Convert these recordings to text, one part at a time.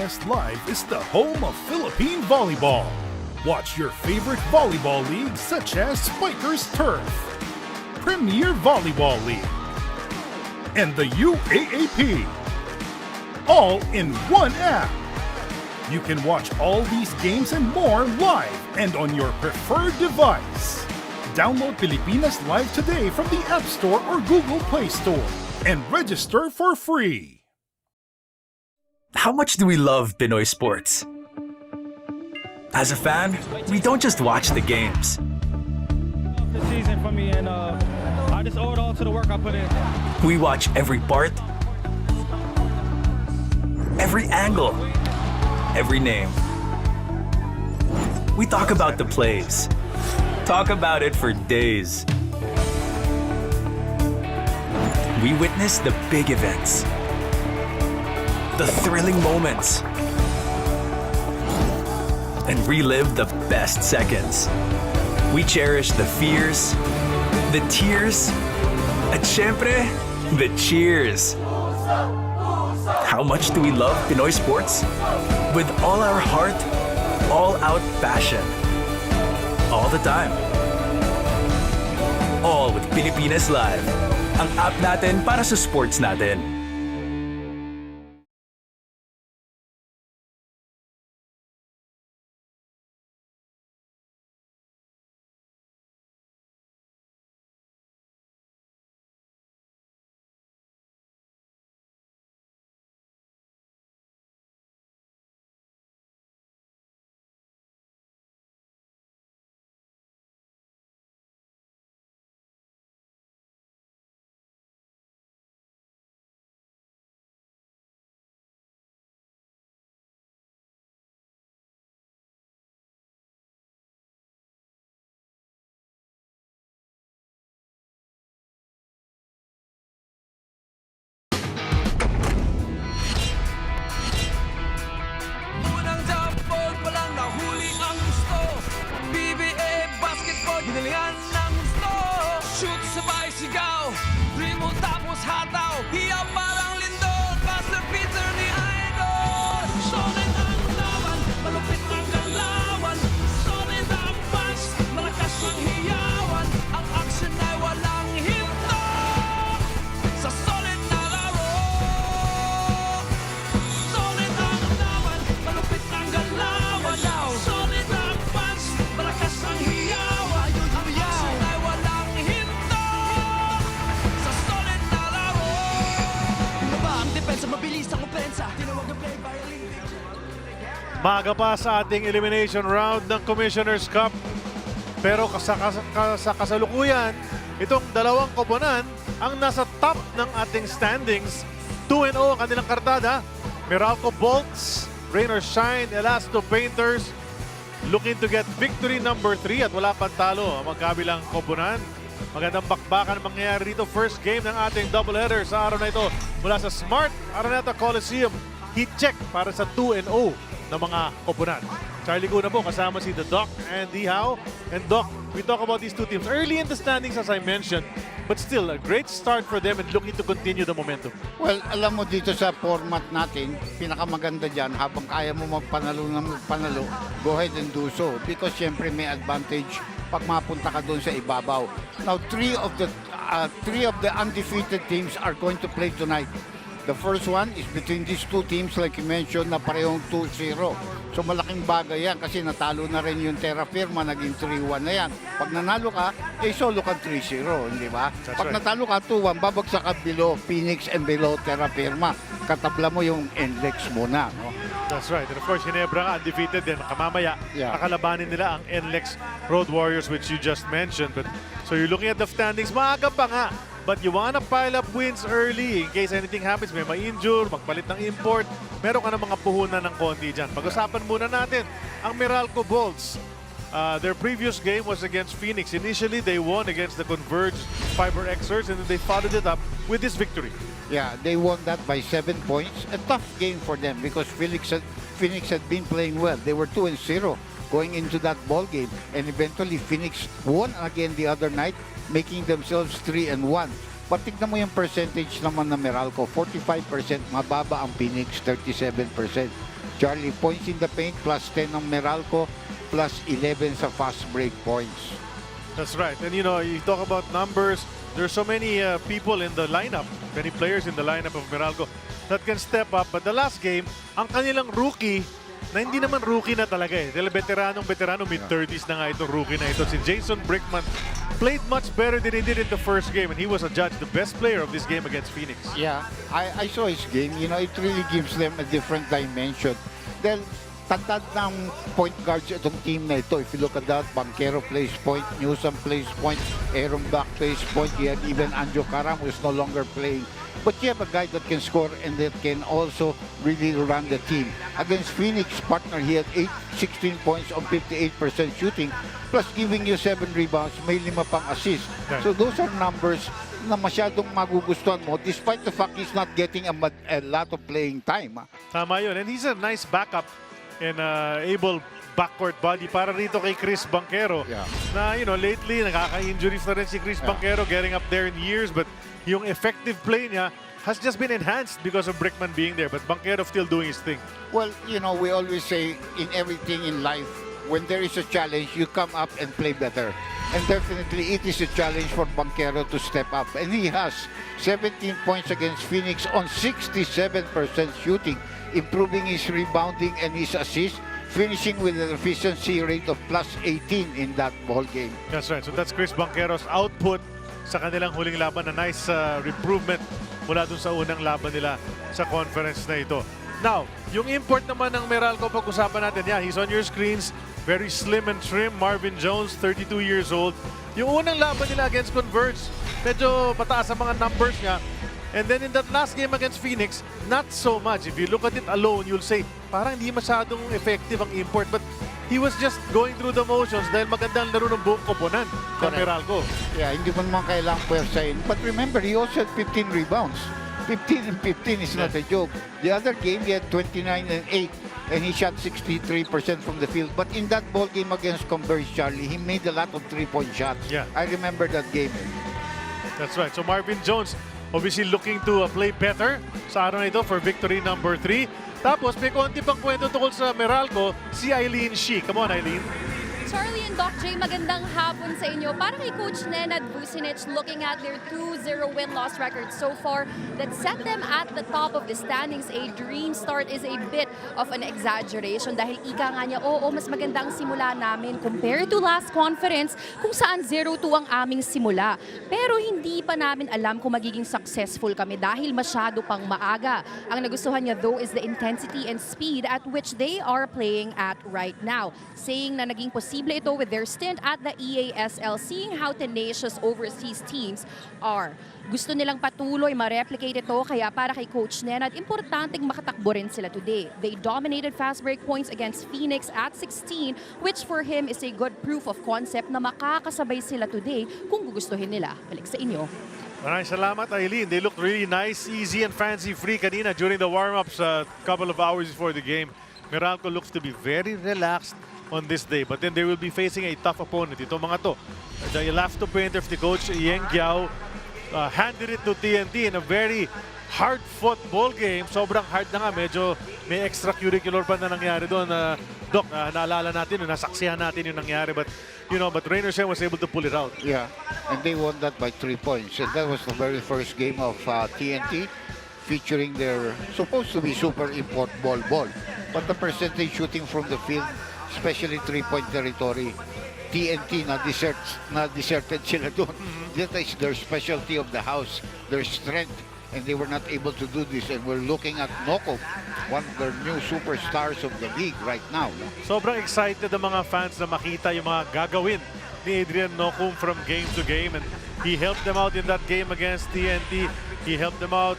Pilipinas Live is the home of Philippine volleyball. Watch your favorite volleyball leagues such as Spikers Turf, Premier Volleyball League, and the UAAP, all in one app. You can watch all these games and more live and on your preferred device. Download Pilipinas Live today from the App Store or Google Play Store and register for free. How much do we love Pinoy sports? As a fan, we don't just watch the games. This season for me, and I just owe it all to the work I put in. We watch every part, every angle, every name. We talk about the plays. Talk about it for days. We witness the big events, the thrilling moments, and relive the best seconds. We cherish the fears, the tears, at syempre, the cheers. How much do we love Pinoy sports? With all our heart, all-out passion. All the time. All with Pilipinas Live. Ang app natin para sa sports natin. Ginalingan ng gusto, shoot sabay sigaw, dribble tapos hataw, hiya parang lindol, Pastor Peter ni Idol. Solid ang laban, malupit ang galawan, solid ang punch, malakas ang hiyawan, ang action ay walang hinto, sa solid na laro. Solid ang laban, malupit ang galawan, solid ang punch, malakas ang hiyawan. Maaga pa sa ating elimination round ng Commissioner's Cup. Pero sa kasalukuyan, itong dalawang koponan ang nasa top ng ating standings. 2-0 ang kanilang kartada. Meralco Bolts, Rain or Shine, Elasto Painters looking to get victory number 3 at wala pang talo ang magkabilang koponan. Magandang bakbakan ang mangyayari dito. First game ng ating doubleheader sa araw na ito mula sa Smart Araneta Coliseum. Heat check para sa 2-0 ng mga koponan. Charlie Guna po kasama si The Doc and Dihaw. And Doc, we talk about these two teams early in the standings as I mentioned, but still a great start for them and looking to continue the momentum. Well, alam mo dito sa format natin, pinakamaganda dyan, habang kaya mo magpanalo ng magpanalo, go ahead and do so. Because syempre may advantage pag mapunta ka doon sa ibabaw. Now, three of the undefeated teams are going to play tonight. The first one is between these two teams, like you mentioned, na parehong 2-0. So malaking bagay yan kasi natalo na rin yung Terra Firma, naging 3-1 na yan. Pag nanalo ka, solo ka 3-0, hindi ba? Pag natalo ka 2-1, babagsak ka below Phoenix and below Terra Firma. Katabla mo yung NLEX muna, no? That's right. And of course, Ginebra nga undefeated din. Kamamaya, nakalabanin nila ang NLEX Road Warriors which you just mentioned. But so you're looking at the standings, maaga pa nga. But you wanna pile up wins early in case anything happens, may ma-injure, magpalit ng import, meron ka ng mga puhunan ng konti dyan. Pag-usapan muna natin ang Meralco Bolts. Their previous game was against Phoenix. Initially, they won against the Converge Fiber Xers and then they followed it up with this victory. Yeah, they won that by 7 points. A tough game for them because Phoenix had been playing well. They were 2-0 going into that ball game, and eventually Phoenix won again the other night, making themselves 3-1. But tignan mo yung percentage naman na Meralco, 45%, mababa ang Phoenix, 37%. Charlie, points in the paint, plus 10 ng Meralco, plus 11 sa fast break points. That's right. And you know, you talk about numbers, there's so many people in the lineup, many players in the lineup of Meralco that can step up. But the last game, ang kanilang rookie, na hindi naman rookie na talaga eh. Dahil veterano, mid-30s na nga itong rookie na ito. Si Jason Brickman played much better than he did in the first game, and he was adjudged the best player of this game against Phoenix. Yeah, I saw his game. You know, it really gives them a different dimension. Dahil tantad ng point guards itong team na ito. If you look at that, Banquero plays point, Newsom plays point, Aaron Back plays point, you have even Anjo Karam who is no longer playing. But you have a guy that can score and that can also really run the team. Against Phoenix partner, he had 16 points on 58% shooting, plus giving you 7 rebounds, may 5 pang assist. So those are numbers na masyadong magugustuhan mo despite the fact he's not getting a lot of playing time. Tama yun. And he's a nice backup and able backcourt body para rito kay Chris Banquero. Yeah. Na, you know, lately, nakaka-injuries na rin si Chris Banquero, getting up there in years, but yung effective play niya has just been enhanced because of Brickman being there. But Banquero still doing his thing. Well, you know, we always say in everything in life, when there is a challenge, you come up and play better. And definitely, it is a challenge for Banquero to step up. And he has 17 points against Phoenix on 67% shooting, improving his rebounding and his assist, finishing with an efficiency rate of plus 18 in that ball game. That's right. So that's Chris Banquero's output sa kanilang huling laban. A nice improvement mula dun sa unang laban nila sa conference na ito. Now, yung import naman ng Meralco, pag-usapan natin. Yeah, he's on your screens. Very slim and trim. Marvin Jones, 32 years old. Yung unang laban nila against Converge, medyo pataas ang mga numbers niya. And then in that last game against Phoenix, not so much. If you look at it alone, you'll say, parang hindi masyadong effective ang import. But he was just going through the motions dahil magandang laro ng buong koponan ng Meralco. Yeah, hindi mo naman kailangang puwersahin. But remember, he also had 15 rebounds. 15 and 15 is not a joke. The other game, he had 29 and 8. And he shot 63% from the field. But in that ball game against Converge, Charlie, he made a lot of three-point shots. Yeah. I remember that game. That's right. So Marvin Jones, obviously looking to play better sa araw na ito for victory number 3. Tapos may konti pang kwento tungkol sa Meralco, si Eileen Shi. Come on, Eileen. Charlie and Doc J, magandang hapon sa inyo. Para kay Coach Nenad Vucinic, looking at their 2-0 win-loss record so far that set them at the top of the standings. A dream start is a bit of an exaggeration dahil ika nga niya, oo, mas maganda ang simula namin compared to last conference kung saan 0-2 ang aming simula. Pero hindi pa namin alam kung magiging successful kami dahil masyado pang maaga. Ang nagustuhan niya though is the intensity and speed at which they are playing at right now. Saying na naging posible ito with their stint at the EASL, seeing how tenacious overseas teams are. Gusto nilang patuloy ma-replicate ito, kaya para kay Coach Nenad, importanteng makatakbo rin sila today. They dominated fast break points against Phoenix at 16, which for him is a good proof of concept na makakasabay sila today kung gugustuhin nila. Balik sa inyo. Maraming salamat, Eileen. They looked really nice, easy, and fancy-free kanina during the warm-ups a couple of hours before the game. Meralco looks to be very relaxed on this day, but then they will be facing a tough opponent. Ito mga to, the Elafto Painters, the coach Yeng Giao handed it to TNT in a very hard-fought ball game. Sobrang hard na nga, medyo may extracurricular pa na nangyari doon. Doc, naalala natin, nasaksihan natin yung nangyari, but you know, but Rainer Shen was able to pull it out. Yeah, and they won that by 3 points. And that was the very first game of TNT featuring their supposed to be super import ball. But the percentage shooting from the field, especially 3-point territory, TNT na deserted sila doon. That is their specialty of the house, their strength, and they were not able to do this. And we're looking at Noko, one of their new superstars of the league right now. Sobrang excited ang mga fans na makita yung mga gagawin ni Adrian Nocum from game to game, and he helped them out in that game against TNT. He helped them out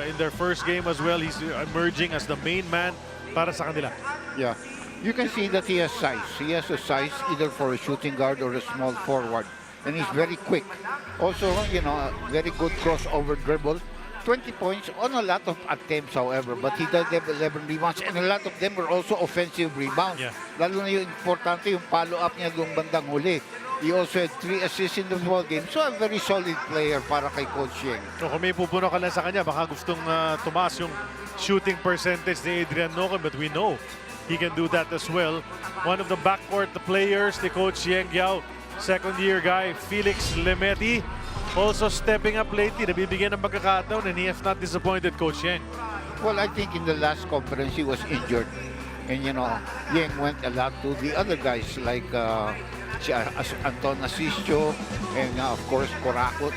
in their first game as well. He's emerging as the main man para sa kanila. Yeah. You can see that he has size. He has a size either for a shooting guard or a small forward. And he's very quick. Also, you know, a very good crossover dribble. 20 points on a lot of attempts, however, but he does have 11 rebounds and a lot of them were also offensive rebounds. Yeah. Lalo na yung importante, yung follow-up niya doon bandang huli. He also had 3 assists in the ball game. So a very solid player para kay Coach Yeng. So kung may pupuno ka lang sa kanya, baka gustong tumaas yung shooting percentage ni Adrian Nocon, but we know he can do that as well. One of the backcourt players, ni Coach Yeng Yao, second-year guy, Felix Lemeti, also stepping up lately. Nabibigyan ng pagkakataon and he has not disappointed Coach Yeng. Well, I think in the last conference he was injured. And you know, Yeng went a lot to the other guys like si Anton Asisio and of course Karakot.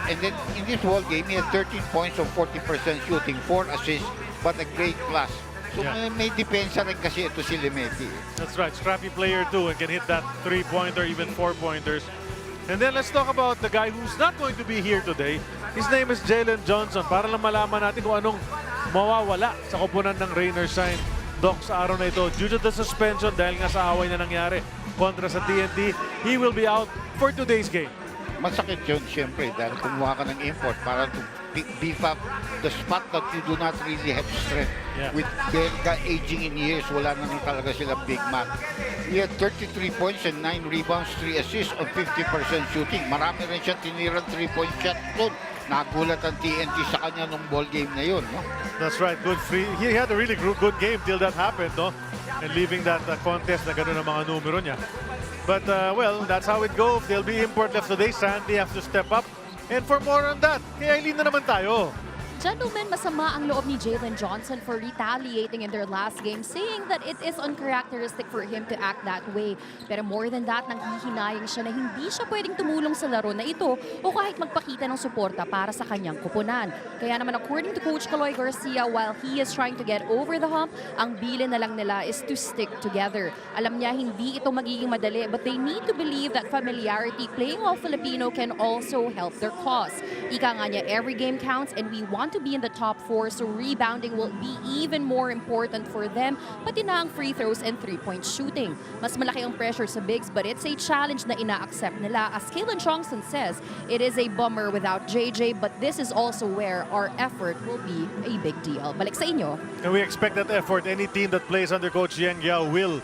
And then in this ball game, he had 13 points of 40% shooting, 4 assists, but a great class. So may depensa rin kasi ito si Lemeti. That's right, scrappy player too and can hit that 3-pointer, even 4-pointers. And then let's talk about the guy who's not going to be here today. His name is Jalen Johnson. Para lang malaman natin kung anong mawawala sa koponan ng Rainier Shine Doc sa araw na ito. Due to the suspension dahil nga sa away na nangyari kontra sa TNT, he will be out for today's game. Masakit yun, siyempre, dahil kumuha ka ng import para to beef up the spot that you do not really have strength. Yeah. With Belga aging in years, wala na talaga silang big man. He had 33 points and 9 rebounds, 3 assists on 50% shooting. Marami rin siya tinirang 3-point shot doon. Nagulat ang TNT sa kanya nung ball game na yun, no? That's right, good free. He had a really good game till that happened, no? And leaving that contest na gano'n ang mga numero niya. But, well, that's how it goes. There'll be import left today. Sandy has to step up. And for more on that, kay Eileen na naman tayo. Gentlemen, masama ang loob ni Jalen Johnson for retaliating in their last game, saying that it is uncharacteristic for him to act that way. Pero more than that, nanghihinayang siya na hindi siya pwedeng tumulong sa laro na ito o kahit magpakita ng suporta para sa kanyang kupunan. Kaya naman according to Coach Caloy Garcia, while he is trying to get over the hump, ang bilin na lang nila is to stick together. Alam niya hindi ito magiging madali, but they need to believe that familiarity playing all Filipino can also help their cause. Ika nga niya, every game counts and we want to be in the top 4, so rebounding will be even more important for them, pati na ang free throws and 3-point shooting. Mas malaki ang pressure sa bigs, but it's a challenge na ina-accept nila. As Kalen Johnson says, it is a bummer without JJ, but this is also where our effort will be a big deal. Balik sa inyo. And we expect that effort. Any team that plays under Coach Yeng Yao will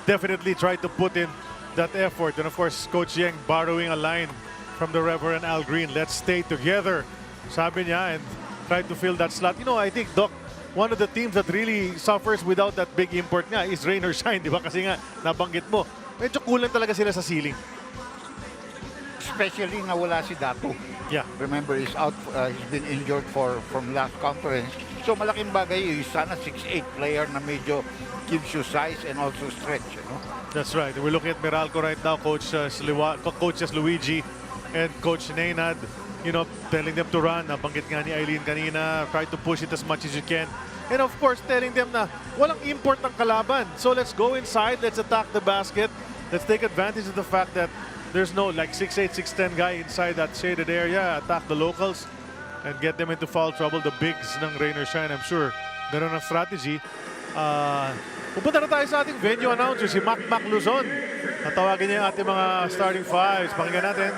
definitely try to put in that effort. And of course, Coach Yeng borrowing a line from the Reverend Al Green. Let's stay together, sabi niya, and try to fill that slot. You know, I think, Doc, one of the teams that really suffers without that big import nga is Rainier Shine, di ba? Kasi nga, nabanggit mo, medyo kulang talaga sila sa ceiling. Especially na wala si Dato. Yeah. Remember, he's out. He's been injured from last conference. So malaking bagay yung sana 6'8" player na medyo gives you size and also stretch. You know? That's right. We're looking at Meralco right now, Coaches Luigi and Coach Naynad, you know, telling them to run. Nabanggit nga ni Eileen kanina, try to push it as much as you can. And of course, telling them na walang import ng kalaban. So let's go inside, let's attack the basket. Let's take advantage of the fact that there's no like 6'8", 6'10" guy inside that shaded area. Attack the locals and get them into foul trouble. The bigs ng Rainier Shine, I'm sure, ganun ang strategy. Pupunta na tayo sa ating venue announcer, si Mac Luzon. Natawagin niya yung ating mga starting fives. Pakinggan natin.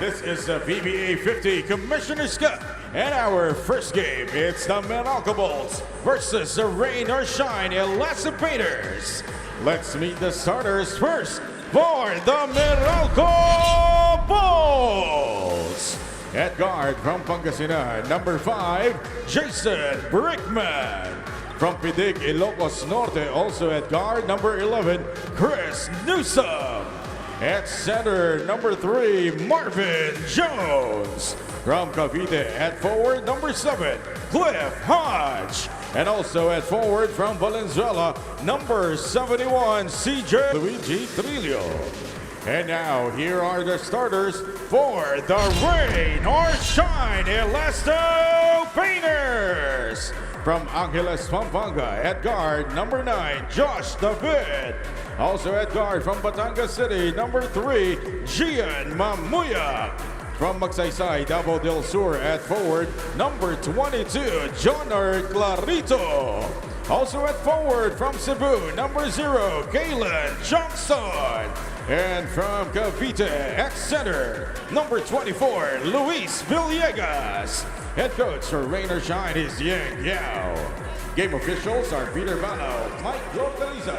This is the PBA 50 Commissioner's Cup. And our first game, it's the Meralco Bolts versus the Rainier Shine Elastic Painters. Let's meet the starters first for the Meralco Bolts. At guard from Pangasinan, number 5, Jason Brickman. From Pidig, Ilocos Norte, also at guard, number 11, Chris Newsom. At center, number 3, Marvin Jones. From Cavite, at forward, number 7, Cliff Hodge. And also at forward from Valenzuela, number 71, CJ Luigi Trillo. And now, here are the starters for the Rainier Shine Elasto Painters. From Angeles, Pampanga, at guard, number 9, Josh David. Also at guard from Batangas City, number 3, Gian Mamuya. From Magsaysay, Davao del Sur, at forward, number 22, Jonar Clarito. Also at forward from Cebu, number 0, Galen Johnson. And from Cavite, ex-center, number 24, Luis Villegas. Head coach for Rain or Shine is Yang Yao. Game officials are Peter Bano, Mike Lopeliza.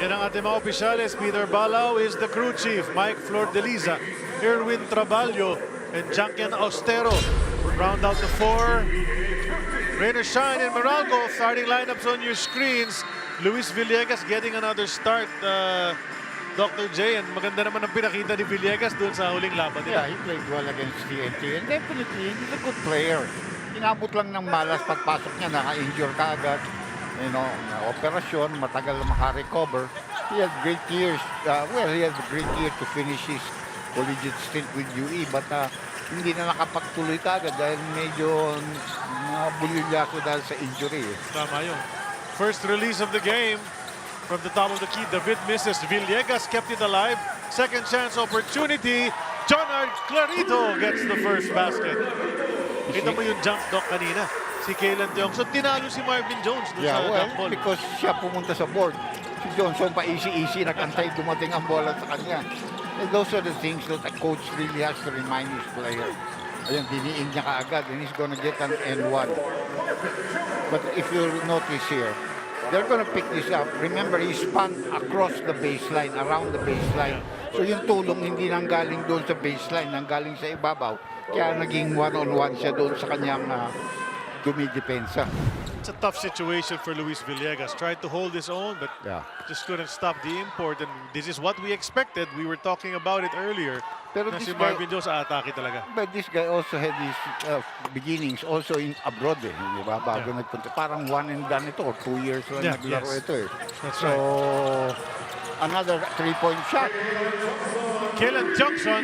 Yan ang ating mga opisyales. Peter Balao is the crew chief. Mike Flordeliza, Erwin Traballo, and Jankian Austero. Round out the four. Rain or Shine in Meralco. Starting lineups on your screens. Luis Villegas getting another start. Dr. J, and maganda naman ang pinakita ni Villegas doon sa huling laban Yeah, nila. he played well against TNT. And definitely, he's a good player. Inabot lang ng malas pagpasok niya, naka-injure ka agad. You know, na operasyon, matagal na makarecover. He had great years. He had a great year to finish his collegiate stint with UE. But hindi na nakapagtuloy ka agad dahil medyo bulilyaso dahil sa injury. Tama yun. First release of the game. From the top of the key, David misses. Villegas kept it alive. Second chance opportunity. Jonard Clarito gets the first basket. Kita mo yung jump dock kanina. Si Kaylan Tiongson. Tinalo si Marvin Jones dun sa jump ball. Because siya pumunta sa board. Si Johnson pa easy-easy nagantay dumating ang bola sa kanya. And those are the things that a coach really has to remind his player. Ayan, diniin niya kaagad and he's gonna get an N1. But if you notice here, they're gonna pick this up. Remember, he spun across the baseline, around the baseline. So yung tulong hindi nanggaling doon sa baseline, nanggaling sa ibabaw. Kaya naging one-on-one siya doon sa kanyang dumidepensa. It's a tough situation for Luis Villegas. Tried to hold his own, but just couldn't stop the import. And this is what we expected. We were talking about it earlier. Pero Na this si guy, Marvin Jones aatake talaga. but this guy also had his beginnings also in abroad eh. Di ba? Bago nagpunta. Parang one and done ito. 2 years lang naglaro ito eh. That's So, another 3-point shot. Kaylan Tiongson.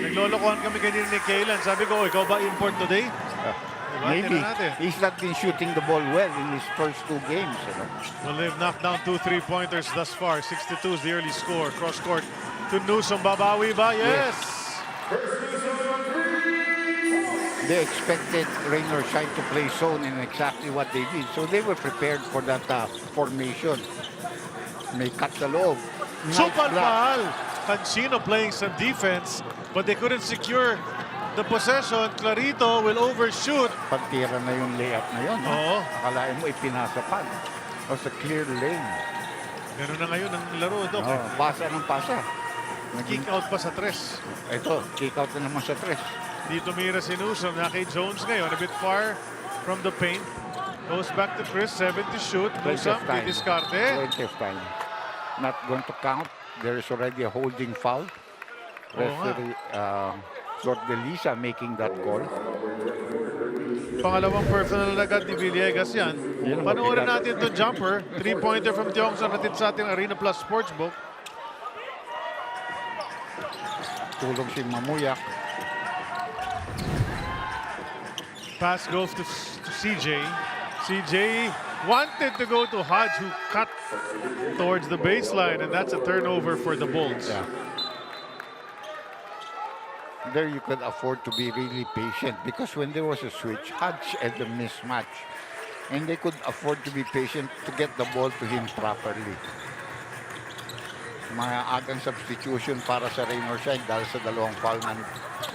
Naglolokohan kami kanina ni Kaylan. Sabi ko, ikaw ba import today? Maybe. Tingnan natin. He's not been shooting the ball well in his first 2 games. You know? Well, they've knocked down 2 3-pointers thus far. 62 is the early score. Cross court to Newsom. Babawi ba? Yes! They expected Rain or Shine to play zone and exactly what they did. So they were prepared for that formation. May cut the loob. Nice Supal block. Pahal. Cancino playing some defense, but they couldn't secure the possession. Clarito will overshoot. Pagtira na yung layup na yun. Oo. Akalain mo ipinasa pa. O sa clear lane. Ganun na ngayon ang laro, Dok. Pasa ng pasa. Kick out pa sa 3. Ito, kick out na naman sa 3. Dito mira si Newsom. Na kay Jones ngayon. A bit far from the paint. Goes back to Chris. 7 to shoot. Newsom, didiskarte. Plenty of time. Not going to count. There is already a holding foul. Referee Flordeliza making that call. Pangalawang personal agad ni Villegas yan. Panoorin natin itong jumper. 3-pointer from Tiongson natin sa ating Arena Plus Sportsbook. Tulong si Mamuyak. Pass goes to CJ. CJ wanted to go to Hodge, who cut towards the baseline, and that's a turnover for the Bolts. Yeah. There you could afford to be really patient because when there was a switch, Hodge had a mismatch. And they could afford to be patient to get the ball to him properly. Mga agang substitution para sa Rain or Shine dahil sa dalawang foul na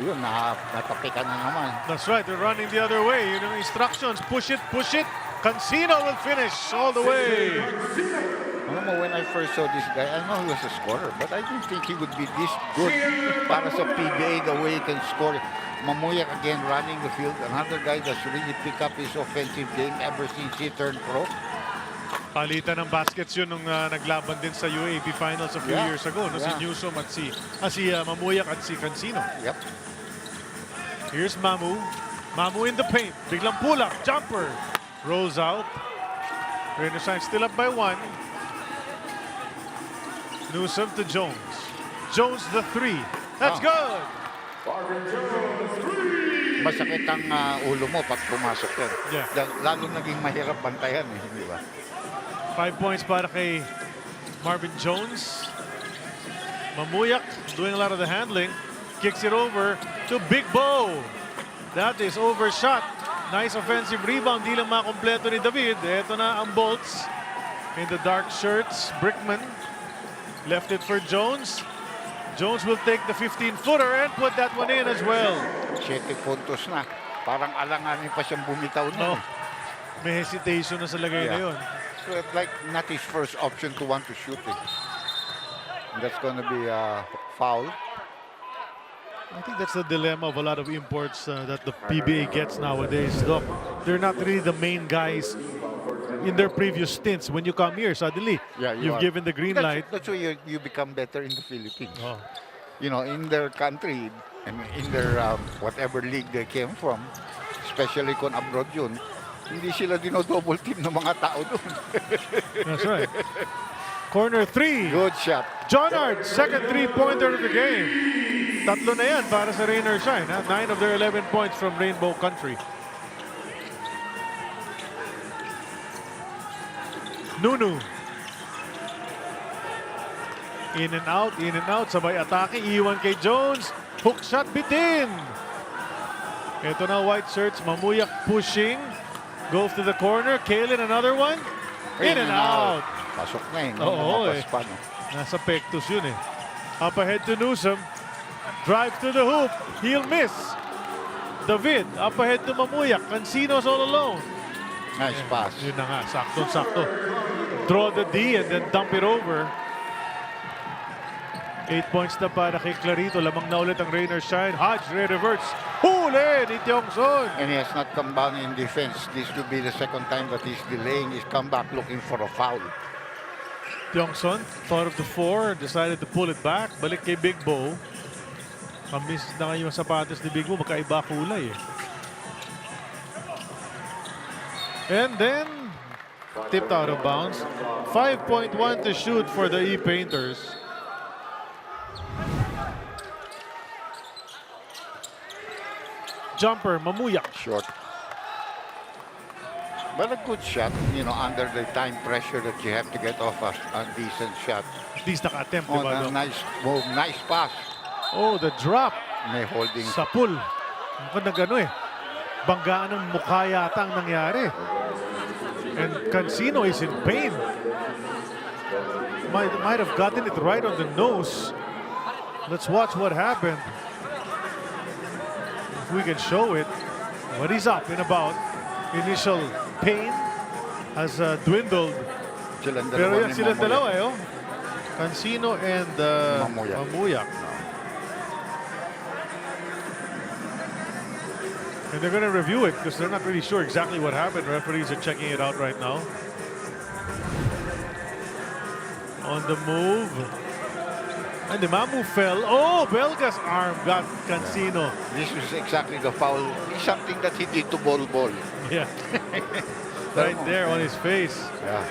yun, natapikan na naman. That's right, they're running the other way. You know, instructions, push it, push it. Cancino will finish all the way. When I first saw this guy, I know he was a scorer, but I didn't think he would be this good para sa PBA, the way he can score. Mamuyak again running the field. Another guy that's really picked up his offensive game ever since he turned pro. Palitan ng baskets yun nung naglaban din sa UAAP Finals a few years ago. No? Si Newsom at si Mamuyak at si Cancino. Yep. Here's Mamu. Mamu in the paint. Biglang pull up. Jumper. Rolls out. Rain or Shine still up by 1. Newsom to Jones. Jones the 3. That's good. Masakit ang ulo mo pag pumasok yan. Yeah. Lalo naging mahirap bantayan eh, di ba? 5 points para kay Marvin Jones. Mamuyak doing a lot of the handling. Kicks it over to Big Bo. That is overshot. Nice offensive rebound. Di lang makompleto ni David. Ito na ang Bolts in the dark shirts. Brickman Left it for Jones. Jones will take the 15-footer and put that one in as well. 7 puntos na. Parang alanganin pa siyang bumitaw No. na. May hesitation na sa lagay na yun. So it's like not his first option to want to shoot it. And that's going to be a foul. I think that's the dilemma of a lot of imports that the PBA gets nowadays, Doc. They're not really the main guys in their previous stints. When you come here, suddenly you've given the green light. That's why you become better in the Philippines. Oh. You know, in their country, and in their whatever league they came from, especially kung abroad yun, hindi sila dino-double team ng mga tao doon. That's right. Corner 3. Good shot. Jonard, second three-pointer of the game. Tatlo na yan para sa Rain or Shine. 9 of their 11 points from Rainbow Country. Nunu. In and out. Sabay atake. Iwan kay Jones. Hook shot, bitin. Ito na White Shirts. Mamuyak pushing. Goes to the corner. Kalen, another one. In and out. Pasok na eh. Oo, Lumabas pa, no? Nasa pectus yun eh. Up ahead to Newsom. Drive to the hoop. He'll miss. David, up ahead to Mamuyak. Cancino's all alone. Nice pass. Yun na nga, sakto-sakto. Draw the D and then dump it over. 8 points na para kay Clarito. Lamang na ulit ang Rain or Shine. Hodge reverts. Huli ni Tiongson. And he has not come down in defense. This will be the second time that he's delaying his comeback looking for a foul. Tiongson thought of the 4, decided to pull it back. Balik kay Big Bo. Kamis na ngayon yung sapatos ni Big Bo. Magkaiba kulay eh. And then, tipped out of bounds. 5.1 to shoot for the E-Painters. Jumper, Mamuyak. Short. But a good shot, you know, under the time pressure that you have to get off a decent shot. At least naka-attempt, Oh, diba? a nice move, nice pass. Oh, the drop. May holding. Sa pool. Mukhang nag-ano eh. Banggaan ng mukha yata ang nangyari. And Cancino is in pain. Might have gotten it right on the nose. Let's watch what happened. If we can show it. But he's up and about. Initial pain has dwindled. Pero yan sila dalawa eh. Oh. Cancino and Mamuyak. And they're going to review it because they're not really sure exactly what happened. Referees are checking it out right now. On the move. And the Mamu fell. Oh, Belga's arm got Cancino. This is exactly the foul. It's something that he did to Bol. Yeah. Right there on his face. Yeah.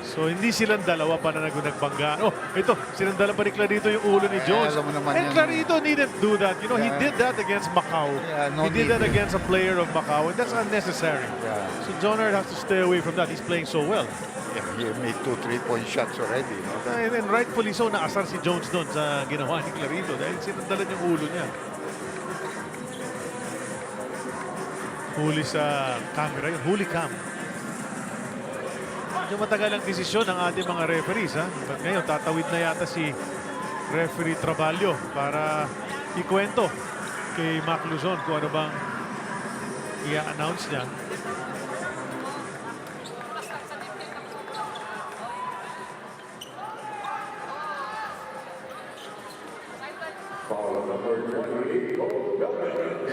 So hindi silang dalawa pa na nagbanggaan. Oh, ito, sinandala pa ni Clarito yung ulo ni Jones. alam mo naman And yan. Clarito needn't do that. You know, he did that against Macau. Yeah, no he did that need. against a player of Macau, and that's unnecessary. Yeah. So Jonard has to stay away from that. He's playing so well. Yeah, he made 2 3-point shots already. No? And rightfully so, naasar si Jones doon sa ginawa ni Clarito dahil sinandalan yung ulo niya. Huli sa camera yun. Huli cam. Medyo matagal ang desisyon ng ating mga referees. Ha? But ngayon, tatawid na yata si referee Traballo para ikwento kay Mac Luzon kung ano bang i-announce niya.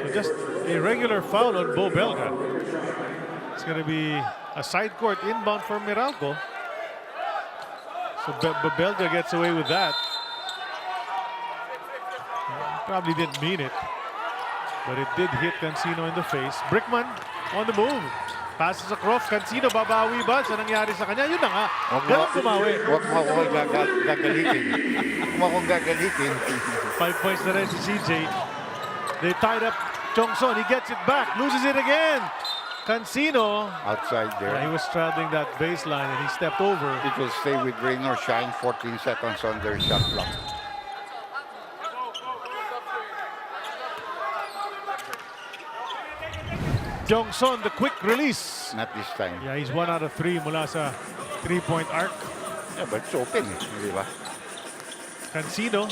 So just a regular foul on Bo Belga. It's going to be a side court inbound for Meralco. So Belga gets away with that. Probably didn't mean it. But it did hit Cancino in the face. Brickman on the move. Passes across. Cancino babawi ba sa nangyari sa kanya? Yun na nga. Ganun bumawi. Huwag mo ako gagalitin. Huwag mo akong gagalitin. 5 points na rin si CJ. They tied up Chongson. He gets it back. Loses it again. Cancino. Outside there. He was straddling that baseline and he stepped over. It will stay with rain or shine. 14 seconds on their shot clock. Jongson, the quick release. Not this time. Yeah, he's 1 out of 3 mula sa 3-point arc. Yeah, but it's open. Di ba? Cancino.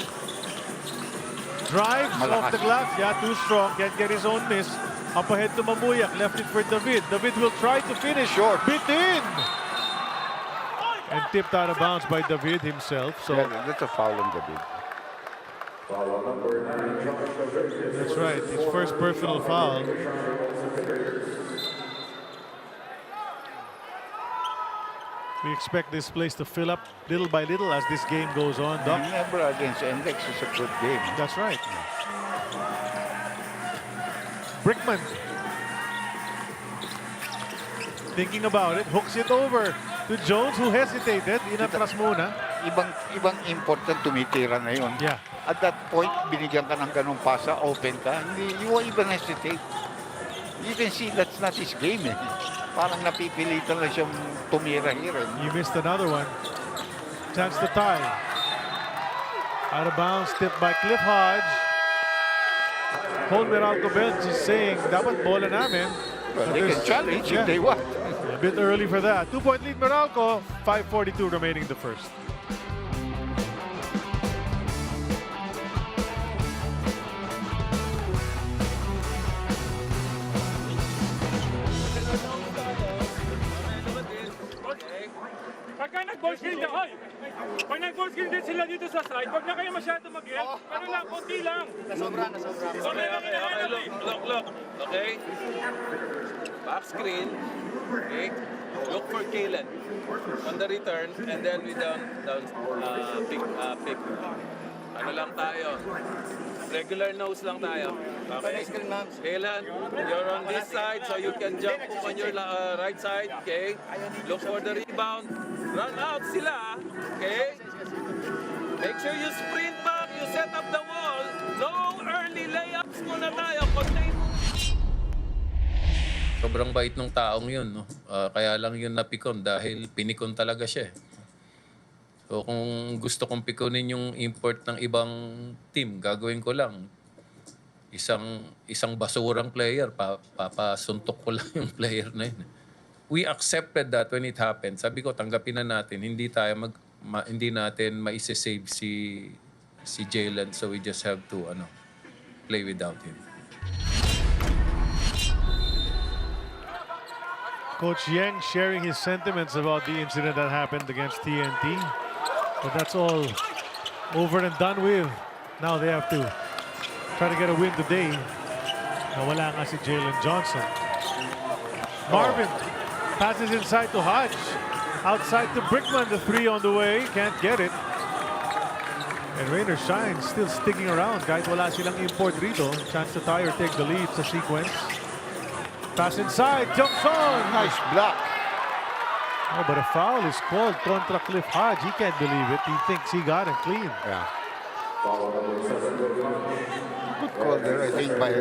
Drives off the glass. Yeah, too strong. Can't get his own miss. Up ahead to Mamuyak. Left it for David. David will try to finish. Short. Bit in. And tipped out of bounds by David himself. So Yeah, that's a foul on David. that's right. His first personal foul. We expect this place to fill up little by little as this game goes on, Doc. Remember, against Index is a good game. That's right. Brickman. Thinking about it, hooks it over to Jones who hesitated. Inatras muna. Ibang important tumitira na yun. Yeah. At that point, binigyan ka ng ganong pasa, open ka. You won't even hesitate. You can see that's not his game eh. Parang napipilitan na siyang tumira here. You missed another one. Chance to tie. Out of bounds, tipped by Cliff Hodge. Whole Meralco Bolts is saying, dapat bola namin. Well, But they can there's- challenge yeah. if they want. A bit early for that. 2-point lead Meralco. 5:42 remaining in the first. Pagka nag-ball screen din, hoy! Pag nag-ball screen din sila dito sa side, wag na kayo masyado mag-help. Ano lang, konti lang. Nasobra. Okay, Look. Okay? Back screen. Okay? Look for Kalen on the return and then we down pick. Ano lang tayo? Regular nose lang tayo. Okay? Kalen, you're on this side so you can jump on your right side. Okay? Look for the rebound. Run out sila. Okay? Make sure you sprint back. You set up the wall. No early layups muna tayo. Contain. Sobrang bait ng taong yun, no? Kaya lang yun napikon dahil pinikon talaga siya. So kung gusto kong pikunin yung import ng ibang team, gagawin ko lang. Isang basurang player, papasuntok ko lang yung player na yun. We accepted that when it happened. Sabi ko, tanggapin na natin. Hindi natin maisasave si Jalen, so we just have to play without him. Coach Yang sharing his sentiments about the incident that happened against TNT. But that's all over and done with. Now they have to try to get a win today. Nawala nga si Jalen Johnson. Marvin passes inside to Hodge. Outside to Brickman, the three on the way. Can't get it. And Rainer Shine still sticking around. Kahit wala silang import rito. Chance to tie or take the lead sa sequence. Pass inside, jumps on. Nice block. Oh, but a foul is called contra Cliff Hodge. He can't believe it. He thinks he got it clean. Yeah. Good call there, I think, by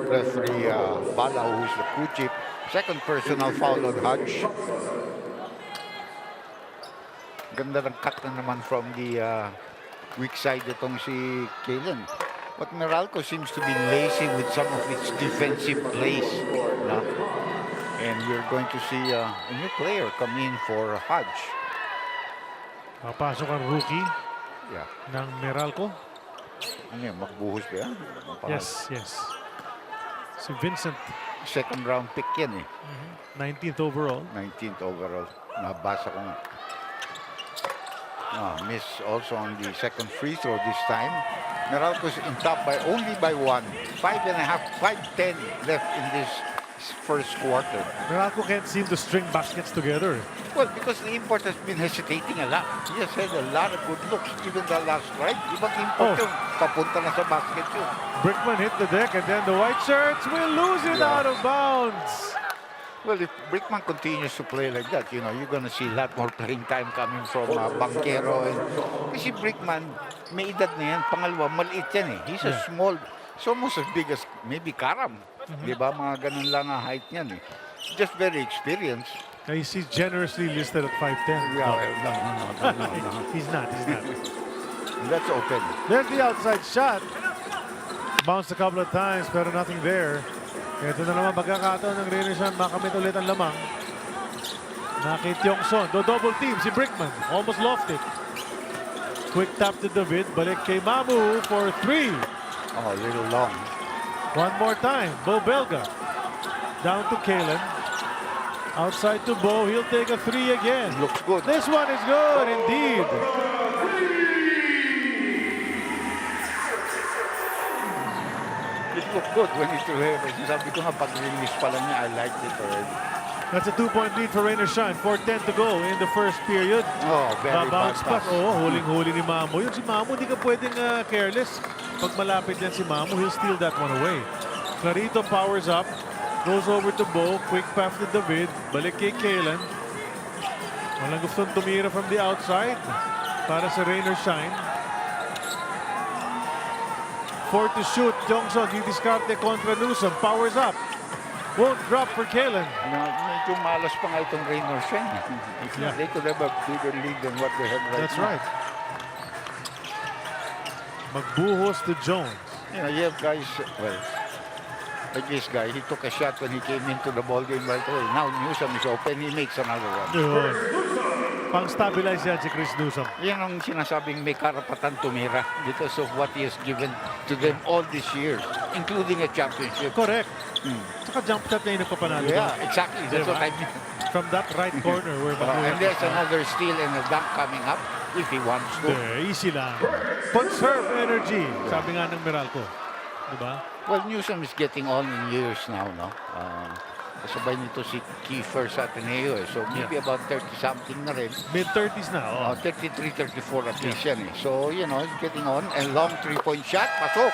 referee Bala, who's the crew chief. Second personal foul on Hodge. Ganda ng cut na naman from the weak side itong si Kalen. But Meralco seems to be lazy with some of its defensive plays. No? And you're going to see a new player come in for Hodge. Papasok ang rookie Yeah. ng Meralco. Ano yan, magbuhos ba yan? Yes. Si Vincent, Second round pick yan eh. 19th overall. 19th overall. Nabasa ko nga. Miss also on the second free throw this time. Meralco's in top only by 1. 5:10 left in this first quarter. Meralco can't seem to string baskets together. Well, because the import has been hesitating a lot. He has had a lot of good looks. Even the last drive, ibang import yung papunta na sa basket yun. Brickman hit the deck and then the white shirts will lose it out of bounds. Well, if Brickman continues to play like that, you're going to see a lot more playing time coming from Banquero. Kasi Brickman, may edad na yan. Pangalawa, maliit yan eh. He's a small, it's almost as big as maybe Karam. Di ba? Mga ganun lang ang height niyan eh. Just very experienced. He's generously listed at 5'10". Yeah, no. He's not. That's open. There's the outside shot. Bounced a couple of times pero nothing there. Ito na naman pagkakataon ng Renaissance, makamit ulit ang lamang. Nakit Yongson, do double team si Brickman, almost lost it. Quick tap to David. Balik kay Mamu for 3. Oh, a little long. One more time. Bo Belga. Down to Kalen. Outside to Bo. He'll take a 3 again. Looks good. This one is good indeed. It looked good when it released. Sabi ko nga, pag-release pa lang niya, I liked it already. That's a 2-point lead for Rainer Shine. 4:10 to go in the first period. Oh, very bad Bounce pass. back. Oh, huling-huli ni Mamu. Yung si Mamu, hindi ka pwedeng careless. Pag malapit yan si Mamu, he'll steal that one away. Clarito powers up. Goes over to Bo. Quick pass to David. Balik kay Kalen. Walang gustong tumira from the outside para sa Rainer Shine. 4 to shoot. Johnson, didiskarte kontra Newsom. Powers up. Won't drop for Kalen. Medyo malas pa nga itong Rainer Shine. Yeah. They could have a bigger lead than what they have right That's now. right. Magbuhos to Jones. You know, you have guys, well, like this guy, he took a shot when he came into the ball game right away. Now Newsom is open, he makes another one. Yun. Pang-stabilize yan si Chris Newsom. Yan ang sinasabing may karapatan tumira because of what he has given to them all these years, including a championship. Correct. Saka jump shot na yung nagpapanalo. Yeah, doon. exactly. That's what I mean. From that right corner where And there's another steal and a dunk coming up if he wants to. Easy lang. Conserve energy, sabi nga ng Meralco. Diba? Well, Newsom is getting on in years now, no? Kasabay nito si Kiefer sa Ateneo, eh. So maybe about 30-something na rin. Mid-30s na. Oh. 33, 34 at least yan, eh. So, you know, he's getting on. And long three-point shot, pasok.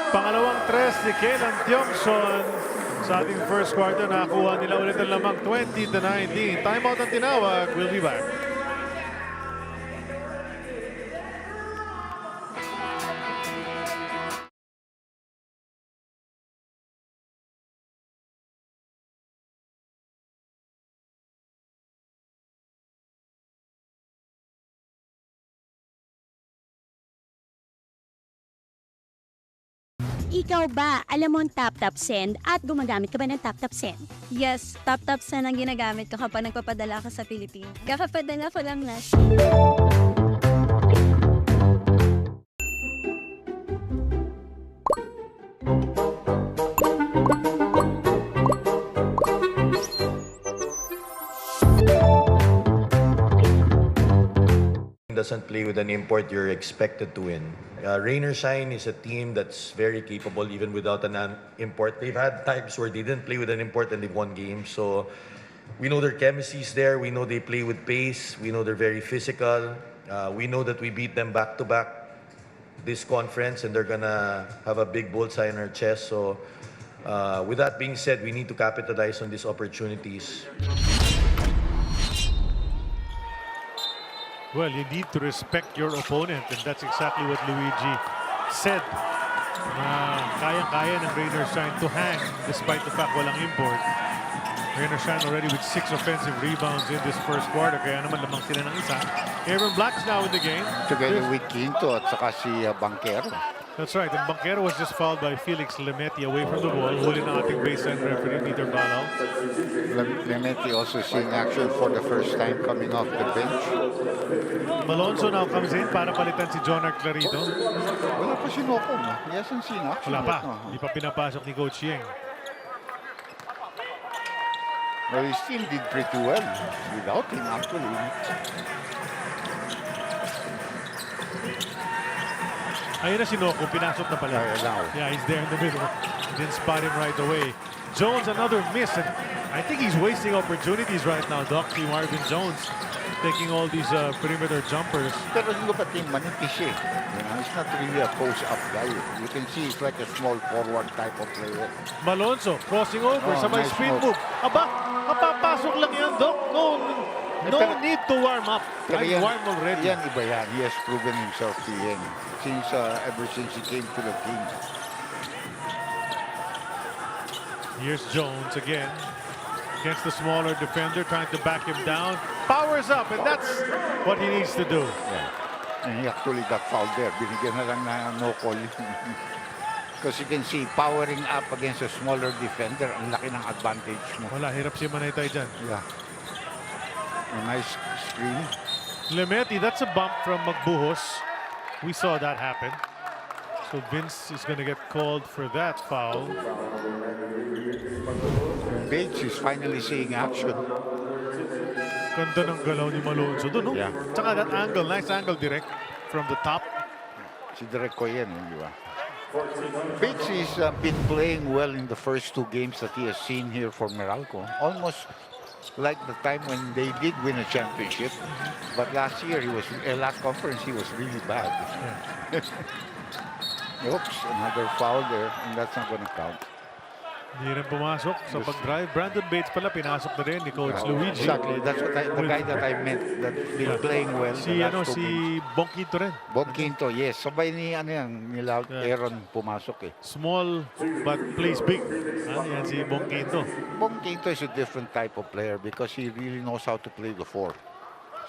Pangalawang tres ni Kalen Tiongson. Sa ating first quarter, nakakuha nila ulit ang lamang 20-19. Timeout ang tinawag. We'll be back. Ikaw ba, alam mo ang tap-tap send at gumagamit ka ba ng tap-tap send? Yes, tap-tap send ang ginagamit ko kapag nagpapadala ka sa Pilipinas. Kakapadala ko lang na. Doesn't play with an import, you're expected to win. Rainer Shine is a team that's very capable even without an import. They've had times where they didn't play with an import and they've won games. So we know their chemistry is there. We know they play with pace. We know they're very physical. We know that we beat them back-to-back this conference and they're gonna have a big bullseye on our chest. So with that being said, we need to capitalize on these opportunities. Well, you need to respect your opponent, and that's exactly what Luigi said. Kayang-kaya ng Rainer Shine to hang despite the fact walang import. Rainer Shine already with 6 offensive rebounds in this first quarter, kaya naman lamang sila ng isa. Aaron Black's now in the game. Together with Quinto at saka si Banquero. That's right, and Banquero was just fouled by Felix Lemeti away from the ball. Huli na ating baseline referee, Peter Balaw. Lemeti also seeing action for the first time coming off the bench. Malonzo now comes in para palitan si John Clarito. Wala pa si Noko, no? He hasn't seen action. Wala pa, yet, no? hindi pa pinapasok ni Coach Yeng. Well, he still did pretty well without him, actually. Ayun na si Noko, pinasok na pala. Yeah, he's there in the middle. Didn't spot him right away. Jones, another miss. And I think he's wasting opportunities right now, Doc. Si Marvin Jones taking all these perimeter jumpers. Pero look at him, manipis eh. You know, he's not really a post-up guy. You can see he's like a small forward type of player. Malonzo crossing over, sabay nice spin move. Aba, mapapasok lang yan, Doc. No need to warm up. I'm warm already. Yan, iba yan. He has proven himself to Yen ever since he came to the team. Here's Jones again against the smaller defender, trying to back him down. Powers up, and that's what he needs to do. Yeah. And he actually got fouled there. Binigyan na lang na no call. Because you can see, powering up against a smaller defender, ang laki ng advantage mo. Wala, hirap si Manaytay dyan. Yeah. A nice screen. Lemeti, that's a bump from Magbuhos. We saw that happen. So Vince is going to get called for that foul. Bates is finally seeing action. Ganda ng galaw ni Malonzo doon, no? Yeah. Tsaka that angle, nice angle direct from the top. Si Direk ko yan, di ba? Bates has been playing well in the first 2 games that he has seen here for Meralco. Almost like the time when they did win a championship. But last year, last conference, he was really bad. Oops, another foul there, and that's not going to count. Hindi rin pumasok sa pag-drive. Brandon Bates pala, pinasok na rin ni Coach Luigi. Exactly, that's what the guy that I meant that been playing well. Si Bong Quinto rin. Bong Quinto, yes. Sabay ni nila Aaron pumasok eh. Small but plays big. Yan si Bong Quinto. Bong Quinto is a different type of player because he really knows how to play the 4.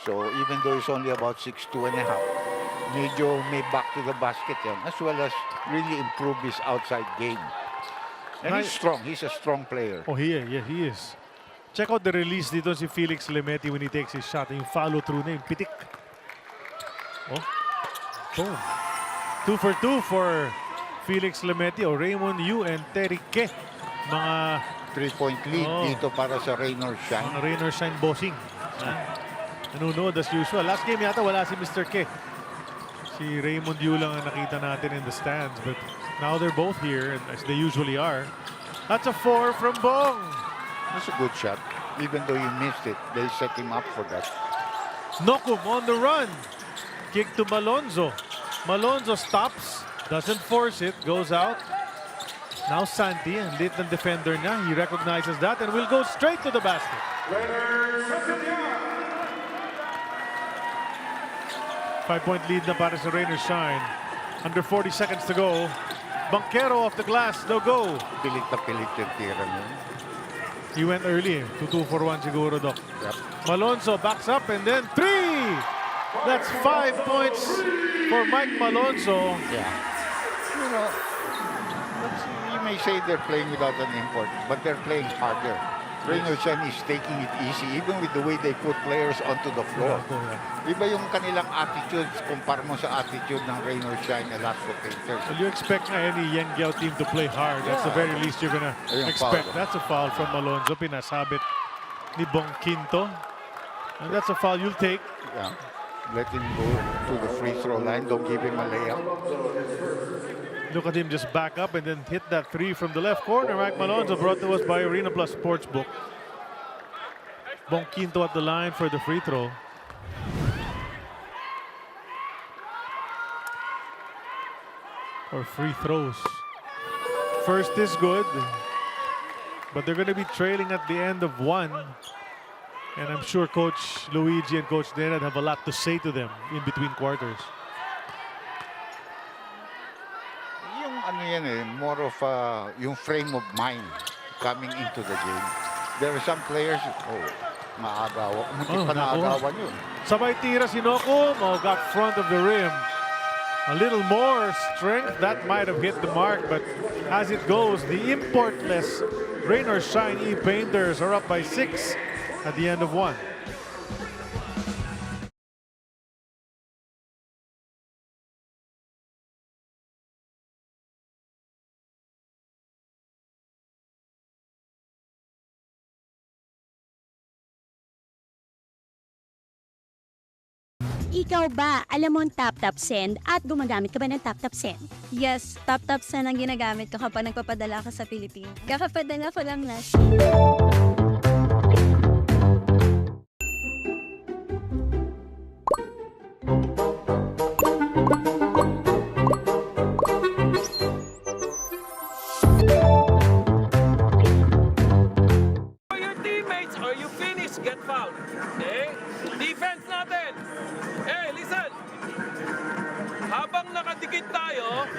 So even though he's only about 6'2 and a half, medyo may back to the basket yan, as well as really improve his outside game. And he's strong. He's a strong player. Oh, he is. Check out the release dito si Felix Lemeti when he takes his shot. Yung follow through na yung pitik. Oh. Boom. 2 for 2 for Felix Lemeti o Raymond Yu and Terry Ke. Mga 3-point lead dito para sa Rain or Shine. Mga Rain or Shine bossing. Nanonood as usual. Last game yata wala si Mr. Ke. Si Raymond Yu lang ang nakita natin in the stands. But now they're both here, as they usually are. That's a 4 from Bong. That's a good shot. Even though you missed it, they set him up for that. Nokum on the run. Kick to Malonzo. Malonzo stops, doesn't force it, goes out. Now Santi, ang lit ng defender na. He recognizes that and will go straight to the basket. 5-point lead na para sa Rain or Shine. Under 40 seconds to go. Banquero off the glass, no go. Pilit na pilit yung tira mo. He went early. 2-2 for 1 siguro, Doc. Yep. Malonzo backs up and then 3! That's 5 points for Mike Malonzo. Yeah. You know, you may say they're playing without an import, but they're playing harder. Rain or Shine is taking it easy, even with the way they put players onto the floor. Iba yung kanilang attitudes, kumpara mo sa attitude ng Rain or Shine na last Painters. Well, you expect any Yangyao team to play hard. That's the very least you're gonna expect. That's a foul from Malonzo. Pinasabit ni Bong Quinto. And that's a foul you'll take. Yeah. Let him go to the free throw line. Don't give him a layup. Look at him just back up and then hit that 3 from the left corner. Mike Malonzo brought to us by Arena Plus Sportsbook. Bong Quinto at the line for the free throw. Or free throws. First is good, but they're going to be trailing at the end of 1. And I'm sure Coach Luigi and Coach Denad have a lot to say to them in between quarters. Yung ano yan eh, more of yung frame of mind coming into the game. There are some players, maagawa. Muntik pa naagawan yun. Sabay tira si Nokum. Got front of the rim. A little more strength. That might have hit the mark, but as it goes, the importless Rain or Shine E-Painters are up by 6 at the end of 1. Ikaw ba, alam mo ang tap-tap send at gumagamit ka ba ng tap-tap send? Yes, tap-tap send ang ginagamit ko kapag nagpapadala ka sa Pilipinas. Kakapadala ko lang last. For your teammates or you finish, get fouled. Okay? Defense natin. Hey, listen. Habang nakadikit tayo,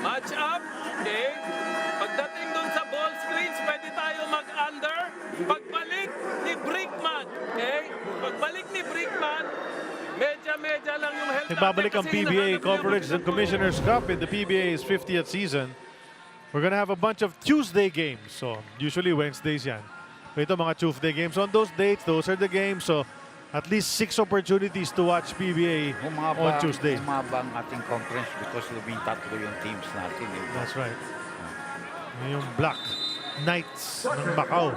match up. Okay? Pagdating dun sa ball screens, pwede tayo mag-under. Pagbalik ni Brickman. Okay? Pagbalik ni Brickman, medya-medya lang yung health. Nagbabalik ang PBA coverage ng Commissioner's Cup in the PBA's 50th season. We're gonna have a bunch of Tuesday games. So, usually Wednesdays yan. Ito mga Tuesday games. On those dates, those are the games. So, at least 6 opportunities to watch PBA on Tuesday. Humaba ang ating conference because labing tatlo yung teams natin. Eh. That's right. Yung Black Knights ng Macau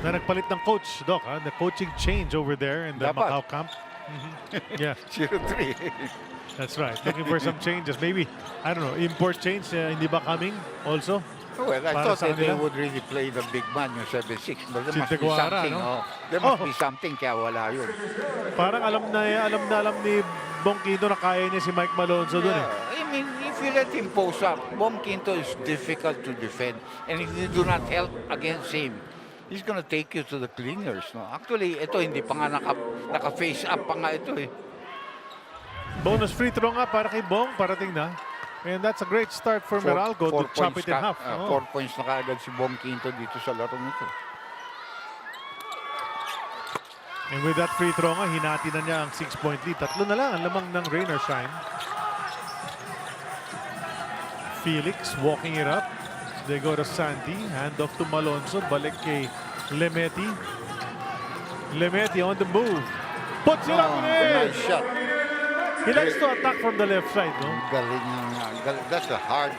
na nagpalit ng coach, Doc. The coaching change over there in the Dapat. Macau camp. Yeah, 0-3. that's right. Looking for some changes. Maybe, I don't know, import change, hindi ba coming also? Well, I Para thought sa that they kanila? would really play the big man, yung 7-6. But there Si must be Teguara, something. no? There must Oh. be something, kaya wala yun. Parang alam ni Bong Quinto na kaya niya si Mike Malonzo dun eh. I mean, if you let him post up, Bom Quinto is difficult to defend. And if you do not help against him, he's gonna take you to the cleaners. No? Actually, ito hindi pa nga naka-face up pa nga ito eh. Bonus free throw nga para kay Bong, parating na. And that's a great start for Meralco to chop it in half. 4 points na kaagad si Bom Quinto dito sa laro nito. And with that free throw nga, hinati na niya ang 6-point lead. 3 na lang ang lamang ng rain or shine. Felix walking it up. They go to Santi. Hand off to Malonzo. Balik kay Lemeti. Lemeti on the move. Puts it up and in! Nice shot. He likes to attack from the left side, no? Galing that's a hard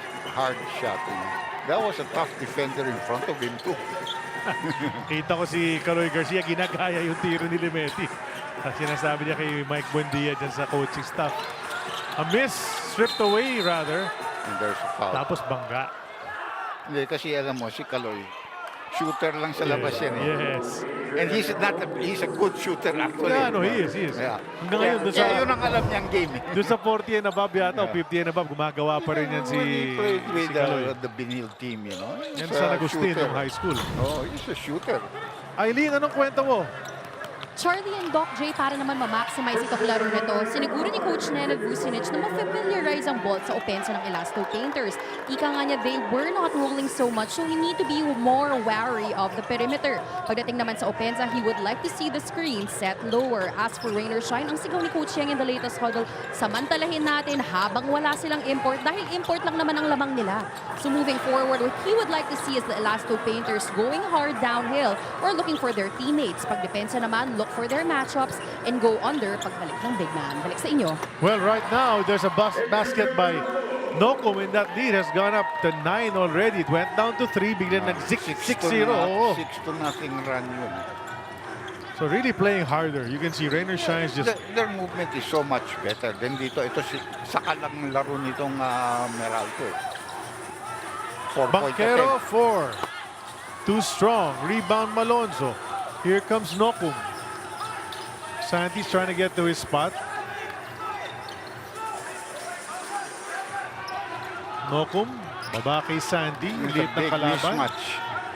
shot. You know? That was a tough defender in front of him too. Kita ko si Kaloy Garcia, ginagaya yung tiro ni Lemeti. At sinasabi niya kay Mike Buendia dyan sa coaching staff. A miss, stripped away rather. And there's a foul. Tapos bangga. Hindi, kasi alam mo, si Kaloy, shooter lang sa labas yan eh. Yes. And he's a good shooter actually. Yeah, no, he is. Yeah. Hanggang ngayon, doon sa, yun ang alam niyang game eh. doon sa 40 and above yata, o 50 and above, gumagawa pa rin yan si, When he played with si Kaloy. the Binil team, you know. Yan He's sa a Agustin shooter. ng high school. Oh, he's a shooter. Eileen, anong kwento mo? Charlie and Doc J, para naman ma-maximize itong laro na to, siniguro ni Coach Nenad Vucinic na ma-familiarize ang Bolts sa opensa ng Elasto Painters. Ika nga niya, they were not rolling so much, so he need to be more wary of the perimeter. Pagdating naman sa opensa, he would like to see the screen set lower. As for rain or shine, ang sigaw ni Coach Yang in the latest huddle, samantalahin natin habang wala silang import dahil import lang naman ang lamang nila. So moving forward, what he would like to see is the Elasto Painters going hard downhill or looking for their teammates. Pag depensa naman, look for their matchups and go under pagbalik ng big man. Balik sa inyo. Well, right now, there's a basket by Nocum, and that lead has gone up to 9 already. It went down to 3, biglang nag-6-0. 6-0 run yun. So really playing harder. You can see rain or shine is just... Their movement is so much better than dito. Ito saka lang laro nitong Meralco. 4 point Banquero, attempt. 4. Too strong. Rebound Malonzo. Here comes Nocum. Santi's trying to get to his spot. Nocum, baba kay Santi. It's a Liit ng big kalaban. mismatch.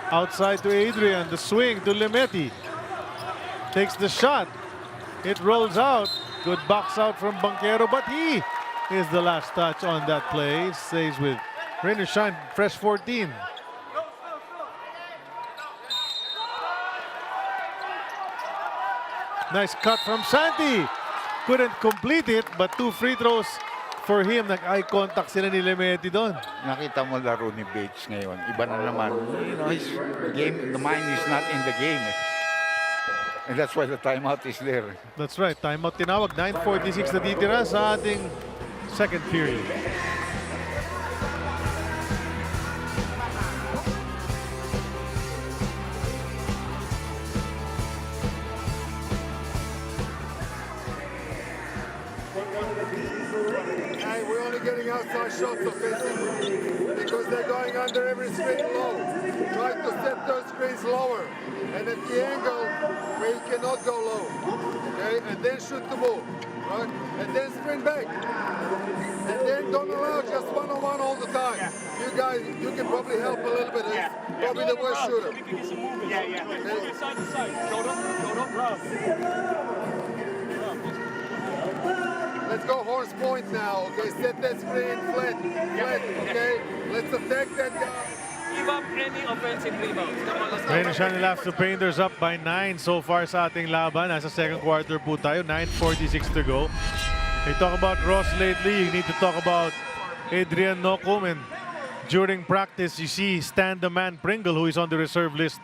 Outside to Adrian. The swing to Lemeti. Takes the shot. It rolls out. Good box out from Banquero, but he is the last touch on that play. Stays with rain or shine, fresh 14. Nice cut from Santi. Couldn't complete it, but 2 free throws for him. Nag-eye contact sila ni Lemeti doon. Nakita mo laro ni Bates ngayon. Iba na naman. You know, his game, the mind is not in the game. And that's why the timeout is there. That's right. Timeout tinawag. 9:46 na titira sa ating second period. Hey, we're only getting outside shots offensively because they're going under every screen low. Try to set those screens lower and at the angle where you cannot go low. Okay, and then shoot the ball, right? And then sprint back. And then don't allow just one-on-one all the time. You guys, you can probably help a little bit. He's probably the worst shooter. Okay? Side to side. Shoulder. Let's go horse point now, okay? Set that screen flat, okay? Let's attack that guy. Give up any offensive rebounds. Come on, let's go. Rain and shine Elasto Painters up by 9 so far sa ating laban. Nasa second quarter po tayo. 9:46 to go. They talk about Ross lately. You need to talk about Adrian Nocum. And during practice, you see Stan the Man Pringle, who is on the reserve list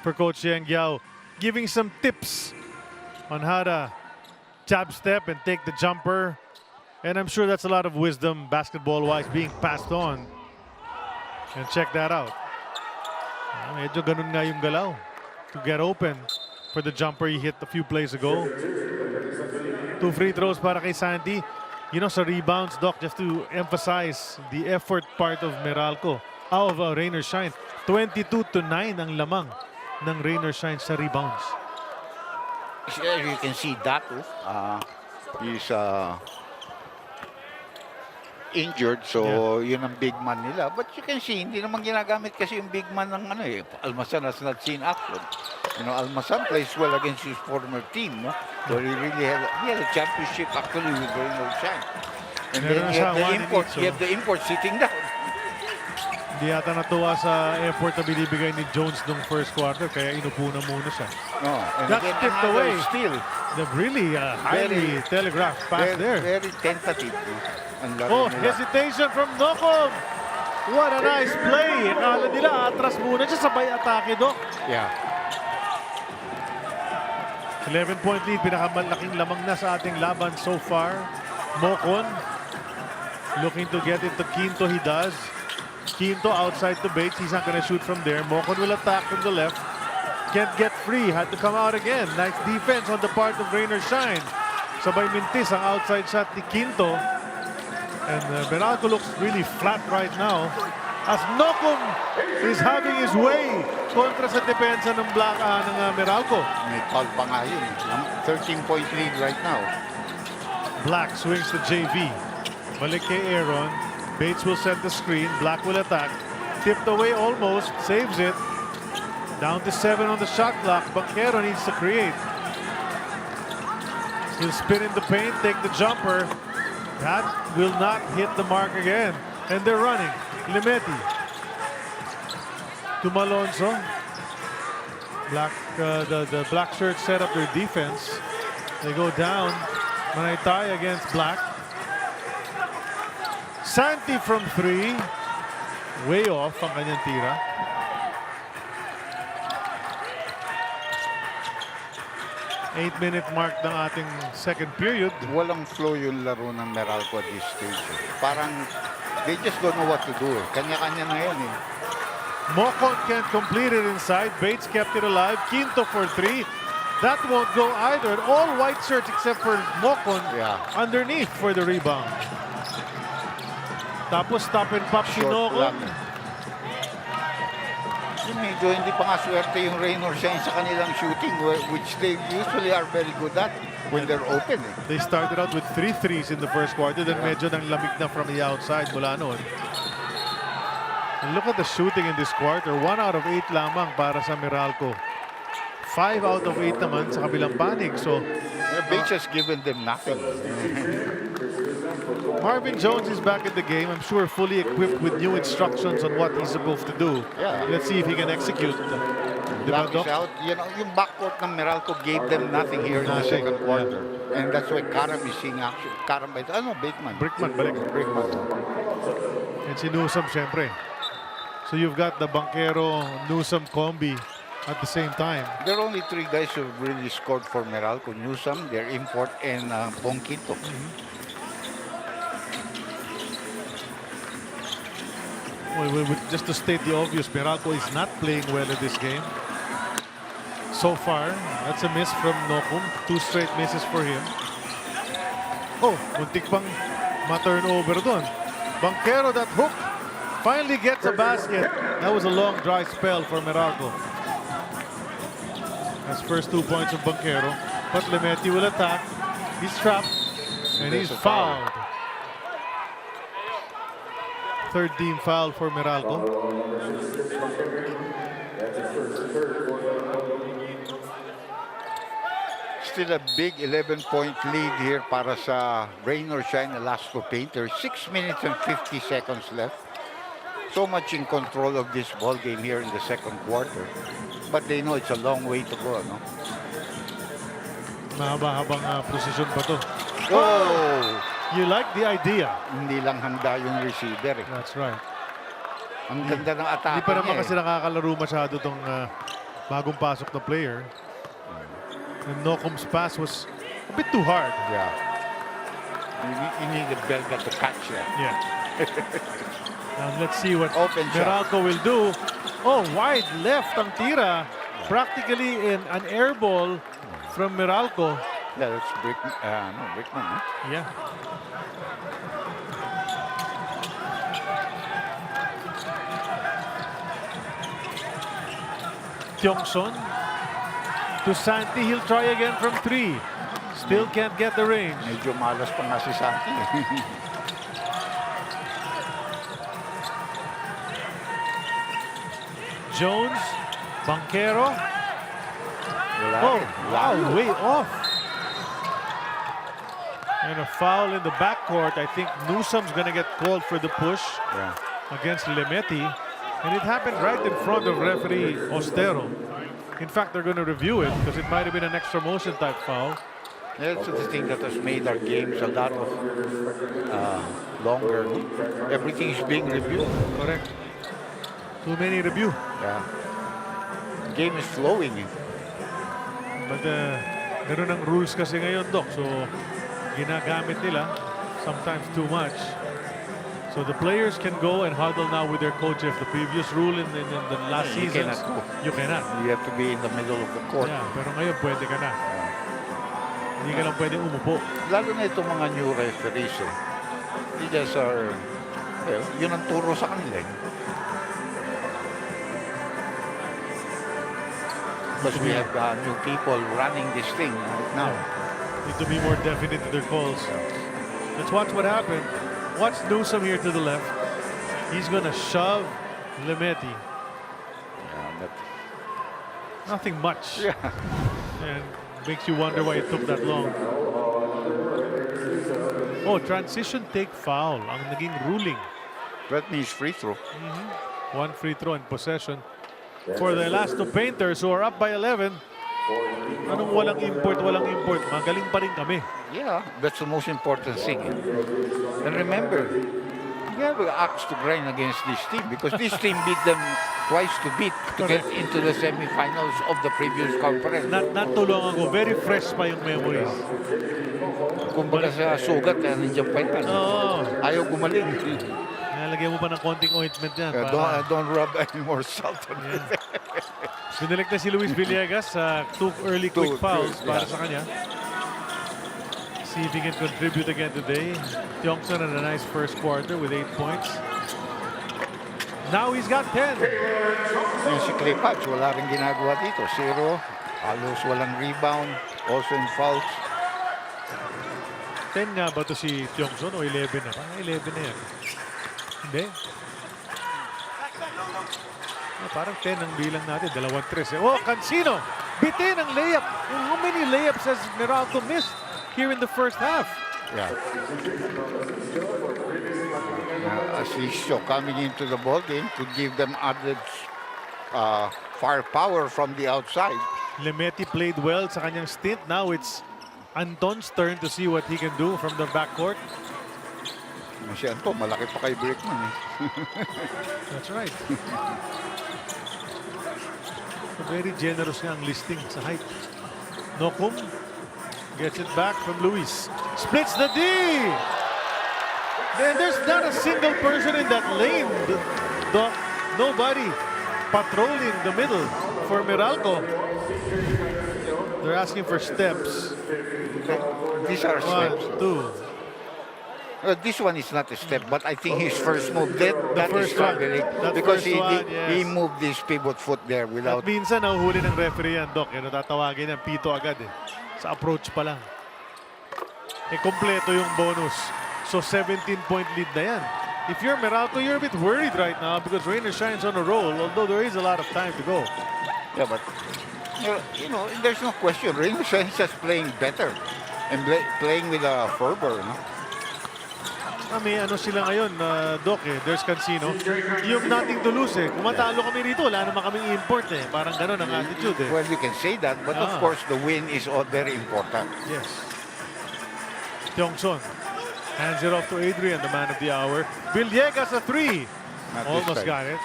for Coach Yang Yao, giving some tips on how to jab step and take the jumper. And I'm sure that's a lot of wisdom basketball-wise being passed on. And check that out. Medyo ganun nga yung galaw to get open for the jumper he hit a few plays ago. 2 free throws para kay Santi. You know, sa rebounds, Doc, just to emphasize the effort part of Meralco, of Rain or Shine. 22-9 ang lamang ng Rain or Shine sa rebounds. As you can see, Datu, he's injured, so yun ang big man nila. But you can see, hindi naman ginagamit kasi yung big man ng Almasan has not seen action. You know, Almasan plays well against his former team, no? So he really had a championship actually with Rain or Shine. And then you have the import sitting down. Hindi yata natuwa sa effort na binibigay ni Jones nung first quarter, kaya inupo na muna siya. No, and That's again, tipped away. Still, The really highly telegraphed pass there. Very tentative. Oh, hesitation from Nokom. What a nice play. Akala nila atras muna siya, sabay atake, Doc. Yeah. 11-point lead, pinakamalaking lamang na sa ating laban so far. Mocon looking to get into Quinto, he does. Quinto outside to Bates, he's not going to shoot from there. Mocon will attack from the left. Can't get free, had to come out again. Nice defense on the part of Rain or Shine. Sabay mintis ang outside shot ni Quinto. And Meralco looks really flat right now as Nokom is having his way kontra sa depensa ng Meralco. May foul pa nga yun. 13-point lead right now. Black swings to JV. Balik kay Aaron. Bates will set the screen. Black will attack. Tipped away almost. Saves it. Down to 7 on the shot clock. Banquero needs to create. He'll spin in the paint, take the jumper. That will not hit the mark again. And they're running. Limetti. To Malonzo. The black shirts set up their defense. They go down. Manaytay against Black. Santi from 3. Way off ang kanyang tira. Eight-minute mark ng ating second period. Walang flow yung laro ng Meralco at this stage. Parang they just don't know what to do. Kanya-kanya na yan eh. Mocon can't complete it inside. Bates kept it alive. Quinto for 3. That won't go either. All white shirts except for Mocon underneath for the rebound. Tapos stop and pop si Nocon. Medyo hindi pa nga swerte yung Rain or Shine sa kanilang shooting, which they usually are very good at when they're open. They started out with 3 threes in the first quarter, then medyo nang lamig na from the outside mula noon. And look at the shooting in this quarter. 1 out of 8 lamang para sa Meralco. 5 out of 8 naman sa kabilang panig. So, Bates has given them nothing. Marvin Jones is back in the game. I'm sure fully equipped with new instructions on what he's supposed to do. Yeah. Let's see if he can execute. Black is out. You know, yung backcourt ng Meralco gave them nothing here in the second quarter. And that's why Karam is seeing action. Karam ba ito? Ano? Brickman, balik. Brickman. And si Newsom, syempre. So you've got the Banquero-Newsom combi at the same time. There are only 3 guys who really scored for Meralco. Newsom, their import, and Bonquito. Well, just to state the obvious, Meralco is not playing well in this game. So far, that's a miss from Nokum. 2 straight misses for him. Oh, muntik pang ma-turnover doon. Banquero, that hook, finally gets a basket. That was a long dry spell for Meralco. That's first 2 points of Banquero. But Limetti will attack. He's trapped. And he's fouled. Third team foul for Meralco. Still a big 11-point lead here para sa Rain or Shine, Elasco Painter. 6 minutes and 50 seconds left. So much in control of this ball game here in the second quarter. But they know it's a long way to go, no? Mahaba-habang posisyon pa to. Oh! You like the idea. Hindi lang handa yung receiver. That's right. Ang ganda ng atake Hindi pa naman niya. kasi nakakalaro masyado itong bagong pasok na player. And Nocum's pass was a bit too hard. Yeah. You need a Belga to catch that. Yeah. Now let's see what Open shot. Meralco will do. Oh, wide left ang tira. Practically in an air ball from Meralco. Yeah, that's Brickman. Huh? Yeah. Tiongson to Santi. He'll try again from 3. Still can't get the range. Medyo malas pa nga si Santi. Jones, Banquero. Wala Oh, rin. wow, Layo. way off. And a foul in the backcourt. I think Newsom's going to get called for the push against Lemeti. And it happened right in front of referee Ostero. In fact, they're going to review it because it might have been an extra motion type foul. That's the thing that has made our games a lot of longer. Everything is being reviewed. Correct. Too many review. Yeah. Game is flowing. But ganun ang rules kasi ngayon, Doc. So, ginagamit nila sometimes too much. So the players can go and huddle now with their coach. If the previous rule in the last season, you cannot. You have to be in the middle of the court. Yeah, pero ngayon pwede ka na. Hindi ka lang pwede umupo. Lalo na itong mga new referees. They just are, well, yun ang turo sa kanila. Because we have new people running this thing now. Need to be more definite in their calls. Let's watch what happened. Watch Newsom here to the left. He's going to shove Lemeti. Yeah, but nothing much. Yeah. And makes you wonder why it took that long. Oh, transition take foul. Ang naging ruling. That means free throw. One free throw in possession for the last two painters who are up by 11. Anong walang import? Magaling pa rin kami. Yeah, that's the most important thing. And remember, you have an axe to grind against this team because this team beat them twice to get into the semifinals of the previous conference. Natulong ako. Very fresh pa yung memories. Kumbaga sa sugat, nandiyan pa yan. Ayaw gumaling. Nalagyan mo pa ng konting ointment yan. Don't rub any more salt on it. Sinilik na si Luis Villegas sa two early quick fouls para sa kanya. See if he can contribute again today. Tiongson had a nice first quarter with 8 points. Now he's got 10. Yung si Clipach, wala rin ginagawa dito. 0, halos walang rebound, also in fouls. 10 nga ba to si Tiongson o 11 na? Parang 11 na yan. Hindi. Parang 10 ang bilang natin. 2-3. Oh, Cancino! Bitin ang layup. How many layups has Meralco missed here in the first half? Yeah. Asisio coming into the ball game could give them added firepower from the outside. Lemeti played well sa kanyang stint. Now it's Anton's turn to see what he can do from the backcourt. Si Anton, malaki pa kay Brickman. That's right. Very generous nga ang listing sa height. Nocum gets it back from Luis. Splits the D! Then there's not a single person in that lane. Nobody patrolling the middle for Meralco. They're asking for steps. These are steps. 1, 2. This one is not a step, but I think his first move, that is struggling. That because first he moved his pivot foot there without... At minsan, nahuhuli ng referee yan, Doc. Natatawagin yan, pito agad eh. Sa approach pa lang. Kompleto yung bonus. So, 17-point lead na yan. If you're Meralco, you're a bit worried right now because Rainer shines on a roll, although there is a lot of time to go. Yeah, but, you know, there's no question. Rainer shines just playing better and playing with a fervor, no? May ano sila ngayon, Doc eh. There's Cancino. Yung nothing to lose eh. Kung matalo kami rito, wala naman kaming import eh. Parang ganun ang attitude eh. Well, you can say that, but of course the win is all very important. Yes. Tiongson hands it off to Adrian, the man of the hour. Villegas a 3. Almost got it.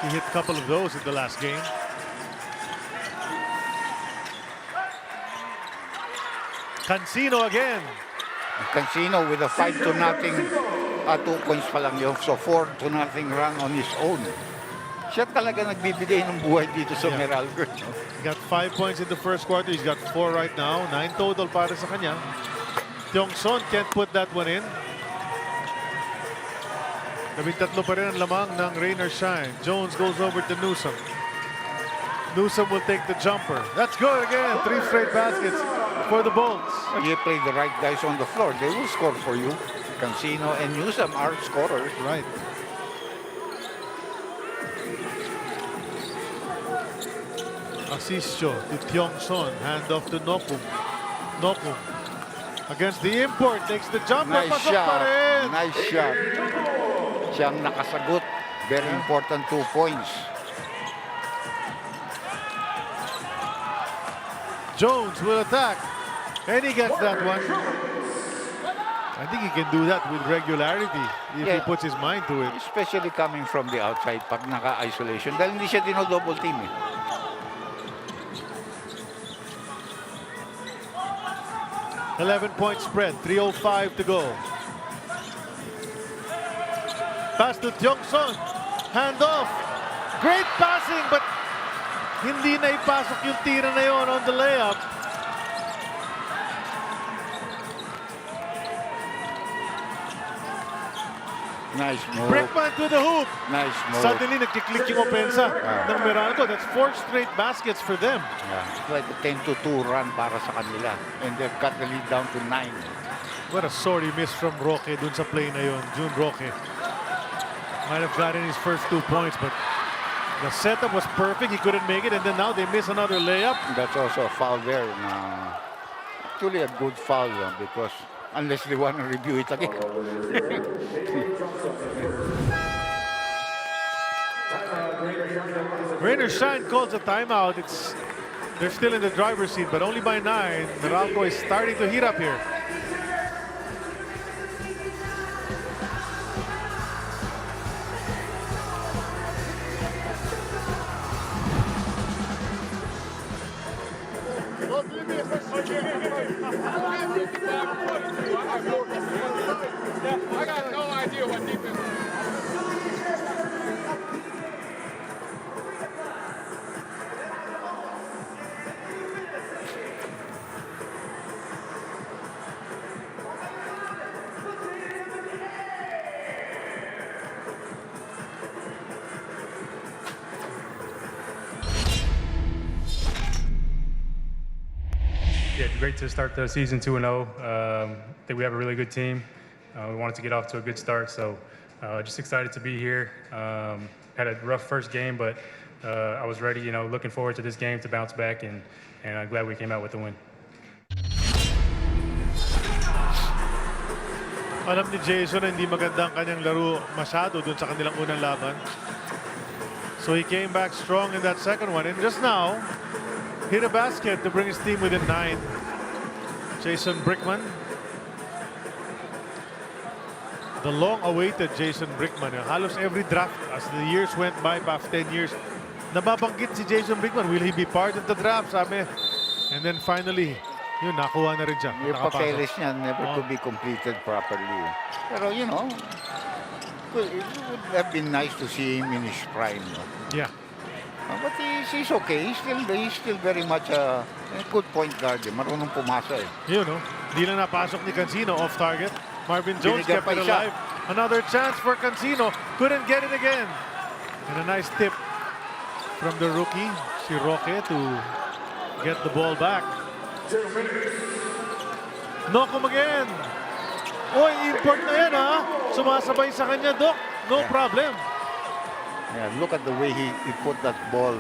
He hit a couple of those in the last game. Cancino again. Cancino with a 5-0, 2 points pa lang yun. So 4-0 run on his own. Siya talaga nagbibigay ng buhay dito sa Meralco. He got 5 points in the first quarter. He's got 4 right now. 9 total para sa kanya. Tiongson can't put that one in. 13 pa rin ang lamang ng rain or shine. Jones goes over to Newsom. Newsom will take the jumper. That's good again. 3 straight baskets for the Bolts. You play the right guys on the floor, they will score for you. Cancino and Newsom are scorers. Right. Asisio to Tiongson. Hand off to Nokum. Nokum against the import. Takes the jumper. Nice Pasok pa shot. rin. Nice shot. Siyang nakasagot. Very important 2 points. Jones will attack. And he gets that one. I think he can do that with regularity if he puts his mind to it. Especially coming from the outside pag naka-isolation. Dahil hindi siya dino-double team eh. 11-point spread, 3:05 to go. Pass to Tiongson. Hand off. Great passing, but hindi na ipasok yung tira na yon on the layup. Nice move. Brickman to the hoop. Nice move. Suddenly, nagkiklik yung opensa ng Meralco. That's 4 straight baskets for them. It's like a 10-2 run para sa kanila. And they've cut the lead down to 9. What a sorry miss from Roque dun sa play na yon. June Roque might have gotten his first 2 points, but the setup was perfect. He couldn't make it, and then now they miss another layup. That's also a foul there. Actually a good foul because unless they want to review it again. Rain or shine calls a timeout. They're still in the driver's seat, but only by 9. Meralco is starting to heat up here. I got no idea what defense is. Yeah, great to start the season 2-0. I think we have a really good team. We wanted to get off to a good start, so just excited to be here. Had a rough first game, but I was ready, looking forward to this game to bounce back, and I'm glad we came out with the win. Alam ni Jason na hindi magandang kanyang laro masyado dun sa kanilang unang laban. So he came back strong in that second one, and just now, hit a basket to bring his team within 9. Jason Brickman. The long-awaited Jason Brickman. Halos every draft as the years went by, past 10 years, nababanggit si Jason Brickman. Will he be part of the draft? Sabi. And then finally, yun, nakuha na rin siya. Yung papeles niya never to be completed properly. Pero, it would have been nice to see him in his prime. No? Yeah. But he's okay. He's still very much a good point guard. Marunong pumasa eh. Di lang napasok ni Cancino off target. Marvin Jones Binigyan kept it alive. Another chance for Cancino. Couldn't get it again. And a nice tip from the rookie, si Roque, to get the ball back. Nokum again. Oy, import na yan ha. Sumasabay sa kanya, Doc. No problem. Yeah, look at the way he put that ball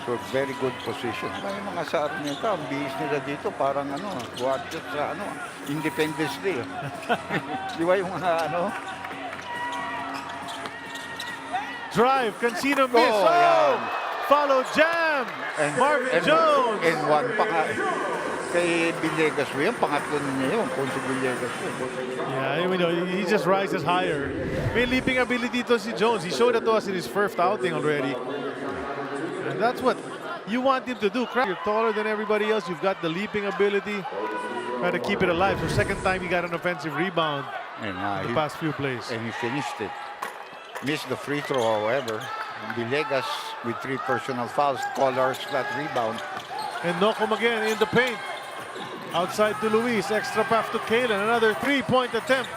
to a very good position. May mga sa Arneta, ang bihis nila dito, parang watch sa Independence Day. Di ba yung Drive, Cancino miss. Follow jam. Marvin Jones. And one pa nga. Kay Villegas yun, pangatlo niya yun, kung si Villegas yun. Yeah, he just rises higher. May leaping ability to si Jones. He showed it to us in his first outing already. And that's what you want him to do. You're taller than everybody else. You've got the leaping ability. Try to keep it alive. So second time he got an offensive rebound And, in the past few plays. And he finished it. Missed the free throw, however. Villegas with 3 personal fouls. Collars that rebound. And Nocum again in the paint. Outside to Luis. Extra pass to Kalen. Another 3-point attempt.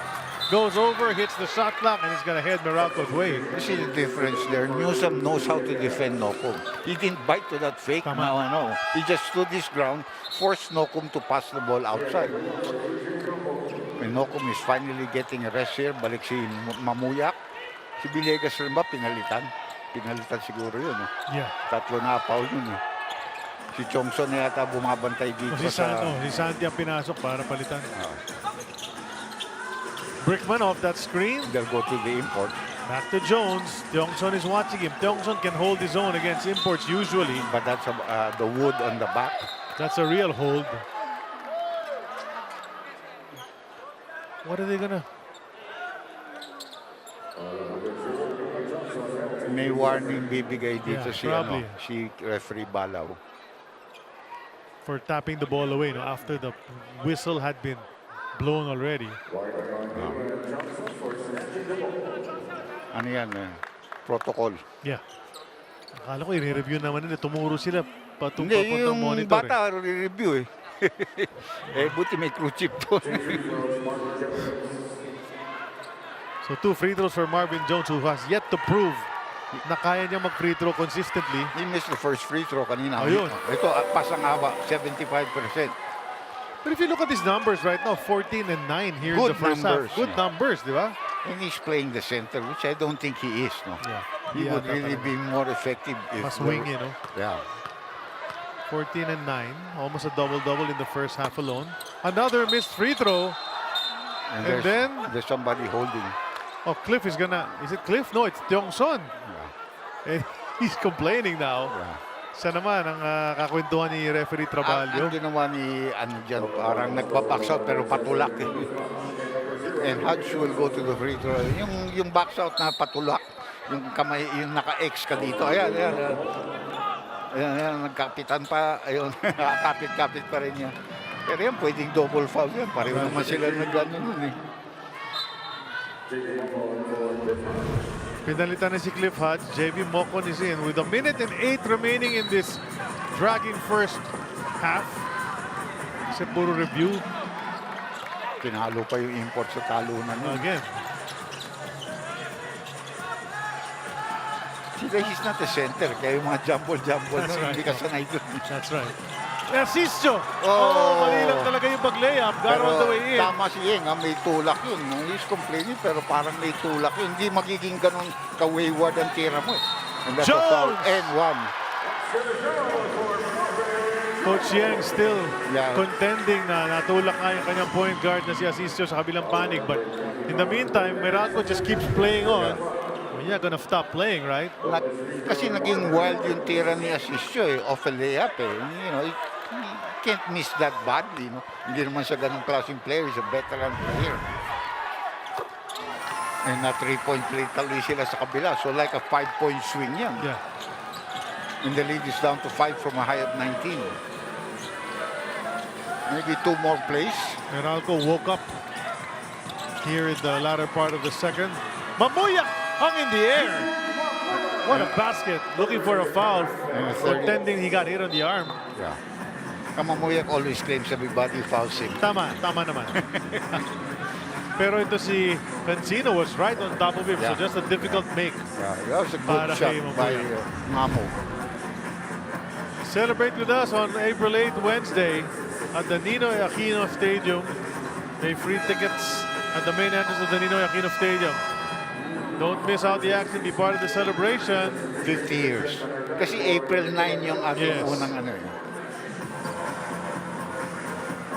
Goes over, hits the shot clock, and it's going to head Meralco's way. You see the difference there. Newsom knows how to defend Nocum. He didn't bite to that fake. Tama. Now I know. He just stood his ground, forced Nocum to pass the ball outside. When Nocum is finally getting a rest here, balik si Mamuyak. Si Villegas rin ba pinalitan? Pinalitan siguro yun. Yeah. 3 na foul yun. Si Chongson yata bumabantay dito Si Santi ang pinasok para palitan. Brickman off that screen. They'll go to the import. Back to Jones. Tiongson is watching him. Tiongson can hold his own against imports usually. But that's the wood on the back. That's a real hold. What are they gonna? May warning bibigay dito probably. si referee Balaw. For tapping the ball away, no, after the whistle had been blown already. Ano yan? Protocol. Yeah. Akala ko i-review naman nila. Tumuro sila Hindi, yung monitor. bata re-review eh. Buti may crew chip to. So 2 free throws for Marvin Jones, who has yet to prove na kaya niya mag-free throw consistently. He missed the first free throw kanina. Ayun. Ito, pasang-awa, 75%. But if you look at these numbers right now, 14 and 9 here in Good the first numbers, half. Good numbers, di ba? And he's playing the center, which I don't think he is. No? Yeah. He would really be more effective if Mas wing, you know. Yeah. 14 and 9, almost a double-double in the first half alone. Another missed free throw. And then there's somebody holding. Oh, Cliff is gonna. Is it Cliff? No, it's Tiongson. And he's complaining now. Yeah. Siya naman ang kakwentuhan ni referee Trabalio. Ang ginawa ni dyan, parang nagpa-box out pero patulak. And Hodge will go to the free throw. Yung box out na patulak, yung kamay, yung naka-X ka dito. Ayan. Ayan, nagkapitan pa. Ayun, kapit-kapit pa rin niya. Pero yan, pwedeng double foul yan. Pareho naman sila nag-ano nun eh. Pinalitan na si Cliff Hodge. JB Mocon is in with 1 minute and 8 remaining in this dragging first half. Kasi puro review. Pinalo pa yung import sa talunan. Again. He's not a center. Kaya yung mga jumble-jumble hindi ka sanay dun. That's right. Asistio! Oh, mali lang talaga yung pag-layup. Got all the way in. Tama si Yeng, may tulak yun. He's complaining pero parang may tulak yun. Hindi magiging ganun ka-wayward ang tira mo. And that's a foul. And 1. Coach Yeng still contending na natulak nga yung kanyang point guard na si Asistio sa kabilang panig. But in the meantime, Meralco just keeps playing on. You're not gonna stop playing, right? Kasi naging wild yung tira ni Asistio off a layup eh. You know, he can't miss that badly. No? Hindi naman siya ganun klaseng player. He's a veteran player. And na 3-point play taloy sila sa kabila. So like a 5-point swing yan. Yeah. And the lead is down to 5 from a high of 19. Maybe 2 more plays. Meralco woke up here in the latter part of the second. Mamuyak hung in the air. What a basket. Looking for a foul. Pretending he got hit on the arm. Yeah. Kamamuyak always claims everybody fouls him. Tama naman. Pero ito si Cancino was right on top of him. So just a difficult make. Yeah, that was a good shot by Mamo. Celebrate with us on April 8th, Wednesday at the Ninoy Aquino Stadium. May free tickets at the main entrance of the Ninoy Aquino Stadium. Don't miss out the action. Be part of the celebration. 50 years. Kasi April 9 yung ating unang ano yun.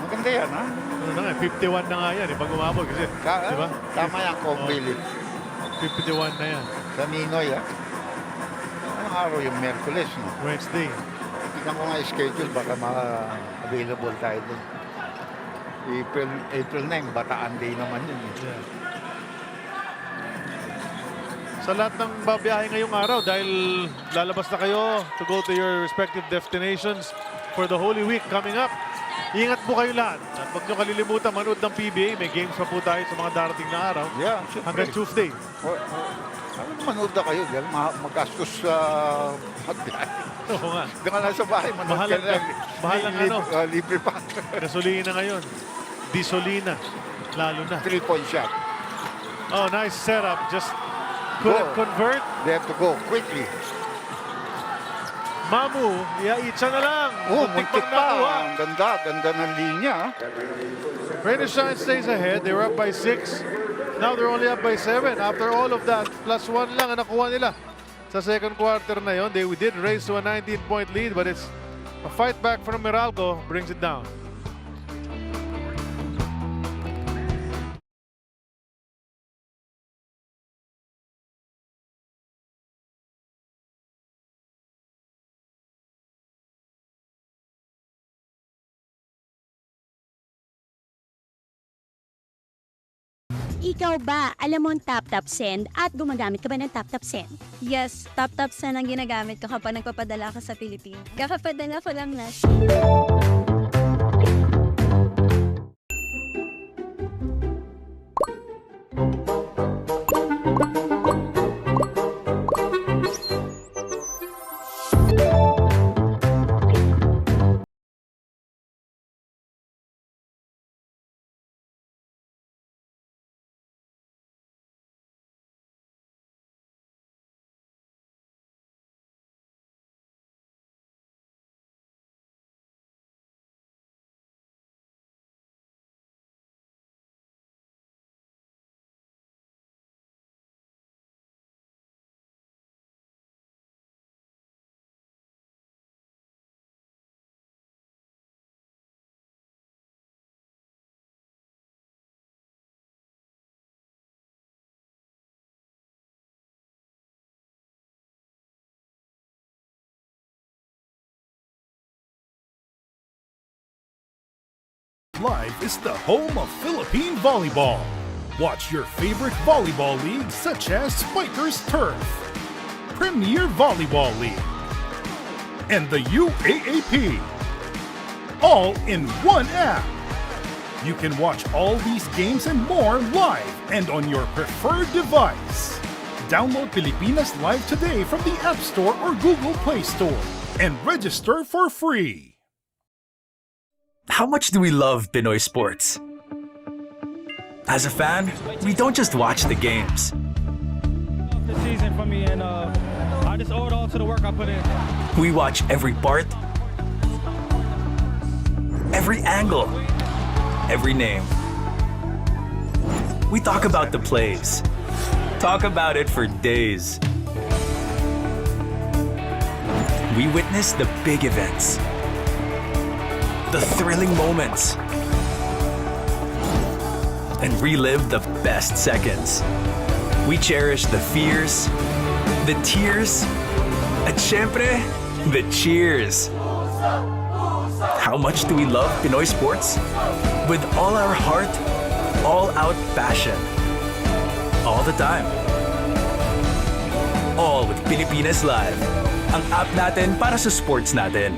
Maganda yan, ha? Ano na nga, 51 na nga yan. Pag umabot kasi, diba? Tama yan, Combili. 51 na yan. Sa Ninoy, ha? Anong araw yung Merkules, no? Wednesday. Tignan ko nga yung schedule, baka ma-available tayo dun. April 9, Bataan Day naman yun. Yeah. Sa lahat ng babiyahe ngayong araw, dahil lalabas na kayo to go to your respective destinations for the Holy Week coming up. Ingat po kayo lahat. At huwag nyo kalilimutan manood ng PBA. May games pa po tayo sa mga darating na araw. Yeah, siyempre. Hanggang Tuesday. Manood na kayo dyan, magastos sa magbiyahe. Oo nga. Doon ka lang sa bahay, manood ka lang. Mahalang ano. Libre pa. Gasolina ngayon. Disolina. Lalo na. 3-point shot. Oh, nice setup. Just couldn't convert. They have to go quickly. Mamu, iaitsa na lang. Muntik pa. Ang ganda ng linya. Rain and Shine stays ahead. They were up by 6. Now they're only up by 7. After all of that, +1 lang ang nakuha nila. Sa second quarter na yon, they did raise to a 19-point lead, but it's a fight back from Meralco brings it down. Ikaw ba, alam mo ang tap-tap send at gumagamit ka ba ng tap-tap send? Yes, tap-tap send ang ginagamit ko kapag nagpapadala ka sa Pilipinas. Kakapadala ko lang na. Live is the home of Philippine volleyball. Watch your favorite volleyball leagues such as Spikers Turf, Premier Volleyball League, and the UAAP. All in one app. You can watch all these games and more live and on your preferred device. Download Pilipinas Live today from the App Store or Google Play Store and register for free. How much do we love Pinoy sports? As a fan, we don't just watch the games. The season for me, and I just owe it all to the work I put in. We watch every part, every angle, every name. We talk about the plays. Talk about it for days. We witness the big events, the thrilling moments, and relive the best seconds. We cherish the fears, the tears, at syempre, the cheers. How much do we love Pinoy sports? With all our heart, all-out passion. All the time. All with Pilipinas Live. Ang app natin para sa sports natin.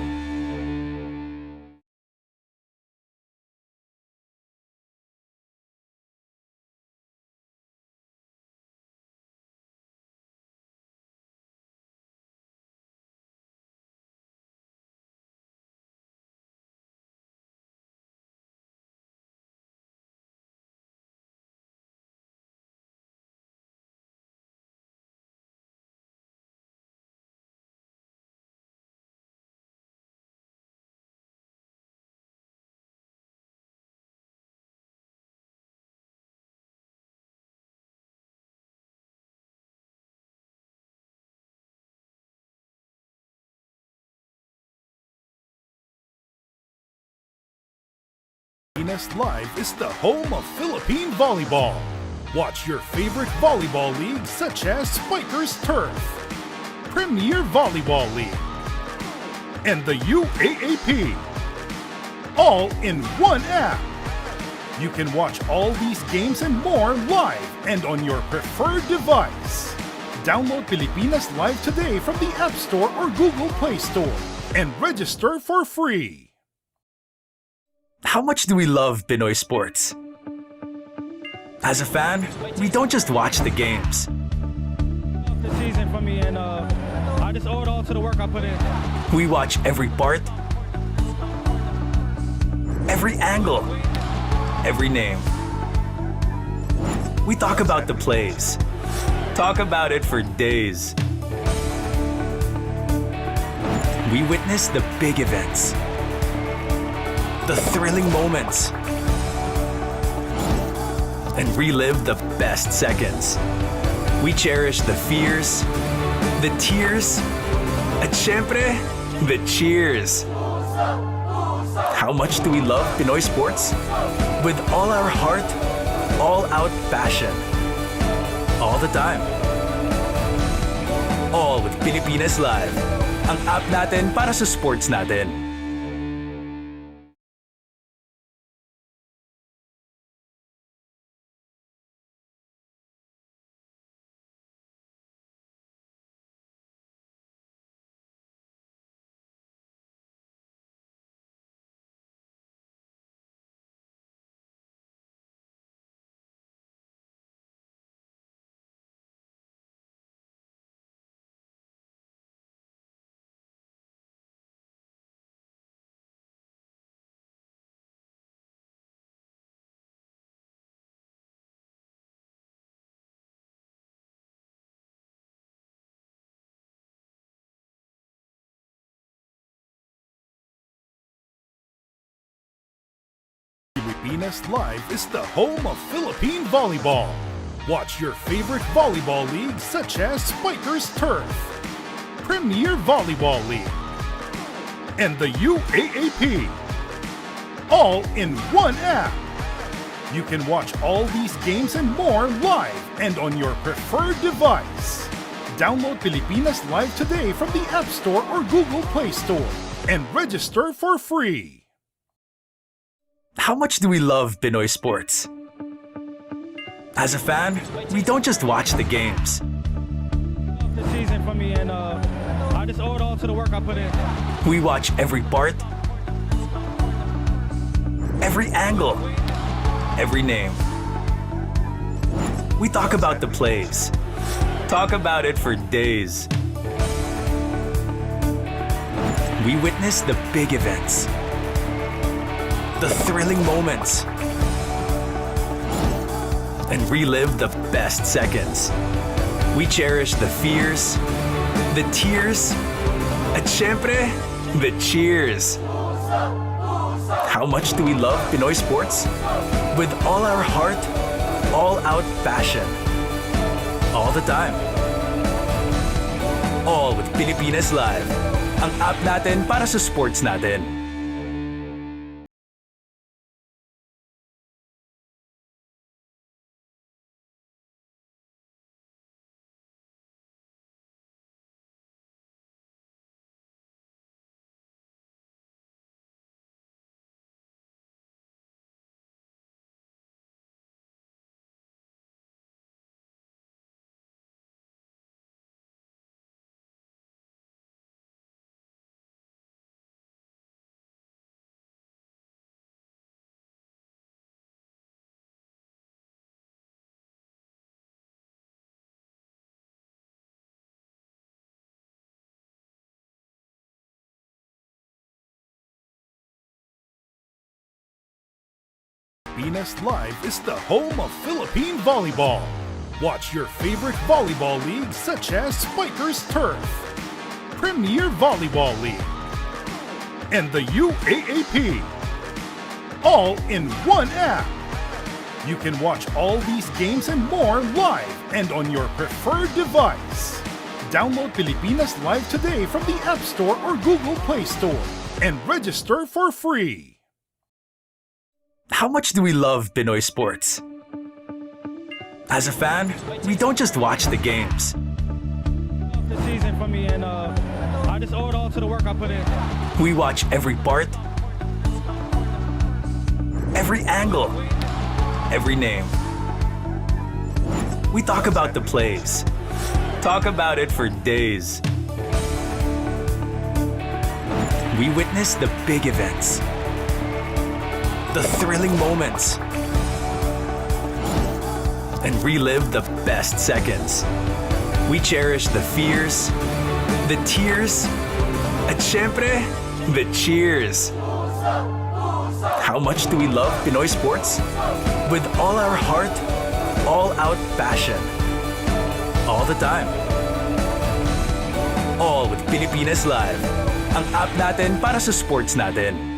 Pilipinas Live is the home of Philippine volleyball. Watch your favorite volleyball leagues such as Spikers Turf, Premier Volleyball League, and the UAAP. All in one app. You can watch all these games and more live and on your preferred device. Download Pilipinas Live today from the App Store or Google Play Store and register for free. How much do we love Pinoy sports? As a fan, we don't just watch the games. The season for me, and I just owe it all to the work I put in. We watch every part, every angle, every name. We talk about the plays, talk about it for days. We witness the big events, the thrilling moments, and relive the best seconds. We cherish the fears, the tears, at syempre, the cheers. How much do we love Pinoy sports? With all our heart, all-out passion. All the time. All with Pilipinas Live. Ang app natin para sa sports natin. Pilipinas Live is the home of Philippine volleyball. Watch your favorite volleyball leagues such as Spikers Turf, Premier Volleyball League, and the UAAP. All in one app. You can watch all these games and more live and on your preferred device. Download Pilipinas Live today from the App Store or Google Play Store and register for free. How much do we love Pinoy sports? As a fan, we don't just watch the games. The season for me, and I just owe it all to the work I put in. We watch every part, every angle, every name. We talk about the plays, talk about it for days. We witness the big events, the thrilling moments, and relive the best seconds. We cherish the fears, the tears, at syempre, the cheers. How much do we love Pinoy sports? With all our heart, all-out passion. All the time. All with Pilipinas Live. Ang app natin para sa sports natin. Pilipinas Live is the home of Philippine volleyball. Watch your favorite volleyball leagues such as Spikers Turf, Premier Volleyball League, and the UAAP. All in one app. You can watch all these games and more live and on your preferred device. Download Pilipinas Live today from the App Store or Google Play Store and register for free. How much do we love Pinoy sports? As a fan, we don't just watch the games. The season for me, and I just owe it all to the work I put in. We watch every part, every angle, every name. We talk about the plays, talk about it for days. We witness the big events, the thrilling moments, and relive the best seconds. We cherish the fears, the tears, at syempre, the cheers. How much do we love Pinoy sports? With all our heart, all-out passion. All the time. All with Pilipinas Live. Ang app natin para sa sports natin.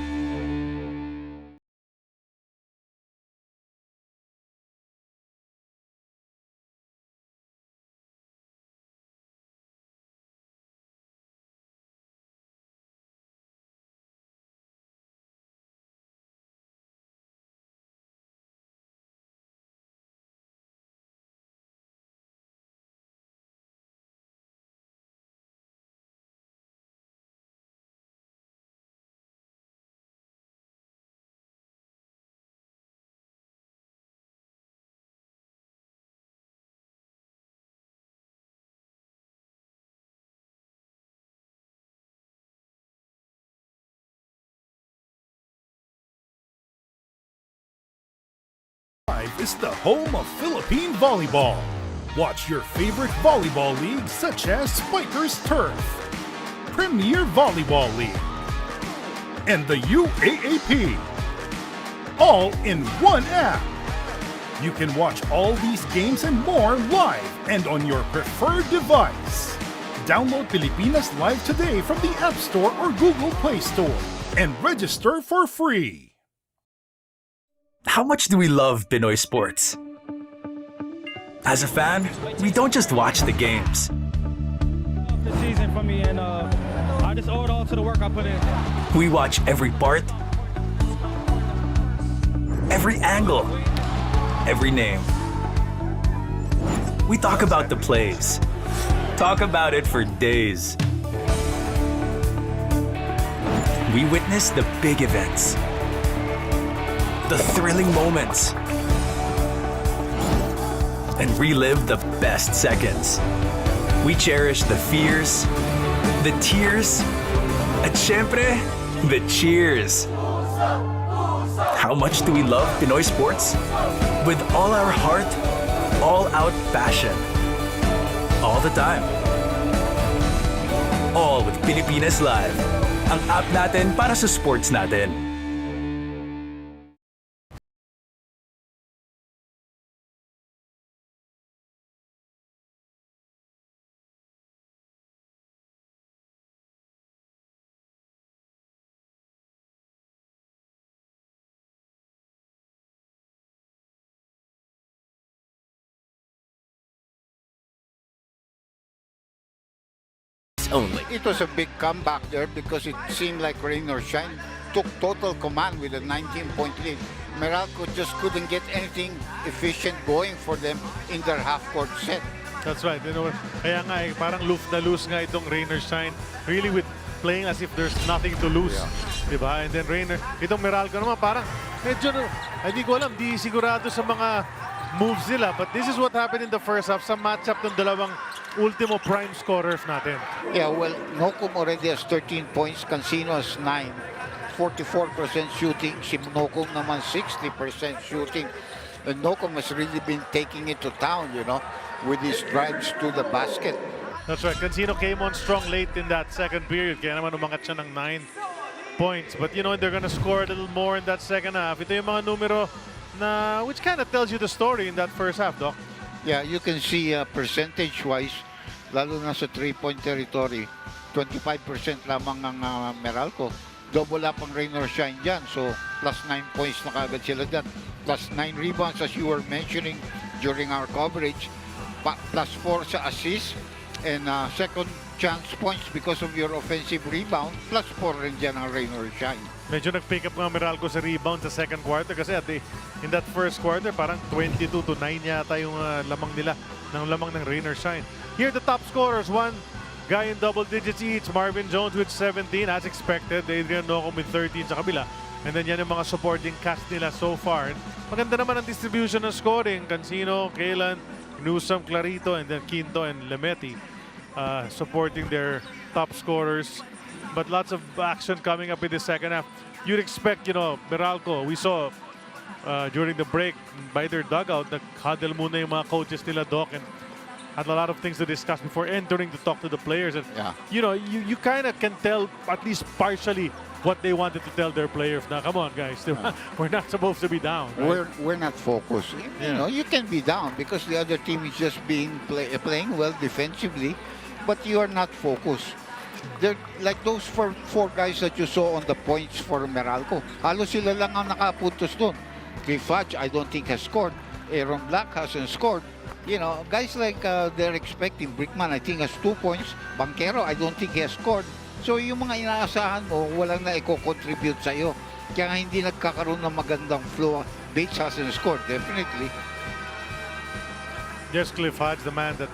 Is the home of Philippine volleyball. Watch your favorite volleyball leagues such as Spikers Turf, Premier Volleyball League, and the UAAP. All in one app. You can watch all these games and more live and on your preferred device. Download Pilipinas Live today from the App Store or Google Play Store and register for free. How much do we love Pinoy sports? As a fan, we don't just watch the games. The season for me, and I just owe it all to the work I put in. We watch every part, every angle, every name. We talk about the plays, talk about it for days. We witness the big events, the thrilling moments, and relive the best seconds. We cherish the fears, the tears, at syempre, the cheers. How much do we love Pinoy sports? With all our heart, all-out passion. All the time. All with Pilipinas Live. Ang app natin para sa sports natin. Only. It was a big comeback there because it seemed like rain or shine took total command with a 19-point lead. Meralco just couldn't get anything efficient going for them in their half-court set. That's right. You know, kaya nga parang lose na lose nga itong rain or shine. Really with playing as if there's nothing to lose. Yeah. Diba? And then Rainer, itong Meralco naman parang medyo, hindi ko alam, di sigurado sa mga moves nila. But this is what happened in the first half sa matchup ng dalawang ultimo prime scorers natin. Yeah, well, Nocum already has 13 points. Cancino has 9. 44% shooting. Si Nocum naman 60% shooting. And Nocum has really been taking it to town, you know, with his drives to the basket. That's right. Cancino came on strong late in that second period. Kaya naman umangat siya ng 9 points. But you know, they're gonna score a little more in that second half. Ito yung mga numero na, which kind of tells you the story in that first half, Doc. Yeah, you can see percentage-wise, lalo na sa 3-point territory, 25% lamang ang Meralco. Double up ang rain or shine dyan. So, plus 9 points na kagad sila dyan. Plus 9 rebounds as you were mentioning during our coverage. Plus 4 sa assist. And second chance points because of your offensive rebound. Plus 4 rin dyan ang rain or shine. Medyo nag-pick up nga Meralco sa rebound sa second quarter kasi in that first quarter, parang 22-9 yata yung lamang nila, ng lamang ng rain or shine. Here the top scorers, one guy in double digits each, Marvin Jones with 17 as expected, Adrian Nocum with 13 sa kabila. And then yan yung mga supporting cast nila so far. Maganda naman ang distribution ng scoring, Cancino, Kailan, Newsome, Clarito, and then Quinto and Lemeti supporting their top scorers. But lots of action coming up in the second half. you'd expect, Meralco, we saw during the break by their dugout, nag-huddle muna yung mga coaches nila, Doc, and had a lot of things to discuss before entering to talk to the players. And, you kind of can tell at least partially what they wanted to tell their players. Now, come on, guys. We're not supposed to be down. Right? We're not focused. You can be down because the other team is just playing well defensively, but you are not focused. They're like those four guys that you saw on the points for Meralco. Halos sila lang ang nakapuntos doon. Cliff Hodge, I don't think has scored. Aaron Black hasn't scored. Guys like they're expecting. Brickman, I think, has 2 points. Banquero, I don't think he has scored. So yung mga inaasahan mo, walang na i-contribute sa'yo. Kaya nga hindi nagkakaroon ng magandang flow. Bates hasn't scored, definitely. Yes, Cliff Hodge, the man that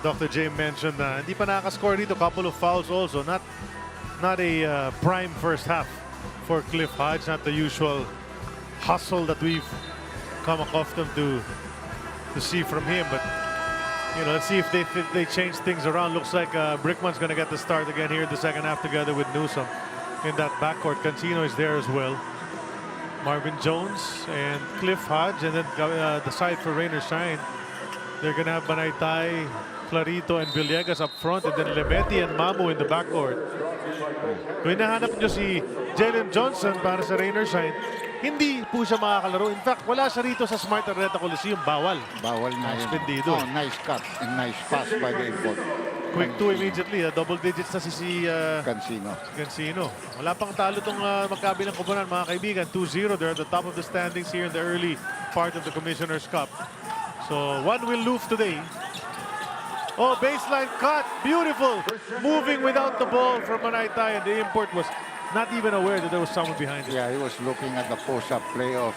Dr. J mentioned. Hindi pa nakaka-score dito. Couple of fouls also. Not a prime first half for Cliff Hodge. Not the usual hustle that we've come accustomed to see from him. But let's see if they change things around. Looks like Brickman's going to get the start again here in the second half together with Newsom in that backcourt. Cancino is there as well. Marvin Jones and Cliff Hodge, and then the side for Rainer Shine. They're going to have Banaytay, Clarito, and Villegas up front, and then Lemeti and Mamu in the backcourt. Kung hinahanap nyo si Jalen Johnson para sa Rainer Shine, hindi po siya makakalaro. In fact, wala siya rito sa Smart Araneta Coliseum. Bawal. Bawal na yun. Suspendido. Oh, nice cut and nice pass by the import. Quick two immediately. Double digits na si Cancino. Wala pang talo itong magkabilang koponan, mga kaibigan. 2-0. They're at the top of the standings here in the early part of the Commissioner's Cup. So, one will lose today. Oh, baseline cut. Beautiful. Moving without the ball from Banaytay, and the import was not even aware that there was someone behind him. Yeah, he was looking at the post-up play of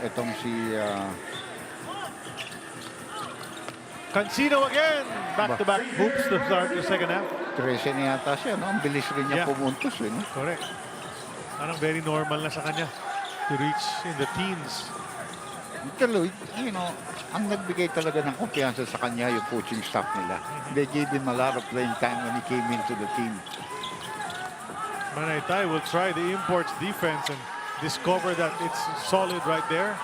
itong si Cancino again. Back-to-back hoops to start the second half. 13 na yata siya, no? Ang bilis rin niya pumuntos, no? Correct. Parang very normal na sa kanya to reach in the teens. Tuloy, ang nagbigay talaga ng kumpiyansa sa kanya yung coaching staff nila. They gave him a lot of playing time when he came into the team. Banaytay will try the imports defense and discover that it's solid right there.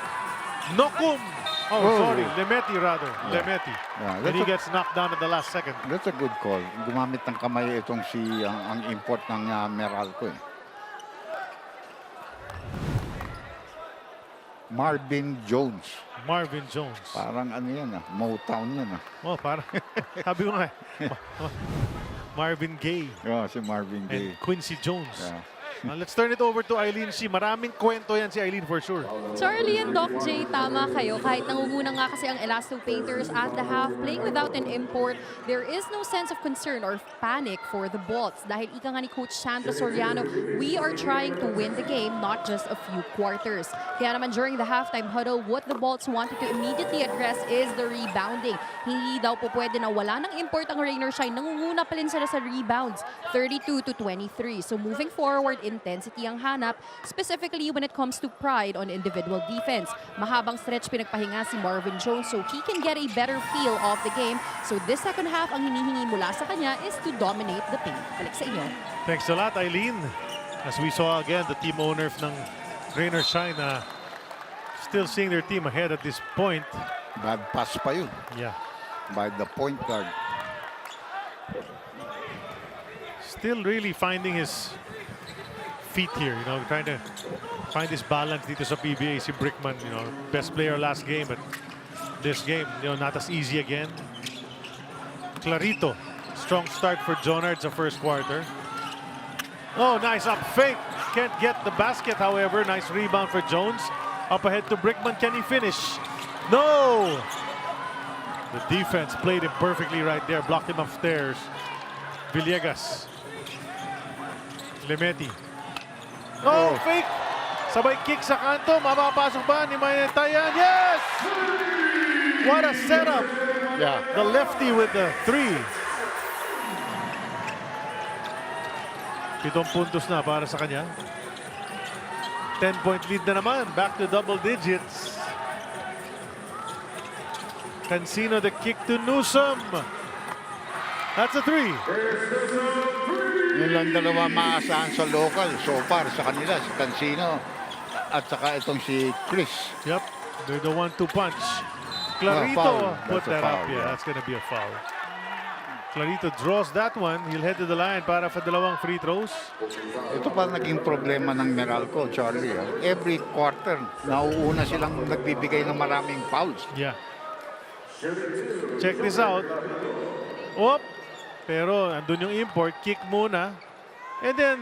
Nokum! Sorry. Lemeti rather. Yeah. Lemeti. Yeah, and he gets knocked down at the last second. That's a good call. Gumamit ng kamay itong ang import ng Meralco. Marvin Jones. Parang yan Motown yan Oh, parang sabi ko nga Marvin Gaye. Si Marvin Gaye. And Quincy Jones. Yeah. Let's turn it over to Eileen C. Maraming kwento yan si Eileen for sure. Charlie and Doc J, tama kayo. Kahit nangunguna nga kasi ang Elasto Painters at the half, playing without an import, there is no sense of concern or panic for the Bolts. Dahil ika nga ni Coach Sandro Soriano, we are trying to win the game, not just a few quarters. Kaya naman during the halftime huddle, what the Bolts wanted to immediately address is the rebounding. Hindi daw po pwede na wala ng import ang Rainer Shine. Nangunguna pa rin sila sa rebounds, 32-23. So moving forward, intensity ang hanap, specifically when it comes to pride on individual defense. Mahabang stretch pinagpahinga si Marvin Jones so he can get a better feel of the game. So this second half, ang hinihingi mula sa kanya is to dominate the paint. Balik sa inyo. Thanks a lot, Eileen. As we saw again, the team owner ng Rainer Shine still seeing their team ahead at this point. Bad pass pa yun. Yeah. By the point guard. Still really finding his feet here, trying to find his balance dito sa PBA. Si Brickman, best player last game, but this game, not as easy again. Clarito, strong start for Jonard sa first quarter. Oh, nice up fake. Can't get the basket, however. Nice rebound for Jones. Up ahead to Brickman. Can he finish? No! The defense played him perfectly right there. Blocked him upstairs. Villegas. Lemeti. Oh, fake! Sabay kick sa kanto. Mapapasok ba ni Banaytay? Yes! What a setup! Yeah. The lefty with the 3. 7 puntos na para sa kanya. 10-point lead na naman. Back to double digits. Cancino the kick to Newsom. That's a 3. Yun lang dalawa maasahan sa local so far sa kanila, si Cancino at saka itong si Chris. Yep, they're the 1-2 punch. Clarito foul. put That's a that foul, up. Yeah, yeah. that's gonna be a foul. Clarito draws that one. He'll head to the line para for dalawang free throws. Ito pa naging problema ng Meralco, Charlie. Every quarter, nauuna silang nagbibigay ng maraming fouls. Yeah. Check this out. Oop! Pero andun yung import. Kick muna. And then,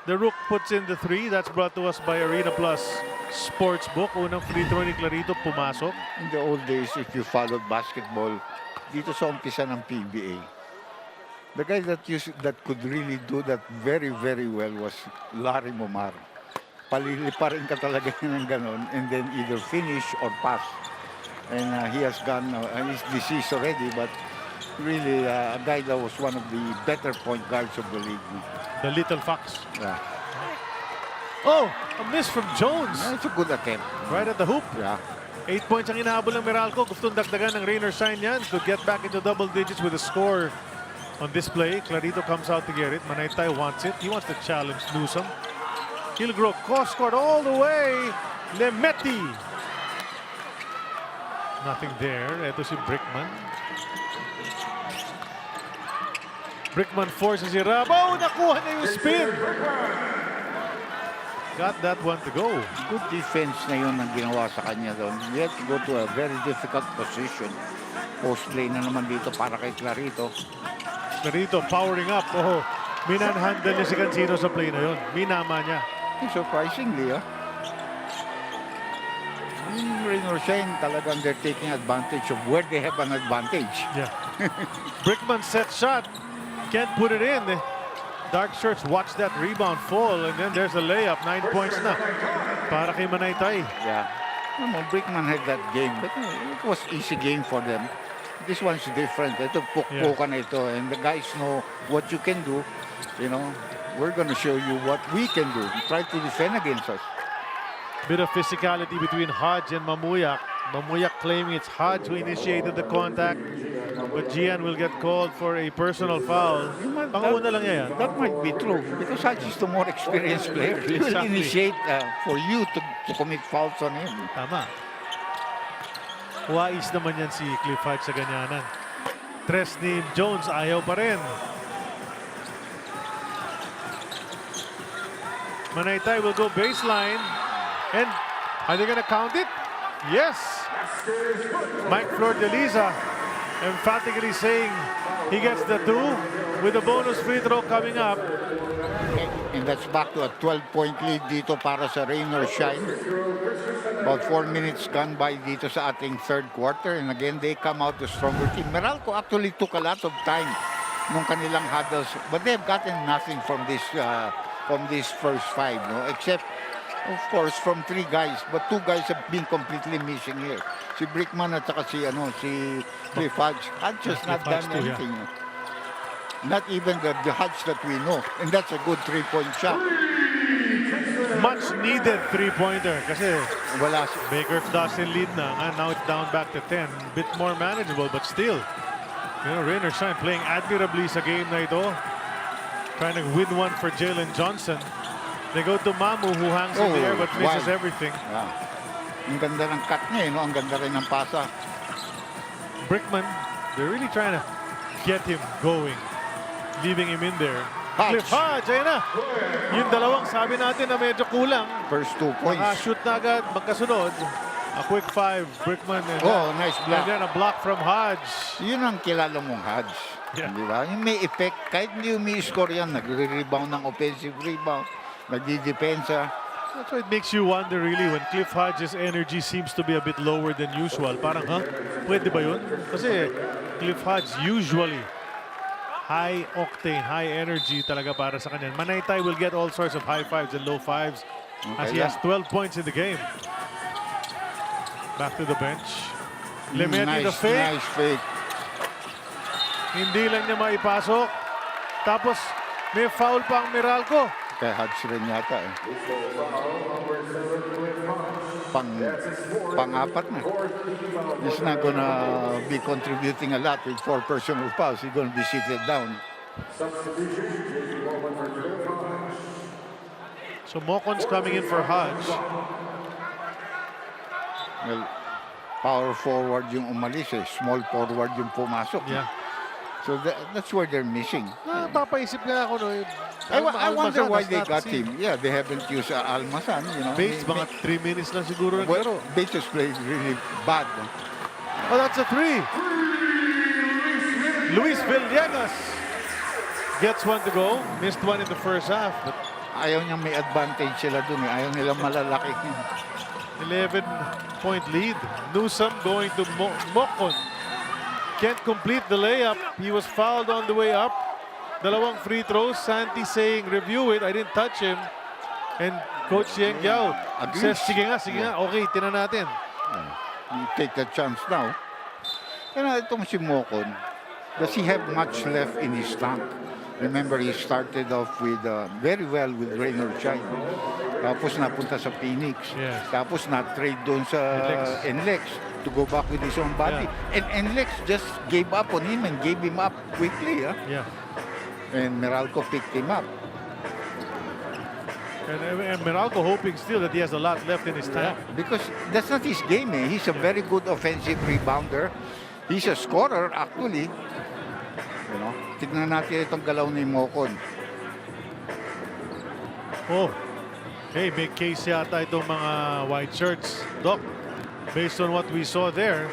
the Rook puts in the 3. That's brought to us by Arena Plus Sportsbook. Unang free throw ni Clarito pumasok. In the old days, if you followed basketball, dito sa umpisa ng PBA, the guy that could really do that very, very well was Larry Momar. Paliliparin ka talaga ng ganon and then either finish or pass. And he has gone, he's deceased already, but really a guy that was one of the better point guards of the league. The Little Fox. Yeah. Oh! A miss from Jones. It's a good attempt. Right at the hoop. Yeah. 8 points ang inahabol ng Meralco. Gustong dagdagan ng Rainer Shine yan to get back into double digits with a score on this play. Clarito comes out to get it. Manaytay wants it. He wants to challenge Newsom. He'll grow cross-court all the way. Lemeti. Nothing there. Ito si Brickman. Brickman forces it up. Oh, nakuha na yung spin. Got that one to go. Good defense na yun ang ginawa sa kanya doon. He had to go to a very difficult position. Post play na naman dito para kay Clarito. Clarito powering up. Oh, minanhandle niya si Cancino sa play na yun. Minama niya. Surprisingly, in Rainer Shine, talagang they're taking advantage of where they have an advantage. Yeah. Brickman set shot. Can't put it in. Dark shirts watch that rebound fall, and then there's a layup. 9 points na para kay Manaytay. Yeah. Brickman had that game, but it was easy game for them. This one's different. Ito, pukpukan na ito, and the guys know what you can do. You know, we're going to show you what we can do. Try to defend against us. Bit of physicality between Hodge and Mamuyak. Mamuyak claiming it's Hodge who initiated the contact, but Gian will get called for a personal foul. Panguna lang yan. That might be true because Hodge is the more experienced player. He will initiate for you to commit fouls on him. Tama. Wais naman yan si Cliff Hodge sa ganyanan. Tres ni Jones, ayaw pa rin. Manaytay will go baseline. And are they going to count it? Yes. Mike Flor-de-Liza emphatically saying he gets the 2 with a bonus free throw coming up. And that's back to a 12-point lead dito para sa Rainer Shine. About 4 minutes gone by dito sa ating third quarter. And again, they come out the stronger team. Meralco actually took a lot of time nung kanilang huddles. But they've gotten nothing from this first 5, no? Except, of course, from 3 guys. But 2 guys have been completely missing here. Si Brickman at saka si Cliff Hodge. Hodge has not done anything. Not even the Hodge that we know. And that's a good 3-point shot. Much needed 3-pointer kasi wala Baker Dawson lead na. And now it's down back to 10. Bit more manageable, but still. You know, Rainer Shine playing admirably sa game na ito. Trying to win one for Jalen Johnson. They go to Mamu who hangs in the air but misses everything. Yeah. Ang ganda ng cut niya, no? Ang ganda rin ng pasa. Brickman, they're really trying to get him going. Leaving him in there. Hodge. Cliff Hodge, ayun na. Yung dalawang sabi natin na medyo kulang. First 2 points. Shoot na agad, magkasunod. A quick 5, Brickman. And nice block. And then a block from Hodge. Yun ang kilala mong Hodge. Yeah. Di ba? Yung may effect. Kahit hindi umi-score yan, nagre-rebound ng offensive rebound. Nagdi-depensa. That's why it makes you wonder really when Cliff Hodge's energy seems to be a bit lower than usual. Parang, pwede ba yun? Kasi Cliff Hodge usually high octane, high energy talaga para sa kanya. Manaytay will get all sorts of high 5s and low 5s as he has 12 points in the game. Back to the bench. Lemeti the fake. Nice fake. Hindi lang niya maipasok. Tapos may foul pa ang Meralco. Kaya Hodge rin yata eh. Pang-apat na. He's not gonna be contributing a lot with 4 personal fouls. He's gonna be seated down. So Mocon's coming in for Hodge. Well, power forward yung umalis eh. Small forward yung pumasok. Yeah. So that's where they're missing. Papaisip nga ako, no, I wonder Almazan why has they not got seen. him. Yeah, they haven't used Almazan, you know. Bates, mga 3 minutes lang siguro naglaro. Bates has played really bad. Oh, that's a 3. Luis Villegas gets one to go. Missed one in the first half. But Ayaw niyang may advantage sila dun eh. Ayaw nilang malalaki. 11-point lead. Newsom going to Mocon. Can't complete the layup. He was fouled on the way up. Dalawang free throws. Santi saying, review it. I didn't touch him. And Coach Yeng Yao says, sige nga. Okay, tinan natin. You take that chance now. Kaya itong si Mocon, does he have much left in his tank? Remember, he started off with very well with Raynor Shine. Tapos napunta sa Phoenix. Yes. Tapos na-trade doon sa NLEX to go back with his own body. Yeah. And NLEX just gave up on him and gave him up quickly. Yeah. And Meralco picked him up. And Meralco hoping still that he has a lot left in his tank. Because that's not his game eh. He's a very good offensive rebounder. He's a scorer actually. You know, tignan natin itong galaw ni Mocon. Oh, hey, big case yata itong mga white shirts, Doc. Based on what we saw there.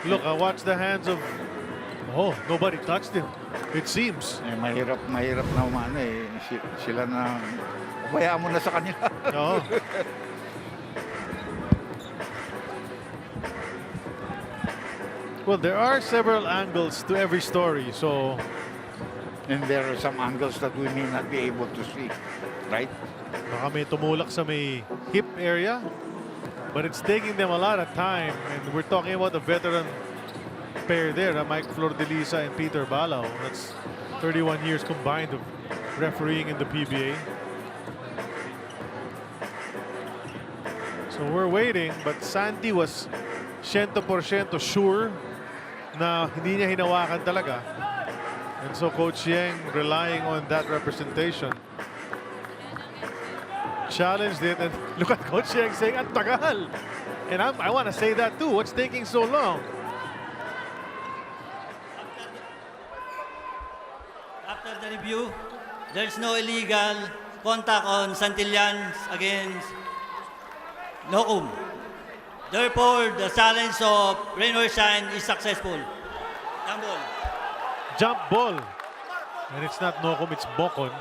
Look, I watched the hands of... Oh, nobody touched him, it seems. Eh, mahirap na umano eh. Sila na... Bayaan mo na sa kanila. Oo. Well, there are several angles to every story, so... And there are some angles that we may not be able to see, right? Baka may tumulak sa may hip area, but it's taking them a lot of time. And we're talking about a veteran pair there, Mike Flordelisa and Peter Balao. That's 31 years combined of refereeing in the PBA. So we're waiting, but Santi was 100% sure na hindi niya hinawakan talaga. And so Coach Yeng relying on that representation. Challenged it, and look at Coach Yeng saying, "Ang tagal." And I want to say that too. What's taking so long? After the review, there's no illegal contact on Santillans against Nocum. Therefore, the challenge of Raynor Shine is successful. Jump ball. Jump ball. And it's not Nocum, it's Mocon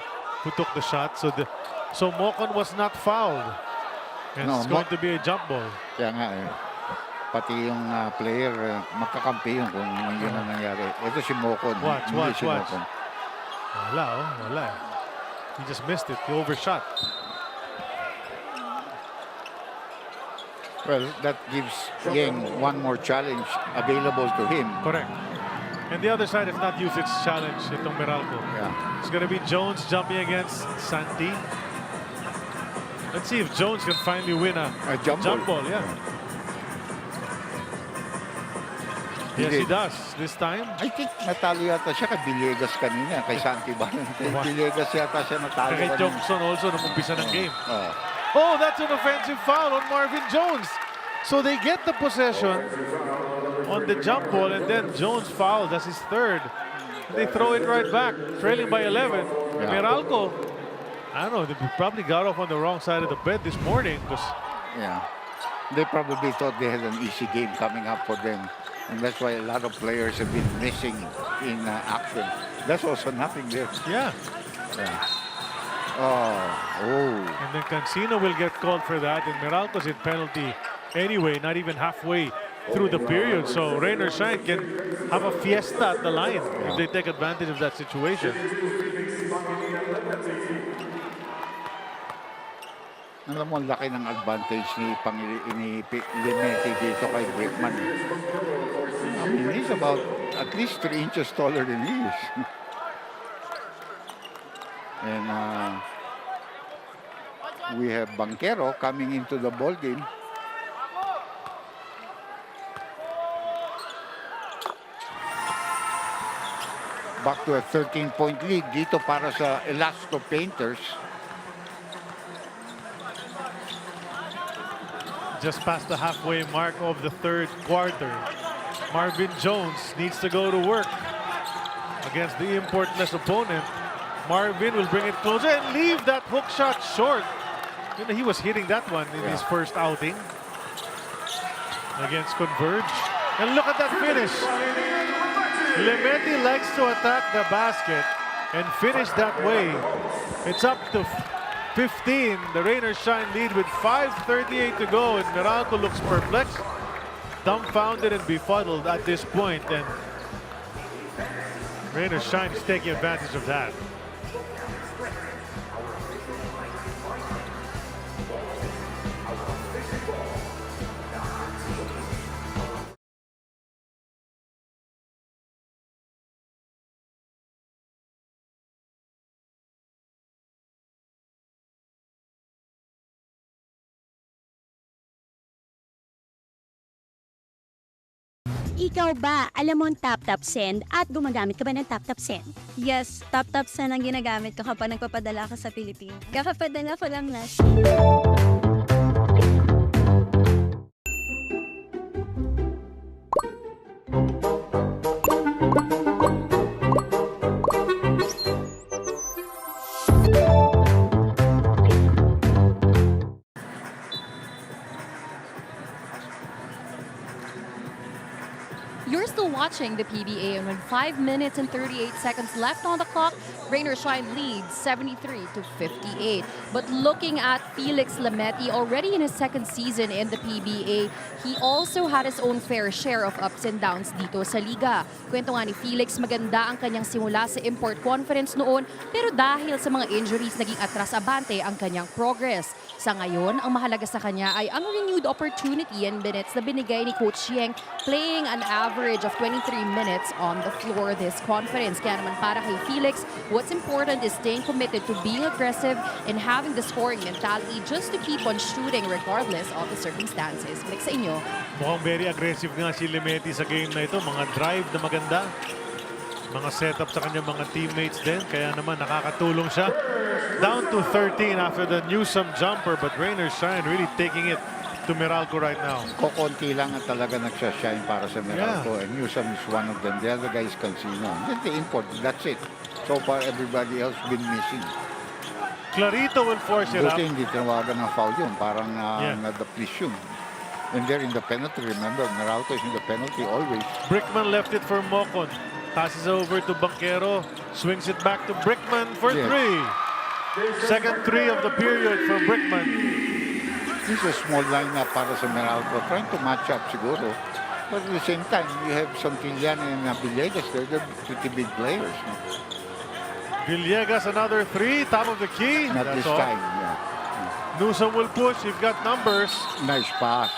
who took the shot. So Mocon was not fouled. And No, it's going to be a jump ball. Kaya nga eh. Pati yung player, magkakampi yun kung yun ang nangyari. Ito si Mocon. Watch. Mocon. Wala. He just missed it. He overshot. Well, that gives Yeng one more challenge available to him. Correct. And the other side, if not used its challenge, itong Meralco. Yeah. It's going to be Jones jumping against Santi. Let's see if Jones can finally win a jump ball. Yeah. Yes, he does this time. I think natalo yata siya kay Villegas kanina, kay Santi ba? Villegas yata siya natalo. Kay Johnson also nung umpisa ng game. Oh. Oh, that's an offensive foul on Marvin Jones. So they get the possession on the jump ball, and then Jones fouled. That's his third. They throw it right back, trailing by 11. Yeah. Meralco, I don't know, they probably got off on the wrong side of the bed this morning. Yeah. They probably thought they had an easy game coming up for them. And that's why a lot of players have been missing in action. That's also nothing there. Yeah. Oh. And then Cancino will get called for that, and Meralco's in penalty anyway, not even halfway through the period. So Raynor Shine can have a fiesta at the line if they take advantage of that situation. Alam mo, laki ng advantage ni Limetti dito kay Brickman. I mean, he's about at least 3 inches taller than he is. And we have Banquero coming into the ball game. back to a 13-point lead dito para sa Elasto Painters. Just past the halfway mark of the third quarter. Marvin Jones needs to go to work against the importless opponent. Marvin will bring it closer and leave that hook shot short. You know, he was hitting that one in his first outing against Converge. And look at that finish. Clemente likes to attack the basket and finish that way. It's up to 15. The Rainers Shine lead with 5:38 to go, and Meralco looks perplexed, dumbfounded, and befuddled at this point. And Rainers Shine is taking advantage of that. Ikaw ba, alam mo ang tap-tap send at gumagamit ka ba ng tap-tap send? Yes, tap-tap send ang ginagamit ko kapag nagpapadala ka sa Pilipinas. Kakapadala ko lang last. You're still watching the PBA, and with 5 minutes and 38 seconds left on the clock, Rainers Shine leads 73 to 58. But looking at Felix Lameti, already in his second season in the PBA, he also had his own fair share of ups and downs dito sa liga. Kwento nga ni Felix, maganda ang kanyang simula sa import conference noon, pero dahil sa mga injuries, naging atras-abante ang kanyang progress. Sa ngayon, ang mahalaga sa kanya ay ang renewed opportunity and minutes na binigay ni Coach Yeng, playing an average of 23 minutes on the floor this conference. Kaya naman para kay Felix, what's important is staying committed to being aggressive and having the scoring mentality just to keep on shooting regardless of the circumstances. Balik sa inyo. Mukhang very aggressive nga si Lemeti sa game na ito. Mga drive na maganda. Mga setup sa kanyang mga teammates din. Kaya naman nakakatulong siya. Down to 13 after the Newsome jumper. But Rainers Shine really taking it to Meralco right now. Kokonti lang ang talaga nagsashine para sa Meralco. And Newsome is one of them. The other guys Cancino. Then the import. That's it. So far, everybody else been missing. Clarito will force it up. Buti hindi tinawagan ng foul yun. Parang na-depletion. And they're in the penalty. Remember, Meralco is in the penalty always. Brickman left it for Mocon. Passes over to Banquero. Swings it back to Brickman for three. Second three of the period for Brickman. This is a small lineup para sa Meralco. Trying to match up siguro. But at the same time, you have Santillan and Villegas. They're pretty big players. No? Villegas another three. Top of the key. Not That's this all. time. Yeah. Newsome will push. You've got numbers. Nice pass.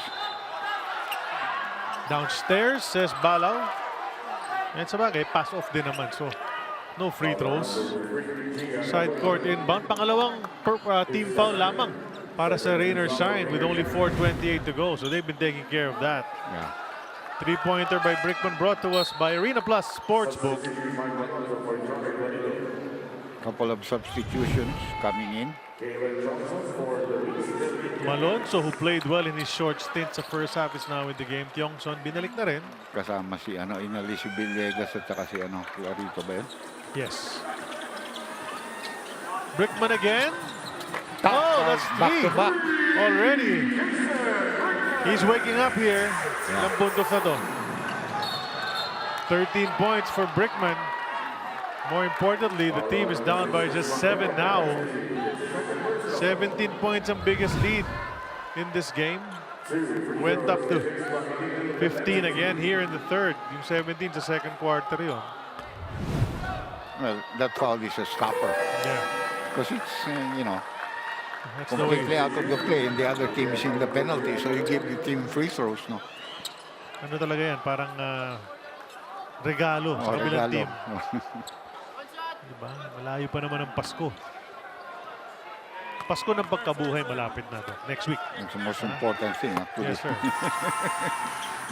Downstairs, says Balaw. And sa bagay, pass off din naman. So, no free throws. Side court inbound. Pangalawang team foul lamang para sa Rainers Shine with only 4:28 to go. So they've been taking care of that. Yeah. Three-pointer by Brickman brought to us by Arena Plus Sportsbook. Couple of substitutions coming in. Malonzo, who played well in his short stint sa first half, is now in the game. Tiongson, binalik na rin. Kasama si inalis si Villegas at saka si Clarito ba yun? Yes. Brickman again. That's back to back. Already. He's waking up here. Ilang puntos na to? 13 points for Brickman. More importantly, the team is down by just 7 now. 17 points ang biggest lead in this game. Went up to 15 again here in the third. Yung 17 sa second quarter yun. Well, that foul is a stopper. Yeah. Because it's, that's the way. completely out of the play and the other team is in the penalty. So you give the team free throws, no? Ano talaga yan? Parang regalo sa kabilang team. Diba? Malayo pa naman ang Pasko. Pasko ng pagkabuhay, malapit na to. Next week. That's the most important thing, actually. Yes, sir.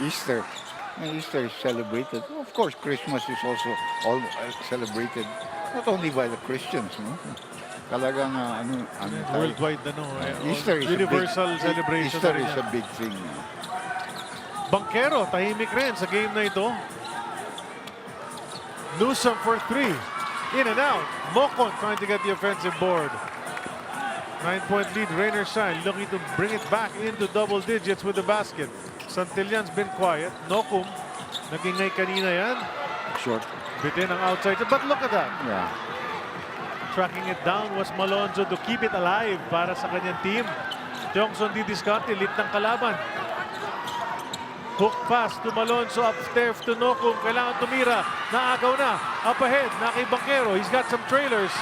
Easter. And Easter is celebrated. Of course, Christmas is also all celebrated, not only by the Christians. No? Talagang tayo. Worldwide, Easter is universal a big, celebration. Easter na rin is yan. a big thing. Banquero, tahimik rin sa game na ito. Newsom for 3. In and out. Mocon trying to get the offensive board. 9-point lead, Rainer Shine looking to bring it back into double digits with the basket. Santillan's been quiet. Nokum, nagingay kanina yan. Short. Bitin ang outside. But look at that. Yeah. Tracking it down was Malonzo to keep it alive para sa kanyang team. Johnson didiskarte, lit ng kalaban. Hook pass to Malonzo, upstairs to Nokum. Kailangan tumira. Naagaw na. Up ahead, na kay Banquero. He's got some trailers.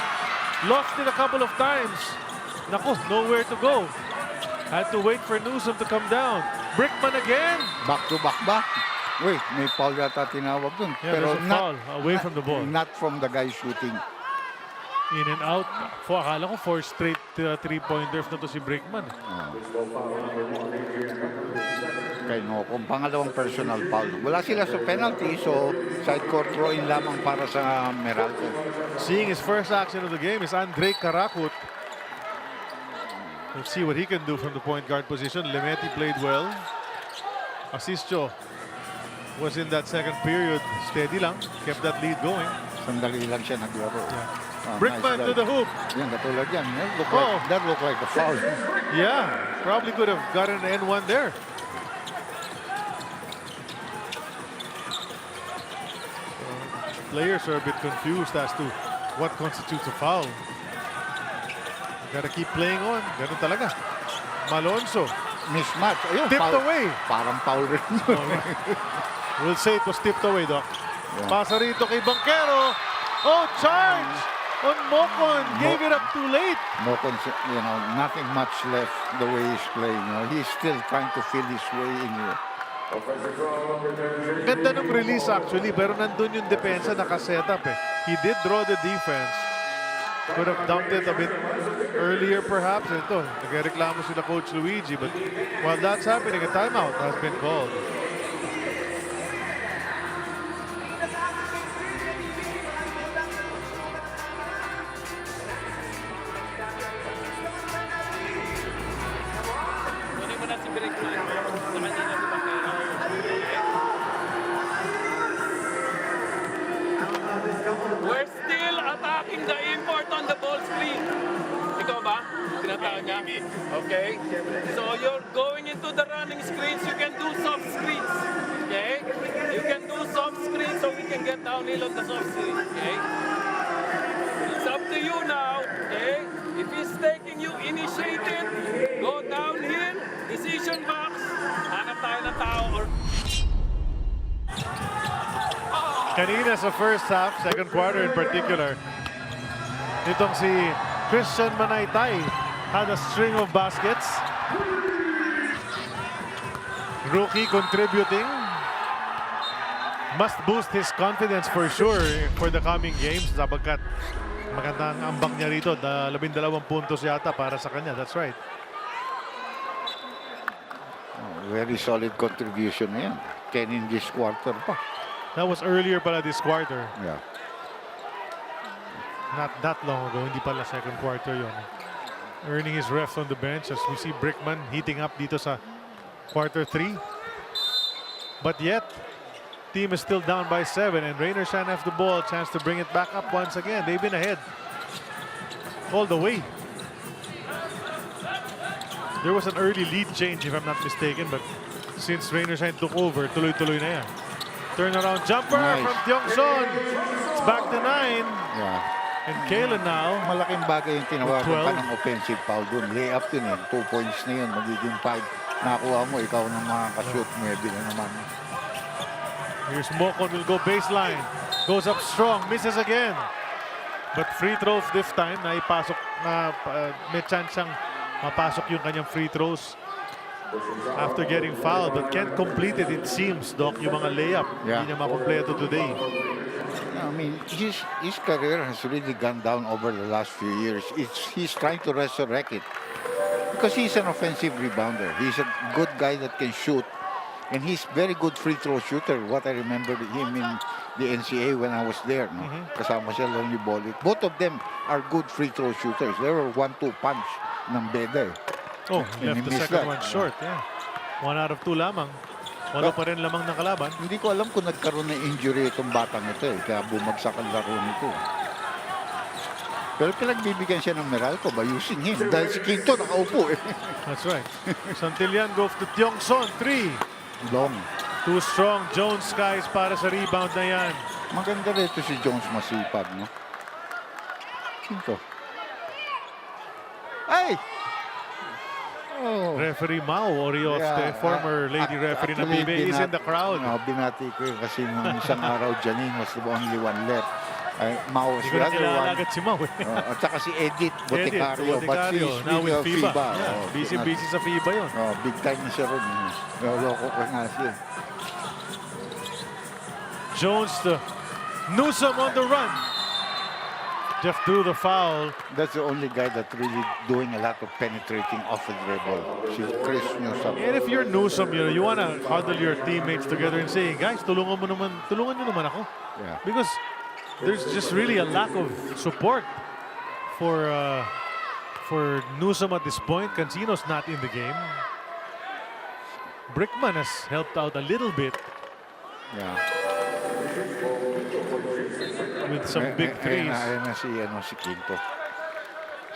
Lost it a couple of times. Naku, nowhere to go. Had to wait for Newsom to come down. Brickman again. Back to back ba? Wait, may foul yata tinawag dun. Yeah, Pero there's a foul away from the ball. Not from the guy shooting. In and out. Akala ko 4 straight 3-pointers na to si Brickman. Kay Nokum, pangalawang personal foul. Wala sila sa penalty, so side court throw-in lamang para sa Meralco. Seeing his first action of the game is Andre Karakut. We'll see what he can do from the point guard position. Lemeti played well. Asisio was in that second period. Steady lang. Kept that lead going. Sandali lang siya naglaro. Yeah. Brickman to the hoop. Yan, katulad yan. That looked like a foul. Yeah, probably could have gotten an N1 there. Players are a bit confused as to what constitutes a foul. Gotta keep playing on. Ganun talaga. Malonzo. Mismatch. Ayun, tipped foul. away. Parang foul rin. We'll say it was tipped away, Doc. Yeah. Pasa rito kay Banquero. Oh, charge on Mocon. Gave it up too late. Mocon, nothing much left the way he's playing. He's still trying to feel his way in here. Ganda ng release actually, pero nandun yung depensa nakaset-up eh. He did draw the defense. Could have dumped it a bit earlier perhaps. Ito, nagreklamo sila Coach Luigi, but while that's happening, a timeout has been called. We're still attacking the import on the ball screen. Ikaw ba? Tinatawag niya? Okay. So you're going into the running screens. You can do soft screens. Okay? You can do soft screens so we can get downhill on the soft screen. Okay? It's up to you now. Okay? If he's taking you initiated, go downhill, decision box, hanap tayo ng tao or Kanina sa first half, second quarter in particular, itong si Christian Manaytay had a string of baskets. Rookie contributing. Must boost his confidence for sure for the coming games sapagkat magandang ambak niya rito. 12 puntos yata para sa kanya. That's right. Very solid contribution yan. 10 in this quarter pa. That was earlier pala this quarter. Yeah. Not that long ago. Hindi pala second quarter yun. Earning his rest on the bench as we see Brickman heating up dito sa quarter 3. But yet, team is still down by 7 and Rainer Shine have the ball. Chance to bring it back up once again. They've been ahead all the way. There was an early lead change if I'm not mistaken, but since Rainer Shine took over, tuloy-tuloy na yan. Turnaround jumper from Tiongson. It's back to 9. Yeah. And Kalen now. Malaking bagay yung tinawagan pa ng offensive foul dun. Layup din eh. 2 points na yun. Magiging 5. Nakuha mo, ikaw nang makakashoot. Maybe na naman. Here's Mocon, will go baseline. Goes up strong. Misses again. But free throws this time. Naipasok na may chance siyang mapasok yung kanyang free throws after getting fouled, but can't complete it, it seems, Doc, yung mga layup. Yeah. Hindi niya makompleto today. I mean, his career has really gone down over the last few years. He's trying to resurrect it. Because he's an offensive rebounder. He's a good guy that can shoot. And he's very good free throw shooter. What I remember him in the NCAA when I was there. No? Kasama siya Lonnie Bollitt. Both of them are good free throw shooters. They were 1-2 punch ng Beda. Oh, And left he the missed second that. one short. Yeah. 1 out of 2 lamang. Wala pa rin lamang ng kalaban. Hindi ko alam kung nagkaroon ng injury itong batang ito kaya bumagsak ang laro nito. Pero pinagbibigyan siya ng Meralco by using him. Dahil si Quinto nakaupo That's right. Santillan goes to Tiongson. 3. Long. Too strong. Jones skies para sa rebound na yan. Maganda rito si Jones masipag, no? Quinto. Ay! Oh. Referee Mau Orioste, former lady referee na PBA, is in the crowd. No, binati ko yun kasi nung isang araw Janine was the only one left. Mau was Hindi ko the na other kilala one. agad si Mau. At saka si Edith Boticario. But Boticario, she's now with FIBA. Oh, Busy sa FIBA yun. big time na siya ron. Loko ko nga siya. Jones to Newsom on the run. Jeff drew the foul. That's the only guy that really doing a lot of penetrating off the dribble. Si Chris Newsom. And if you're Newsom, you want to huddle your teammates together and say, guys, tulungan nyo naman ako. Yeah. Because there's just really a lack of support for Newsom at this point. Cancino's not in the game. Brickman has helped out a little bit. Yeah. With some big threes. Ayan na si Quinto.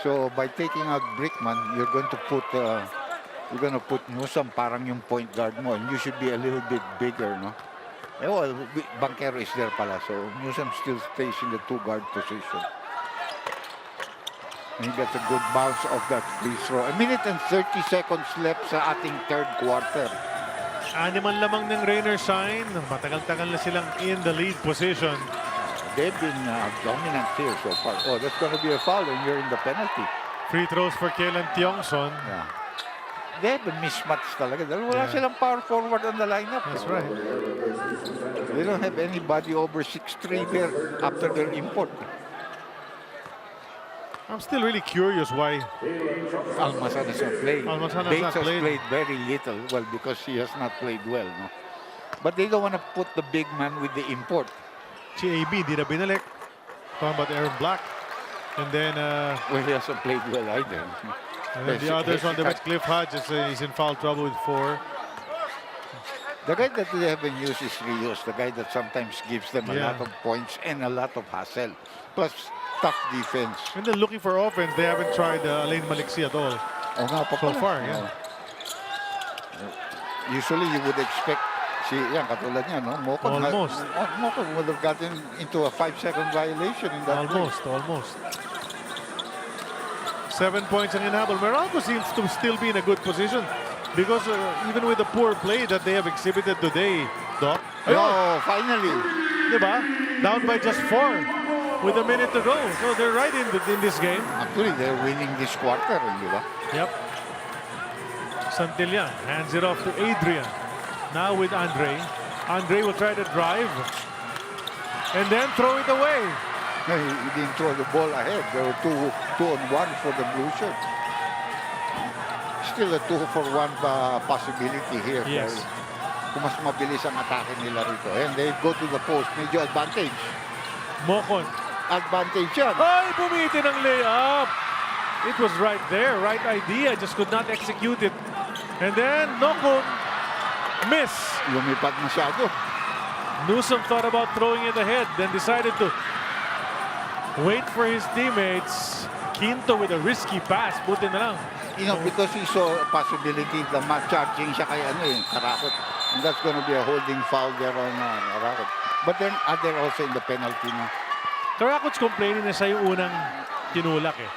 So by taking out Brickman, you're going to put Newsom parang yung point guard mo, and you should be a little bit bigger, no? Well, Banquero is there pala, so Newsom still stays in the 2 guard position. And he gets a good bounce off that free throw. 1 minute and 30 seconds left sa ating third quarter. Animan lamang ng Rainer sign. Matagal-tagal na silang in the lead position. They've been dominant here so far. Oh, that's going to be a foul and you're in the penalty. Free throws for Kailan Tiongson. Yeah. They have a mismatch talaga. Dahil wala silang power forward on the lineup. That's right. They don't have anybody over 6'3" there after their import. I'm still really curious why Almazan has not played. Almazan has Bates not has played. played very little. Well, because he has not played well. No? But they don't want to put the big man with the import. Si AB di na binalik. Talking about Aaron Black. And then well, he hasn't played well either. And then the others on the bench, Cliff Hodges, he's in foul trouble with 4. The guy that they haven't used is Rios, the guy that sometimes gives them a lot of points and a lot of hassle. Plus, tough defense. And then looking for offense, they haven't tried Alain Maliksi at all. So far, yeah. Usually, you would expect, katulad niya, no? Mokon, almost. Mokon would have gotten into a 5-second violation in that Almost. 7 points ang inhabol. Meralco seems to still be in a good position because even with the poor play that they have exhibited today, Doc. Oh, finally. Diba? Down by just 4 with a minute to go. So they're right in this game. Actually, they're winning this quarter, diba? Yep. Santillan hands it off to Adrian. Now with Andre. Andre will try to drive and then throw it away. He didn't throw the ball ahead. There were 2-on-1 for the blue shirt. Still a 2-for-1 possibility here. Yes. Kung mas mabilis ang atake nila rito. And they go to the post. Medyo advantage. Mokon. Advantage yan. Ay, pumiti ng layup. It was right there. Right idea. Just could not execute it. And then, Nokon. Miss. Lumipad masyado. Newsom thought about throwing it ahead. Then decided to wait for his teammates. Quinto with a risky pass. Buti na lang. You know, because he saw a possibility na ma-charging siya kay Karakot. And that's going to be a holding foul there on Karakot. But then, they're also in the penalty na. Karakot's complaining na siya yung unang tinulak eh.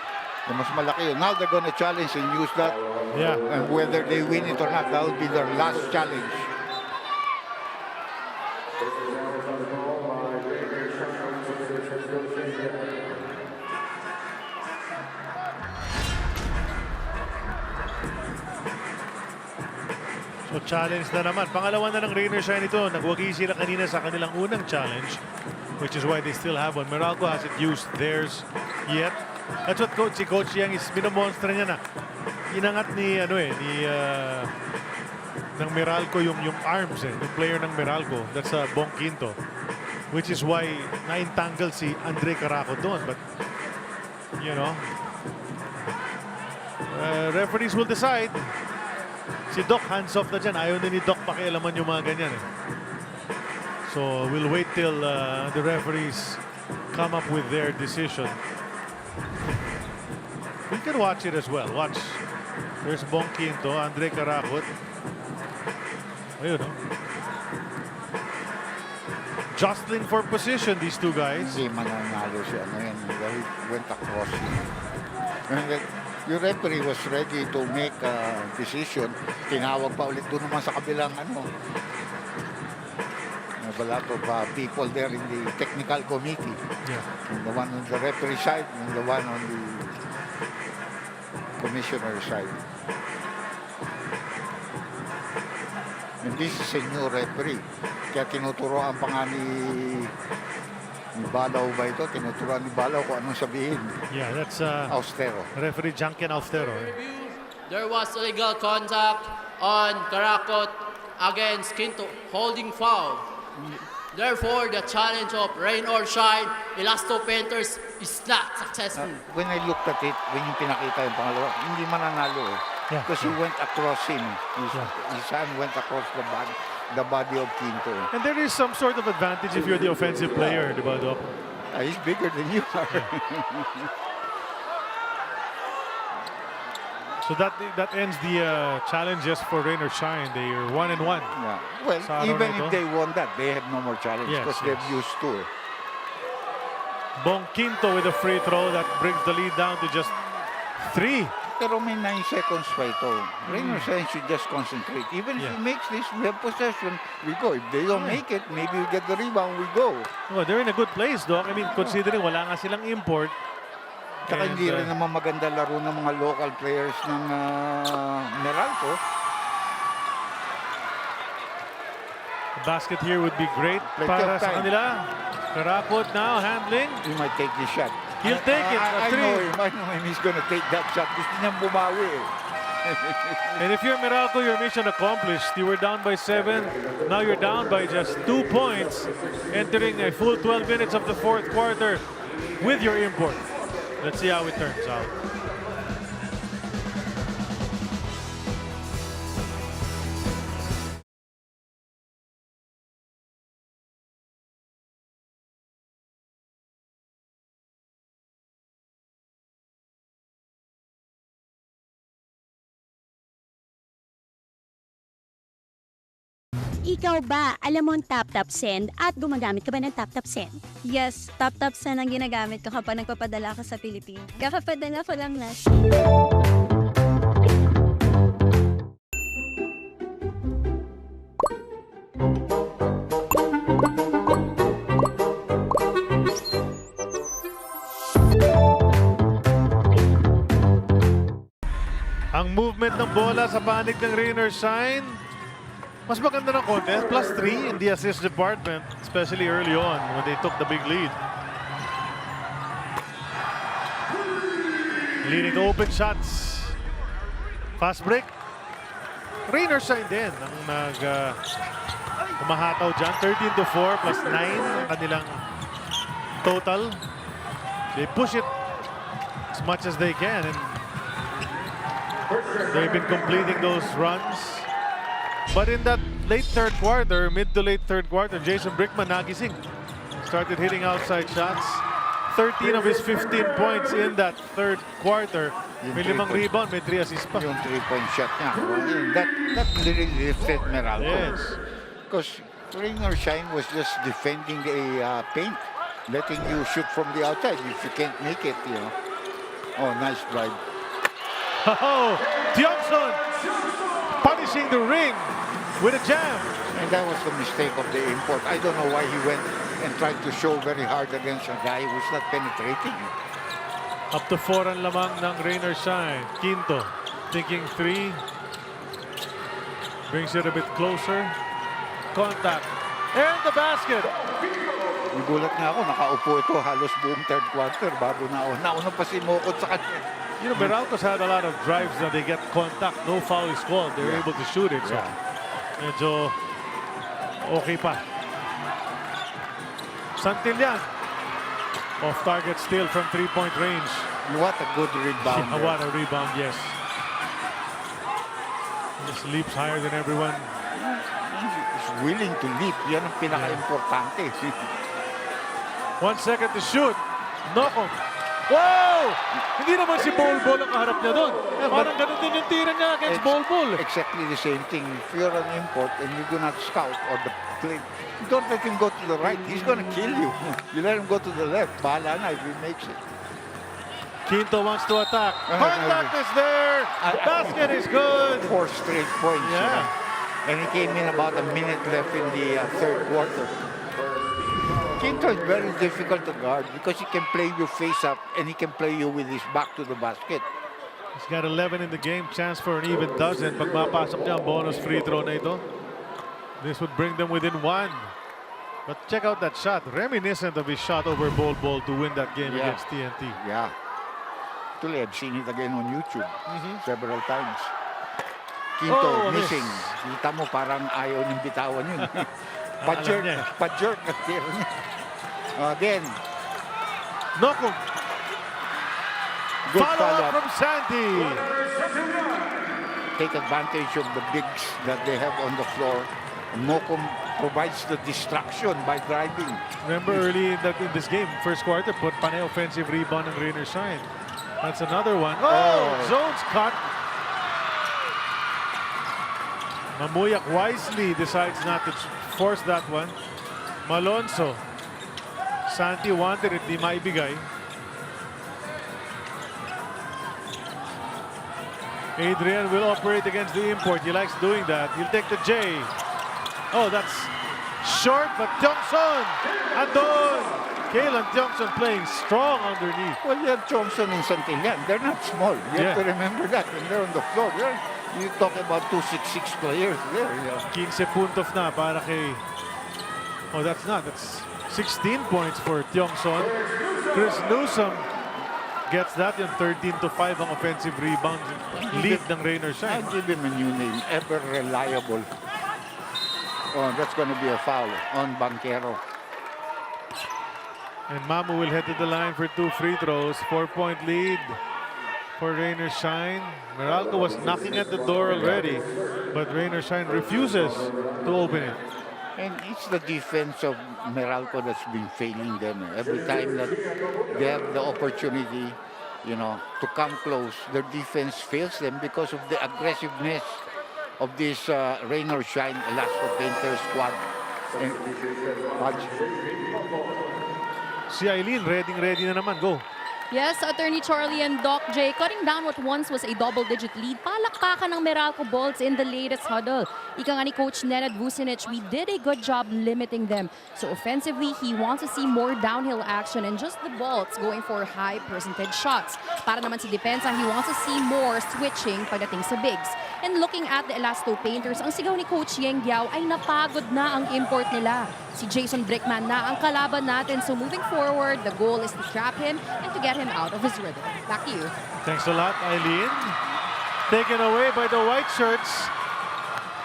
Mas malaki yun. Now they're going to challenge and use that. Yeah. And whether they win it or not, that will be their last challenge. So challenge na naman. Pangalawa na ng Rainer Shine ito. Nagwagi sila kanina sa kanilang unang challenge, which is why they still have one. Meralco hasn't used theirs yet. That's what si Coach Yang is binomonstra niya na. Inangat ni ng Meralco yung arms yung player ng Meralco. That's Bong Quinto. Which is why na-entangle si Andre Caraco doon. But, you know, referees will decide. Si Doc, hands off na dyan. Ayaw na ni Doc pakialaman yung mga ganyan. So, we'll wait till the referees come up with their decision. We can watch it as well. Watch. There's Bong Quinto, Andre Caracot. Ayun, no? Jostling for position, these two guys. Hindi mananalo si ano yan. He went across. Yung referee was ready to make a decision. Tinawag pa ulit doon naman sa kabilang ano. A lot of people there in the technical committee. Yeah. And the one on the referee side and the one on the commissioner side. And this is a new referee. Kaya tinuturoan pa nga ni Balaw ba ito? Tinuturoan ni Balaw kung anong sabihin. Yeah, that's Austero. referee Junkin Austero. There was illegal contact on Caracot against Quinto, holding foul. Therefore, the challenge of rain or shine, Elasto Painters is not successful. When I looked at it, when yung pinakita yung pangalawa, hindi mananalo eh. Yeah. Because he went across him. His hand went across the body of Quinto. And there is some sort of advantage if you're the offensive player, di ba, Doc? He's bigger than you are. So that ends the challenges for rain or shine. They are 1-1. Yeah. Well, even if they won that, they have no more challenge because they've used to it. Bong Quinto with a free throw that brings the lead down to just 3. Pero may 9 seconds pa ito. Rain or shine should just concentrate. Even if he makes this, we have possession, we go. If they don't make it, maybe we get the rebound, we go. Well, they're in a good place, Doc. I mean, considering wala nga silang import. Tsaka hindi rin naman maganda laro ng mga local players ng Meralco. The basket here would be great para sa kanila. Caracot now handling. He might take this shot. He'll take it. I know him. He's gonna take that shot. Gusto niyang bumawi eh. And if you're Meralco, your mission accomplished. You were down by 7. Now you're down by just 2 points. Entering a full 12 minutes of the fourth quarter with your import. Let's see how it turns out. Ikaw ba, alam mo ang tap-tap send at gumagamit ka ba ng tap-tap send? Yes, tap-tap send ang ginagamit ko kapag nagpapadala ka sa Pilipinas. Kakapadala ko lang na. Ang movement ng bola sa panig ng rain or shine, mas maganda ng konti. +3 in the assist department, especially early on when they took the big lead. Leading to open shots. Fast break. Rain or shine din ang umahataw dyan. 13-4 plus 9 ang kanilang total. They push it as much as they can, and they've been completing those runs. But in that late third quarter, mid to late third quarter, Jason Brickman nagising. Started hitting outside shots. 13 of his 15 points in that third quarter. May 5 rebound, may 3 assists pa. Yung 3-point shot niya. That really lifted Meralco. Yes. Because rain or shine was just defending a paint. Letting you shoot from the outside. If you can't make it, you know. Oh, nice drive. Oh, Tiongson punishing the ring with a jam. And that was the mistake of the import. I don't know why he went and tried to show very hard against a guy who's not penetrating. Up to 4 ang lamang ng rain or shine. Quinto thinking 3. Brings it a bit closer. Contact. And the basket. Nagulat nga ako, nakaupo ito halos buong third quarter bago nauna pa si Mokot sa kanya. You know, Meralco's had a lot of drives that they get contact. No foul is called. They're able to shoot it. So medyo okay pa. Santillan. Off target still from 3-point range. What a good rebound. Yeah, what a rebound, yes. Just leaps higher than everyone. He's willing to leap. Yan ang pinaka-importante. 1 second to shoot. Noko. Wow! Hindi naman si Bol ang kaharap niya doon. Parang ganun din yung tira niya against Bol. Exactly the same thing. If you're an import and you do not scout or the play, don't let him go to the right. He's gonna kill you. You let him go to the left. Bahala na if he makes it. Quinto wants to attack. Contact is there. Basket is good. 4 straight points. Yeah. And he came in about a minute left in the third quarter. Quinto is very difficult to guard because he can play you face up and he can play you with his back to the basket. He's got 11 in the game. Chance for an even dozen. Pag mapasok niya ang bonus free throw na ito, this would bring them within 1. But check out that shot. Reminiscent of his shot over Bol to win that game against TNT. Yeah. Actually, I've seen it again on YouTube several times. Quinto missing. Kita mo parang ayaw niyang bitawan yun. Pa-jerk at tira niya. Again. Noko. Good follow-up from Santi. Take advantage of the bigs that they have on the floor. Mokum provides the distraction by driving. Remember early in this game, first quarter, put Panay offensive rebound and Rainer Shine. That's another one. Zone's cut. Mamuyak wisely decides not to force that one. Malonzo. Santi wanted it, di maibigay. Adrian will operate against the import. He likes doing that. He'll take the J. Oh, that's short, but Tiongson. Andon. Kalen Tiongson playing strong underneath. Well, you have Thompson and Santillan. They're not small. You have to remember that when they're on the floor. You talk about 2'6" players there. 15 puntos na para kay... Oh, that's not. That's 16 points for Tiongson. Chris Newsom gets that yung 13-5 ang offensive rebound lead ng Rainer Shine. I'll give him a new name. Ever reliable. Oh, that's going to be a foul on Banquero. And Mamu will head to the line for 2 free throws. 4-point lead for Rainer Shine. Meralco was knocking at the door already, but Rainer Shine refuses to open it. And it's the defense of Meralco that's been failing them. Every time that they have the opportunity, you know, to come close, their defense fails them because of the aggressiveness of this Rainer Shine Elasto Painter squad. And si Eileen, ready na naman. Go. Yes, Attorney Charlie and Doc J, cutting down what once was a double-digit lead. Palakpakan ng Meralco Bolts in the latest huddle. Ika nga ni Coach Nenad Vucinic, we did a good job limiting them. So offensively, he wants to see more downhill action and just the Bolts going for high percentage shots. Para naman sa depensa, he wants to see more switching pagdating sa bigs. And looking at the Elasto Painters, ang sigaw ni Coach Yeng Giao ay napagod na ang import nila. Si Jason Brickman na ang kalaban natin. So moving forward, the goal is to trap him and to get him out of his rhythm. Back to you. Thanks a lot, Eileen. Taken away by the white shirts.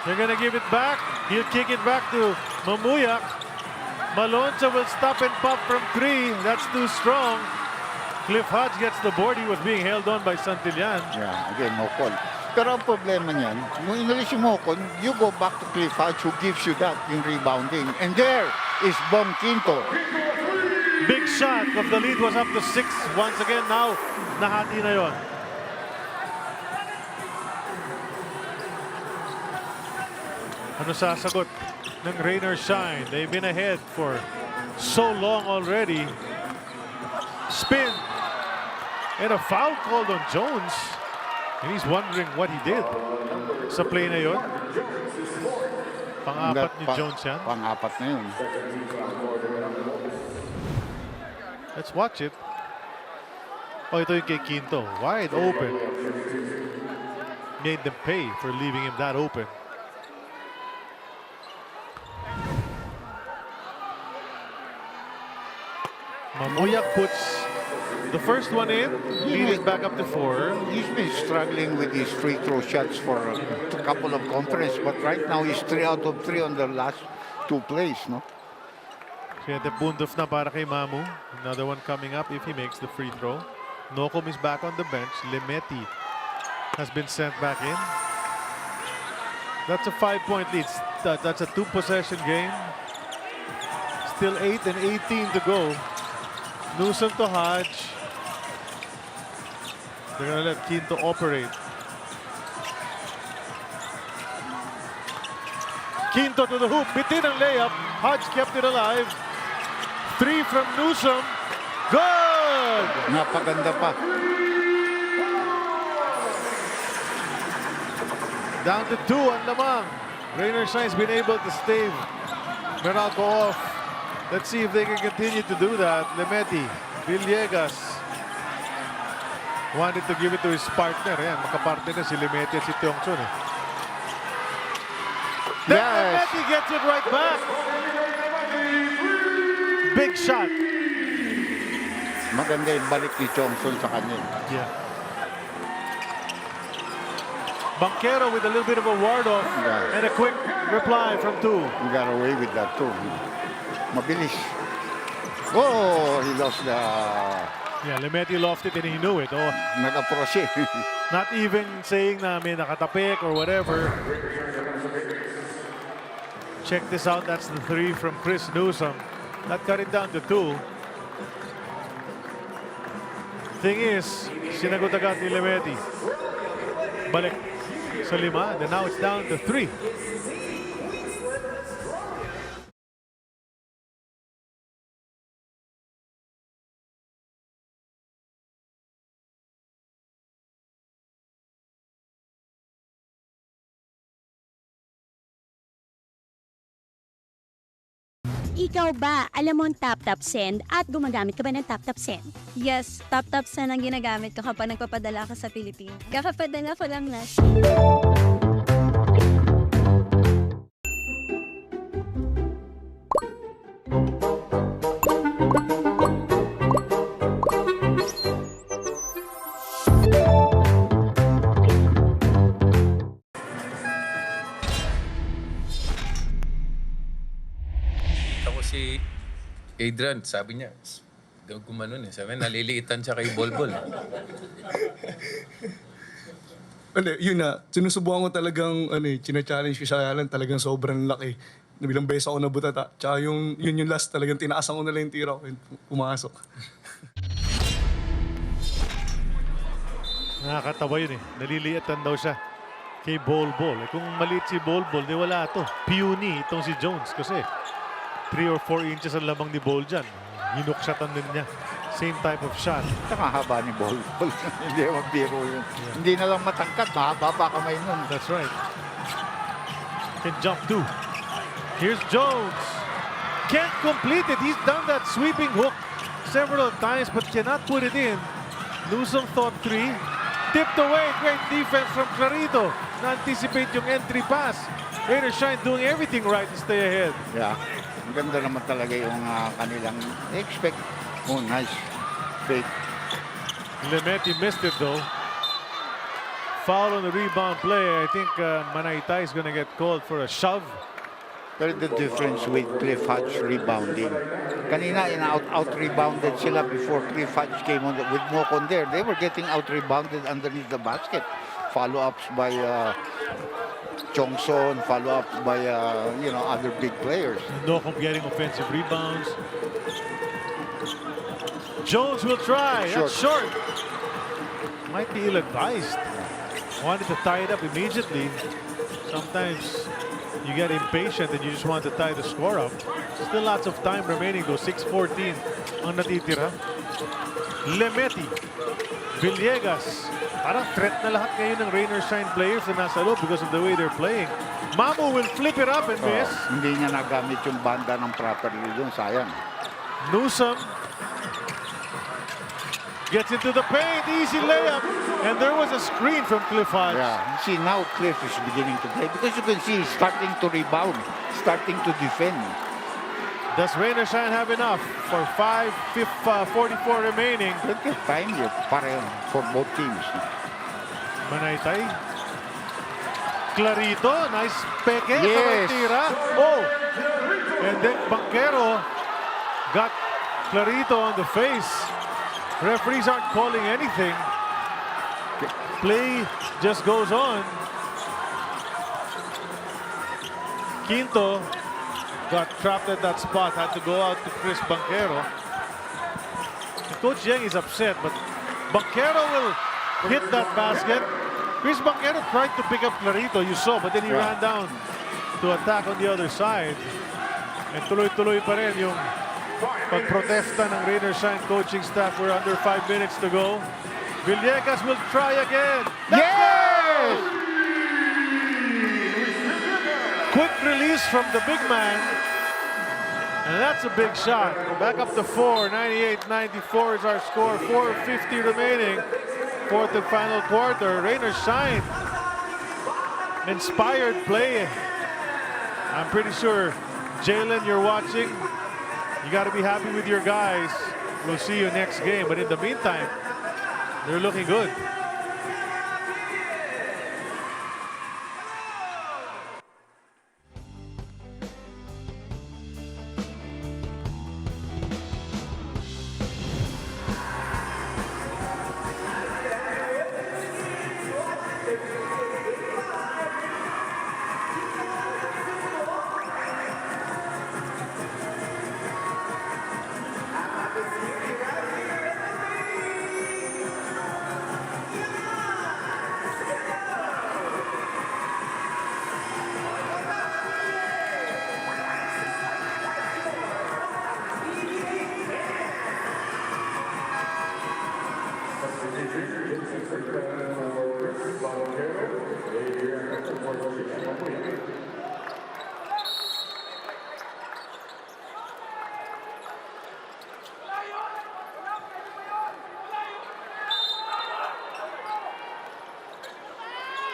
They're gonna give it back. He'll kick it back to Mamuyak. Malonzo will stop and pop from 3. That's too strong. Cliff Hodge gets the board. He was being held on by Santillan. Yeah, again, no call. Pero ang problema niyan, nung inalis yung Mocon, you go back to Cliff Hodge who gives you that, yung rebounding. And there is Bong Quinto. Big shot of the lead was up to 6 once again. Now, nahati na yon. Ano sasagot ng Rainer Shine? They've been ahead for so long already. Spin. And a foul called on Jones. And he's wondering what he did sa play na yon. Pang-apat ni Jones yan. Pang-apat na yun. Let's watch it. Oh, ito yung kay Quinto. Wide open. Made them pay for leaving him that open. Mamuyak puts The first one in, lead is back up to 4. He's been struggling with his free throw shots for a couple of conference, but right now he's 3 out of 3 on the last 2 plays, no? 7 puntos na para kay Mamu. Another one coming up if he makes the free throw. Nocum is back on the bench. Lemeti has been sent back in. That's a 5-point lead. That's a 2-possession game. Still 8 and 18 to go. Newsom to Hodge. They're gonna let Quinto operate. Quinto to the hoop. Bitin ang layup. Hodge kept it alive. 3 from Newsom. Good! Napaganda pa. Down to 2 ang lamang. Rainer Shine's been able to stave Meralco off. Let's see if they can continue to do that. Lemeti, Villegas wanted to give it to his partner. Ayan, makapartner na si Lemeti at si Tiongson. Then Lemeti gets it right back. Big shot. Maganda yung balik ni Chongson sa kanya. Yeah. Banquero with a little bit of a ward-off and a quick reply from 2. He got away with that too. Mabilis. Oh, he lost the... Yeah, Lemeti lost it and he knew it. Oh, nag-approach eh. Not even saying na may nakatapik or whatever. Check this out. That's the 3 from Chris Newsom. That cut it down to 2. Thing is, sinagot agad ni Lemeti. Balik sa 5. And now it's down to 3. Ikaw ba, alam mo ang tap-tap send at gumagamit ka ba ng tap-tap send? Yes, tap-tap send ang ginagamit ko kapag nagpapadala ka sa Pilipinas. Kakapadala ko lang na. Si Adrian, sabi niya, daw gumanon eh. Sabi niya, naliliitan siya kay Bolbol. Yun na, sinusubukan ko talagang, china-challenge ko siya lang, talagang sobrang laki. Bilang beses ako nabutata. Tsaka yun yung last, talagang tinaasan ko na lang yung tira ko, pumasok. Nakakatawa yun eh. Naliliitan daw siya kay Bolbol. Kung maliit si Bolbol, di wala to. Puny itong si Jones kasi 3 or 4 inches ang lamang ni Bol dyan. Hinukshatan din niya. Same type of shot. Saka haba ni Bol. Hindi magbiro yun. Yeah. Hindi na lang matangkat. Mahaba pa kamay nun. That's right. Can jump too. Here's Jones. Can't complete it. He's done that sweeping hook several times but cannot put it in. Newsom thought 3. Tipped away. Great defense from Clarito. Na-anticipate yung entry pass. Rainer Shine doing everything right to stay ahead. Yeah. Ang ganda naman talaga yung kanilang expect. Oh, nice. Fake. Lemeti missed it though. Foul on the rebound play. I think Manaytay is going to get called for a shove. Pero the difference with Cliff Hodge rebounding. Kanina, out-rebounded sila before Cliff Hodge came on with Mocon there. They were getting out-rebounded underneath the basket. Follow-ups by Chongson, follow-up by other big players. Nocum getting offensive rebounds. Jones will try. Short. That's short. Might be ill-advised. Wanted to tie it up immediately. Sometimes you get impatient and you just want to tie the score up. Still lots of time remaining though. 6:14 ang natitira. Lemeti, Villegas. Parang threat na lahat ngayon ng Rainer Shine players na nasa loob because of the way they're playing. Mamu will flip it up and miss. Hindi niya nagamit yung banda ng properly doon. Sayang. Newsom gets into the paint. Easy layup. And there was a screen from Cliff Hodge. Yeah. See, now Cliff is beginning to play because you can see he's starting to rebound, starting to defend. Does Rain or Shine have enough for 44 remaining? Plenty of time yet, pareho for both teams. Manaytay. Clarito, nice peke. Yes. Tira. Oh! And then Banquero got Clarito on the face. Referees aren't calling anything. Play just goes on. Quinto got trapped at that spot, had to go out to Chris Banquero. And Coach Yang is upset, but Banquero will hit that basket. Chris Banquero tried to pick up Clarito, you saw, but then he ran down to attack on the other side. And tuloy-tuloy pa rin yung pagprotesta ng Rain or Shine coaching staff. We're under 5 minutes to go. Villegas will try again. Yes! Quick release from the big man. And that's a big shot. Back up to 4. 98-94 is our score. 4:50 remaining. Fourth and final quarter. Rain or Shine. Inspired play. I'm pretty sure, Jalen, you're watching. You got to be happy with your guys. We'll see you next game. But in the meantime, they're looking good.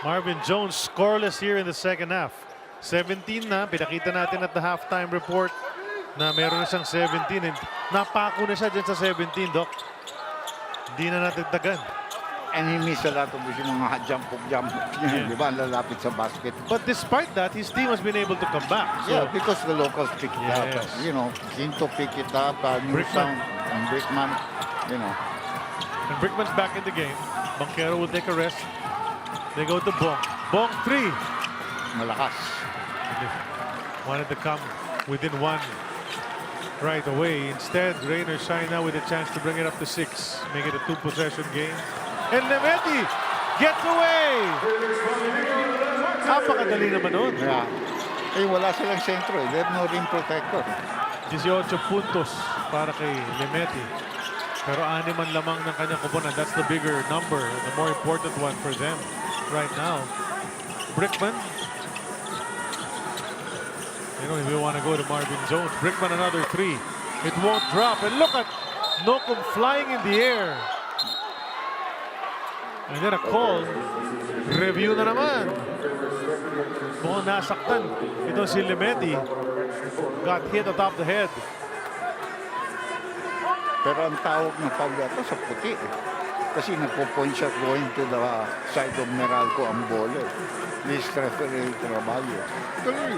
Marvin Jones scoreless here in the second half. 17 na, pinakita natin at the halftime report na meron na siyang 17 and napako na siya dyan sa 17, Doc. Hindi na natagdagan. And he missed a lot of yung mga jump niya, di ba? Lalapit sa basket. But despite that, his team has been able to come back. So, Yeah, because the locals pick it up. You know, Quinto pick it up, Newsound and Brickman, you know. And Brickman's back in the game. Banquero will take a rest. They go to Bong. Bong 3. Malakas. Wanted to come within 1 right away. Instead, Rain or Shine now with a chance to bring it up to 6. Make it a 2-possession game. And Nemeti gets away! Napakadali naman nun. Yeah. Eh, wala silang sentro. They have no rim protector. 18 puntos para kay Nemeti. Pero 6 man lamang ng kanyang koponan. That's the bigger number, the more important one for them right now. Brickman. You know, if we want to go to Marvin Jones. Brickman another 3. It won't drop. And look at Nokum flying in the air. And then a call. Review na naman. Mukhang nasaktan. Ito si Lemeti. Got hit atop the head. Pero ang tawag na foul yata sa puti. Kasi nagpo-point shot going to the side of Meralco ang bowler. This referee Traballo. Tuloy.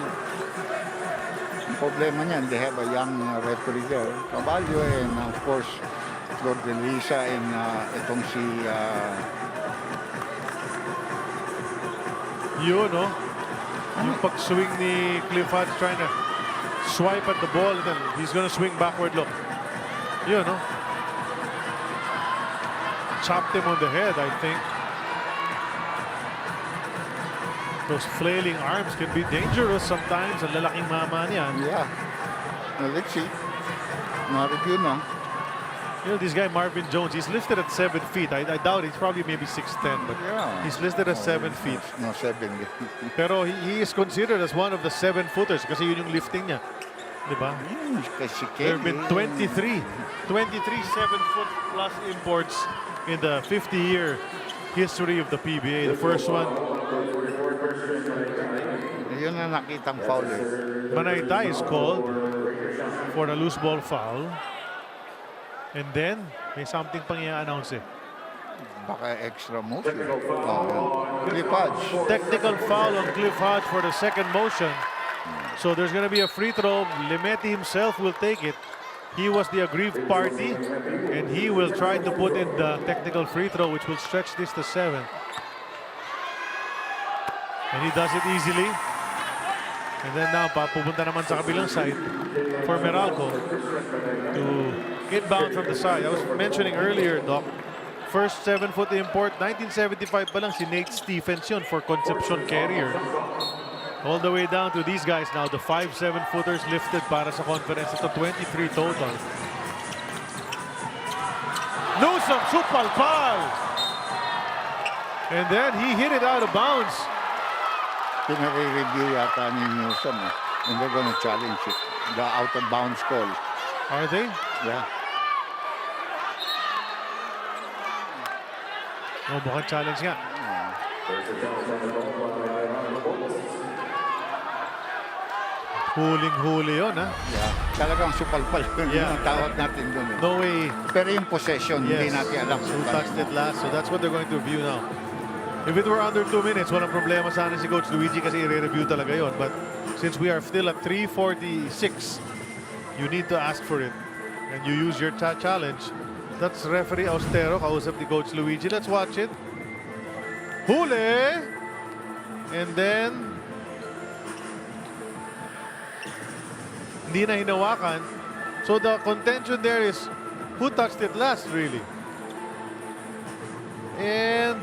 Ang problema niyan, they have a young referee there. Traballo and of course, Flor de Luisa and itong si... Yun, no? Yung pag-swing ni Cliff Hodge trying to swipe at the ball and then he's gonna swing backward look. Yun, no? Chopped him on the head, I think. Those flailing arms can be dangerous sometimes. Ang lalaking mama niyan. Yeah. Well, let's see. Na-review na. You know, this guy Marvin Jones, he's listed at 7 feet. I doubt he's probably maybe 6'10", but he's listed as 7 feet. No, 7. Pero he is considered as one of the 7-footers kasi yun yung lifting niya. Diba? There have been 23 7-foot plus imports in the 50-year history of the PBA. The first one. Yun na nakitang foul. Manaytay is called. for a loose ball foul. And then, may something pang i-announce eh. Baka extra motion. Cliff Hodge. Technical foul on Cliff Hodge for the second motion. So there's going to be a free throw. Lemeti himself will take it. He was the aggrieved party, and he will try to put in the technical free throw, which will stretch this to 7. And he does it easily. And then now, pupunta naman sa kabilang side for Meralco to inbound from the side. I was mentioning earlier, Doc, first 7-foot import, 1975 pa lang si Nate Stephens yun for Concepcion Carrier. All the way down to these guys now, the 5 7-footers lifted para sa conference. Ito 23 total. Newsom, supalpal! And then he hit it out of bounds. Pinare-review yata ni Newsom. And they're gonna challenge it. The out-of-bounds call. Are they? Yeah. Oh, mukhang challenge nga. Huling-huli yun, ha? Yeah. Talagang supalpal. Yeah. Yung tawag natin doon. No way. Pero yung possession, hindi natin alam. Who touched it last? So that's what they're going to review now. If it were under 2 minutes, walang problema sana si Coach Luigi kasi i-review talaga yon. But since we are still at 3:46, you need to ask for it. And you use your challenge. That's referee Austero, kausap ni Coach Luigi. Let's watch it. Huli! And then hindi na hinawakan. So the contention there is who touched it last, really? And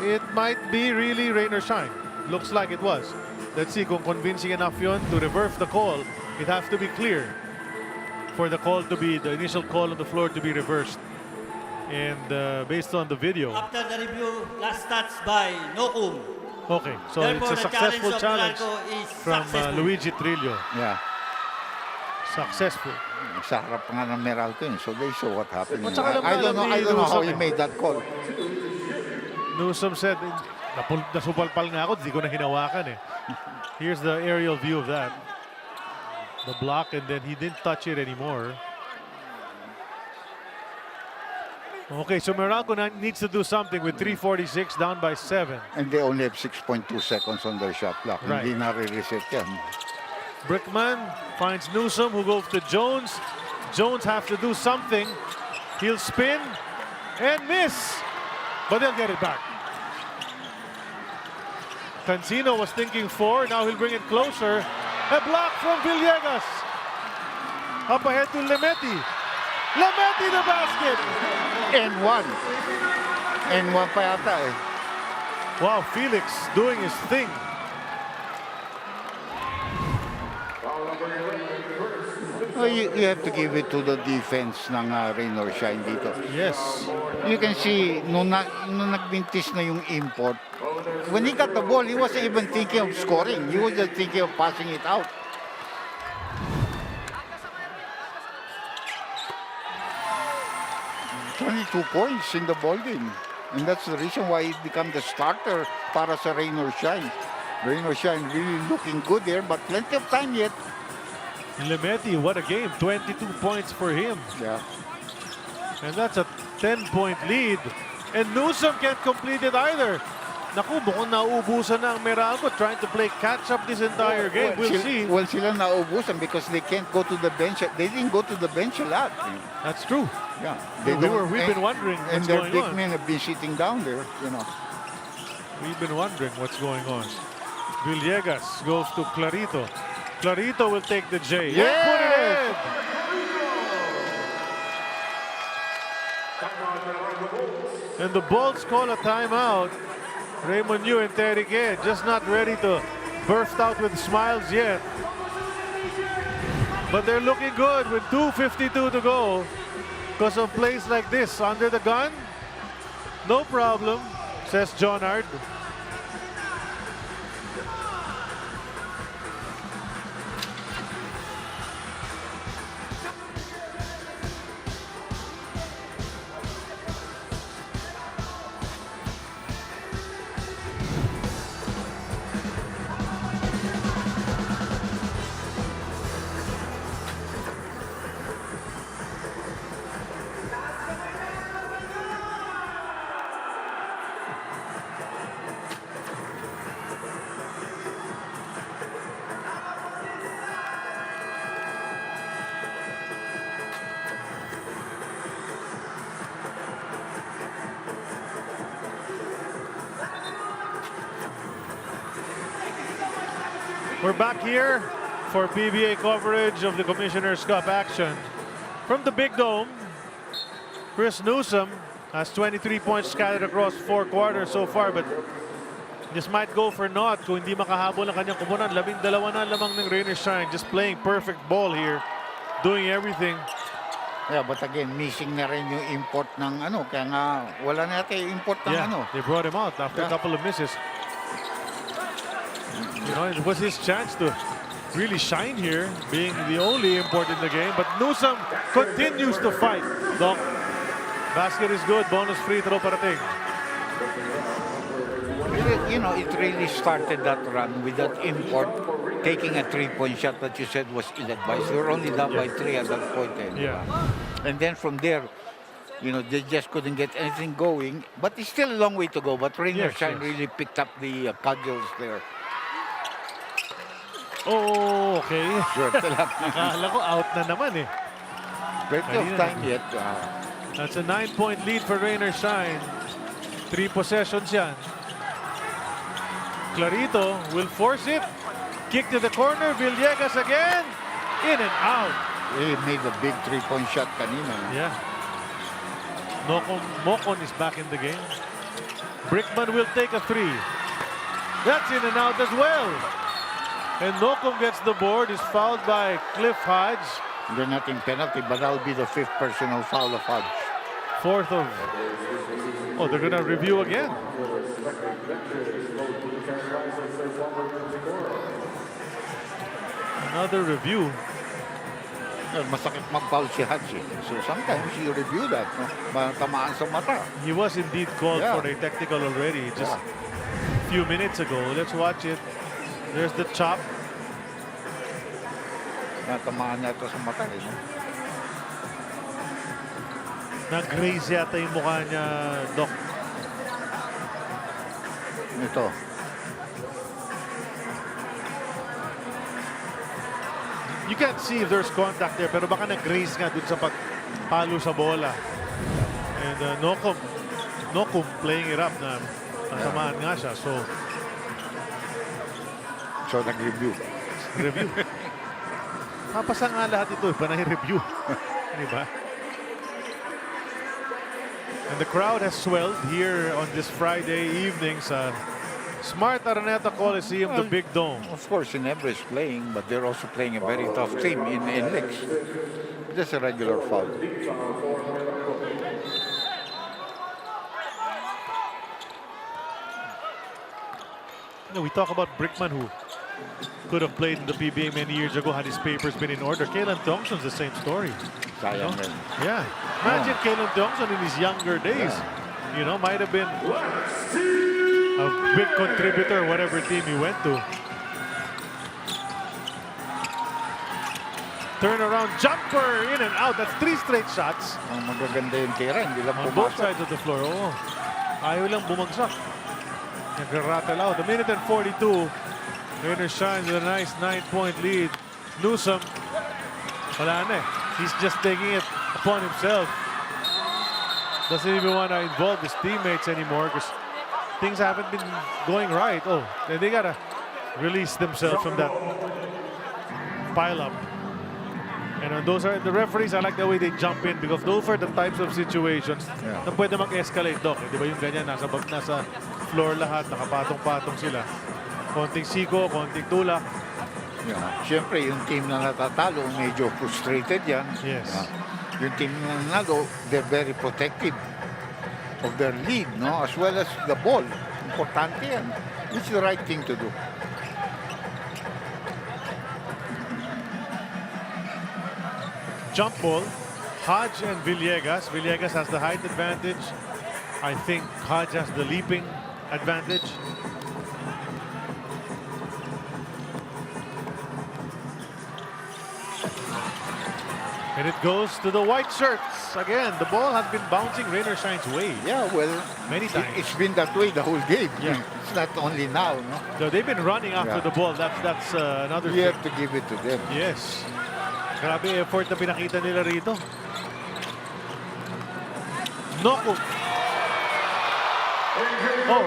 it might be really rain or shine. Looks like it was. Let's see kung convincing enough yun to reverse the call. It has to be clear for the call to be, the initial call on the floor to be reversed. And based on the video. After the review, last stats by Nokum. Okay, so Therefore, it's a the successful challenge Meralco is from successful. Luigi Trillo. Yeah. Successful. Sa harap nga ng Meralco yun. So they saw what happened. At saka I don't know how he Newsom made that call. Newsom said, nasupalpal nga ako, di ko na hinawakan eh. Here's the aerial view of that. The block, and then he didn't touch it anymore. Okay, so Meralco needs to do something with 3:46 down by 7. And they only have 6.2 seconds on their shot clock. Right. Hindi na-reset yan. Brickman finds Newsom, who goes to Jones. Jones has to do something. He'll spin and miss, but they'll get it back. Cancino was thinking 4. Now he'll bring it closer. A block from Villegas. Up ahead to Lemeti. Lemeti the basket. And one. And one pa yata eh. Wow, Felix doing his thing. Well, you have to give it to the defense ng rain or shine dito. Yes. You can see, nung nagbintis na yung import, when he got the ball, he wasn't even thinking of scoring. He was just thinking of passing it out. Only 2 points in the ball game. And that's the reason why he became the starter para sa rain or shine. Rain or shine really looking good there, but plenty of time yet. Lemeti, what a game. 22 points for him. Yeah. And that's a 10-point lead. And Newsom can't complete it either. Naku, mukhang nauubusan na ang Meralco trying to play catch-up this entire game. We'll see. Well, sila nauubusan because they can't go to the bench. They didn't go to the bench a lot. That's true. Yeah. We've been wondering and what's their going big on. men have been sitting down there, you know. We've been wondering what's going on. Villegas goes to Clarito. Clarito will take the J. Yes! And put it in. And the Bolts call a timeout. Raymond Yu and Terry K just not ready to burst out with smiles yet. But they're looking good with 2:52 to go. Because of plays like this, under the gun, no problem, says Jonard. We're back here for PBA coverage of the Commissioner's Cup action. From the Big Dome, Chris Newsom has 23 points scattered across 4 quarters so far, but this might go for naught kung hindi makahabol ang kanyang kupunan. 12 na lamang ng Rain or Shine, just playing perfect ball here, doing everything. Yeah, but again, missing na rin yung import ng ano, kaya nga wala na yata yung import ng ano. They brought him out after a couple of misses. You know, it was his chance to really shine here, being the only import in the game. But Newsom continues to fight. Doc, basket is good. Bonus free throw parating. You know, it really started that run with that import taking a 3-point shot that you said was ill-advised. They were only down by 3 at that point. And then from there, you know, they just couldn't get anything going. But it's still a long way to go. But Rain or Shine really picked up the cudgels there. Oh, okay. Swerte lang. Akala ko out na naman eh. Plenty of time yet. That's a 9-point lead for Rain or Shine. 3 possessions yan. Clarito will force it. Kick to the corner. Villegas again. In and out. He made a big 3-point shot kanina. Yeah. Mocon is back in the game. Brickman will take a 3. That's in and out as well. And Nocum gets the board, is fouled by Cliff Hodge. They're not in penalty, but that'll be the 5th personal foul of Hodge. 4th of... Oh, they're gonna review again. Another review. Masakit mag-foul si Hodge. So sometimes you review that. No? Tamaan sa mata. He was indeed called for a technical already just a few minutes ago. Let's watch it. There's the chop. Natamaan niya ito sa mata. Eh, no? Nag-graze yata yung mukha niya, Doc. Ito. You can't see if there's contact there, pero baka nag-graze nga dun sa pagpalo sa bola. And Nocum playing it up na nasamaan nga siya. So nag-review. Review. Papasa nga lahat ito, panay review. Diba? And the crowd has swelled here on this Friday evening sa Smart Araneta Coliseum, the Big Dome. Of course, Ginebra is playing, but they're also playing a very tough team in Lex. Just a regular foul. You know, we talk about Brickman, who could have played in the PBA many years ago had his papers been in order. Kalen Thompson's the same story. Sayang you know? Yeah. Imagine Kalen Thompson in his younger days. You know, might have been a big contributor whatever team he went to. Turnaround jumper, in and out. That's 3 straight shots. Ang magaganda yung tira, hindi lang on both sides of the floor. Oh. Ayaw lang bumagsak. Nag-rattle out. A minute and 42. Rain or Shine with a nice 9-point lead. Newsom, wala na eh. He's just taking it upon himself. Doesn't even want to involve his teammates anymore because things haven't been going right. Oh, they gotta release themselves from that pile-up. And those are the referees. I like the way they jump in because those are the types of situations na pwede mag-escalate, Doc. Di ba yung ganyan, nasa floor lahat, nakapatong-patong sila. Konting siko, konting tulak. Yeah. Siyempre, yung team na natatalo, medyo frustrated yan. Yes. Yung team na nanalo, they're very protective of their lead, no? As well as the ball. Importante yan. It's the right thing to do. Jump ball, Hodge and Villegas. Villegas has the height advantage. I think Hodge has the leaping advantage. And it goes to the white shirts. Again, the ball has been bouncing Rain or Shine's way. Yeah, well, many times. It's been that way the whole game. Yeah. It's not only now, no? So they've been running after the ball. That's another You thing. have to give it to them. Yes. Grabe effort na pinakita nila rito. Nocum. Oh.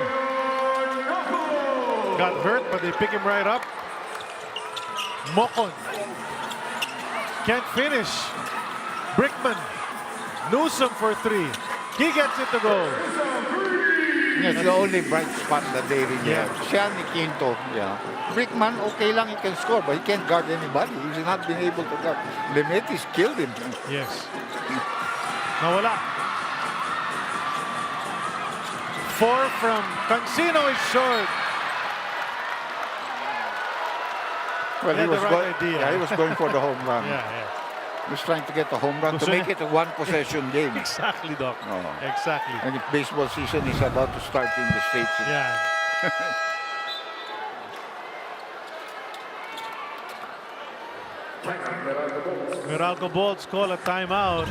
Got hurt, but they pick him right up. Mocon. Can't finish. Brickman. Newsom for 3. He gets it to go. Yes, the only bright spot that they really Yeah. have. Siya ni Quinto, yeah. Brickman, okay lang, he can score, but he can't guard anybody. He's not been able to guard. Lemetis killed him. Yes. Nawala. 4 from Cancino is short. Well, He he had was, the right idea. yeah, he was going for the home run. Yeah, yeah. He was trying to get a home run to Gusto make niya- it a one-possession game. Exactly, Doc. Oh. Exactly. And if baseball season is about to start in the States. Yeah. Meralco Bolts call a timeout.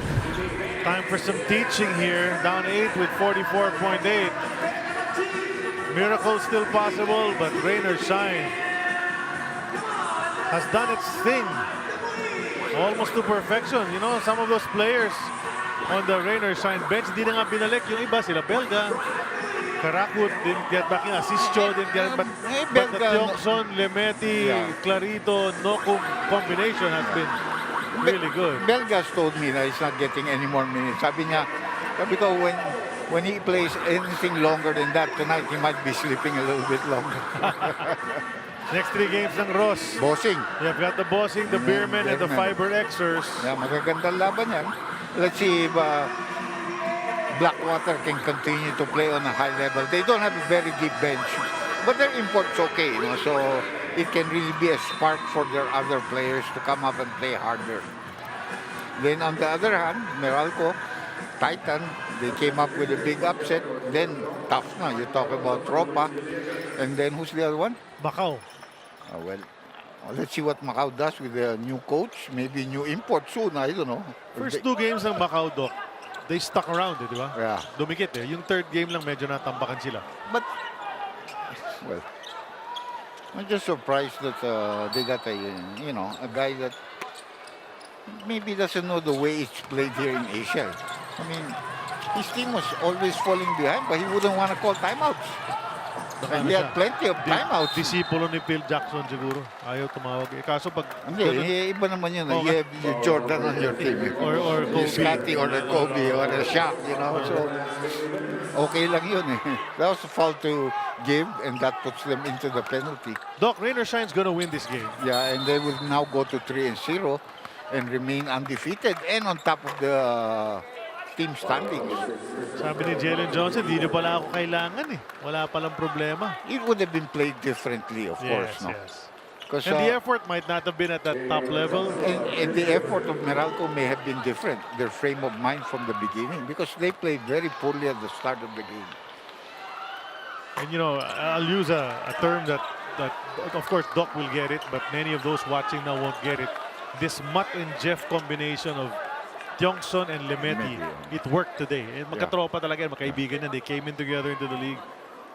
Time for some teaching here. Down 8 with 44.8. Miracle still possible, but rain or shine has done its thing. Almost to perfection. You know, some of those players on the rain or shine bench, di na nga binalik. Yung iba, sila Belga, Karakut didn't get back in. Asischo didn't get back. But the Tiongson, Lemeti, Clarito, Nokum combination has been really good. Belgas told me that he's not getting any more minutes. Sabi ko, when he plays anything longer than that tonight, he might be sleeping a little bit longer. Next 3 games ng Ross. Bossing. You've got the Bossing, the Beermen, and the Fiber Xers. Yeah, magagandang laban yan. Let's see if Blackwater can continue to play on a high level. They don't have a very deep bench, but their import's okay, you know, so it can really be a spark for their other players to come up and play harder. Then on the other hand, Meralco, Titan, they came up with a big upset. Then tough na. You talk about Tropa, and then who's the other one? Macau. Well, let's see what Macau does with the new coach. Maybe new import soon. I don't know. First 2 games ng Macau, Doc, they stuck around, di ba? Yeah. Dumikit eh. Yung 3rd game lang medyo natambakan sila. But, well, I'm just surprised that they got a guy that maybe doesn't know the way it's played here in Asia. I mean, his team was always falling behind, but he wouldn't want to call timeouts. And he had plenty of timeouts. Disipulo ni Phil Jackson siguro. Ayaw tumawag. Eh, kaso pag... Hindi, iba naman yun. Okay. You have Jordan on your team. Or You Kobe. Scotty or the Kobe or the Shaq, you know. So, okay lang yun eh. That was a foul to give, and that puts them into the penalty. Doc, rain or shine's gonna win this game. Yeah, and they will now go to 3-0 and remain undefeated and on top of the team standings. Sabi ni Jalen Johnson, di niyo pala ako kailangan eh. Wala palang problema. It would have been played differently, of course, no? Yes. 'Cause, And the effort might not have been at that top level. and the effort of Meralco may have been different, their frame of mind from the beginning, because they played very poorly at the start of the game. And you know, I'll use a term that of course Doc will get it, but many of those watching now won't get it. This Matt and Jeff combination of Tiongson and Lemeti, it worked today. And magkatropa talaga, magkaibigan yan. They came in together into the league.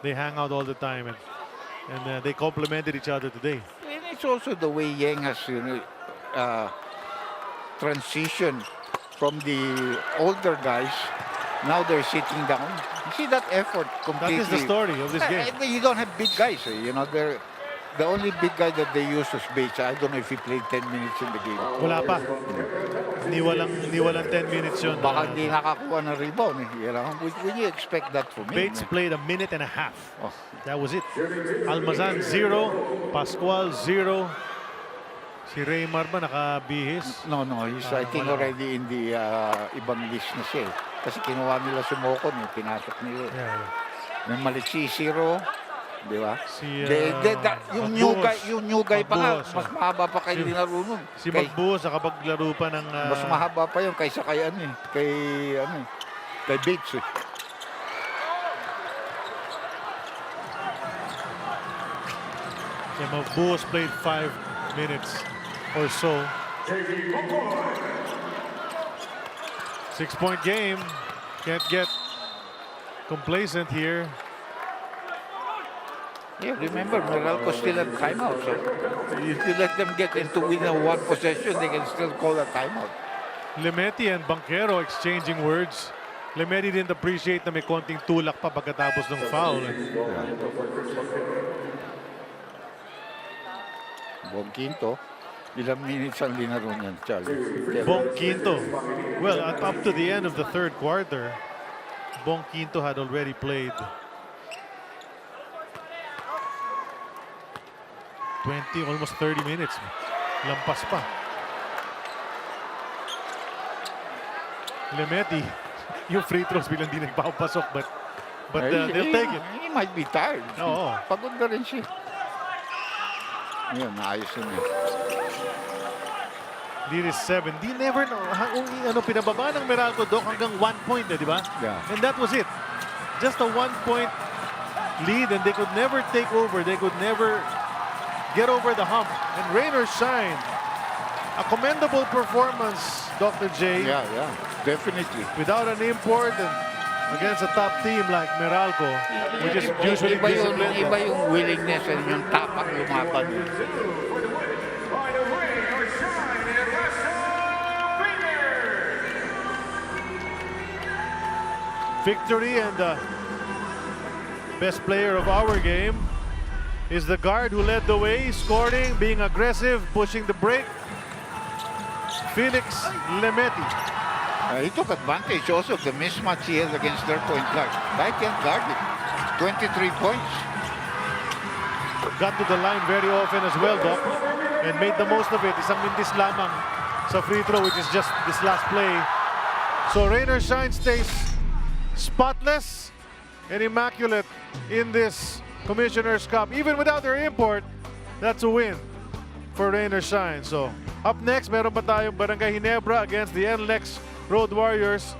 They hang out all the time, and they complemented each other today. And it's also the way Yang has transitioned from the older guys. Now they're sitting down. You see that effort completely. That is the story of this game. You don't have big guys. You know, the only big guy that they used was Bates. I don't know if he played 10 minutes in the game. Wala pa. Ni walang 10 minutes yun. Baka hindi nakakuha ng rebound. You know? Would you expect that from him? Bates played a minute and a half. That was it. Almazan 0, Pascual 0. Si Raymar ba nakabihis? No, he's I think already in the ibang list na siya. Kasi kinuha nila si Mocon, pinasok nila. May Maliksi 0. Di ba? Yung new guy pa nga, mas mahaba pa kay Linaro nun. Si Magbuhos nakapaglaro pa ng... mas mahaba pa yun kaysa kay Bates eh. Si Magbuhos played 5 minutes or so. 6-point game. Can't get complacent here. Yeah, remember, Meralco still have timeout. So if you let them get into win a one possession, they can still call a timeout. Lemeti and Banquero exchanging words. Lemeti didn't appreciate na may konting tulak pa pagkatapos ng foul. Quinto. Ilang minutes ang linaro niyan, Charlie? Bong Quinto. Well, up to the end of the third quarter, Bong Quinto had already played 20, almost 30 minutes. Lampas pa. Lemeti, yung free throws bilang di nagpapasok, but they'll take it. He might be tired. Oo. Pagod na rin siya. Yun, naayos na niya. Lead is 7. Di never, pinababa ng Meralco, Doc, hanggang 1 point, di ba? Yeah. And that was it. Just a 1-point lead, and they could never take over. They could never get over the hump. And rain or shine, a commendable performance, Dr. J. Yeah, definitely. Without an import and against a top team like Meralco, which is usually disciplined. Iba yung willingness and yung tapak lumaban. Victory, and the best player of our game is the guard who led the way, scoring, being aggressive, pushing the break. Felix Lemeti. He took advantage also of the mismatch he has against their point guard. I can't guard it. 23 points. Got to the line very often as well, Doc, and made the most of it. Isang mintis lamang sa free throw, which is just this last play. So rain or shine stays spotless and immaculate in this Commissioner's Cup. Even without their import, that's a win for rain or shine. So up next, meron pa tayong Barangay Ginebra against the NLEX Road Warriors.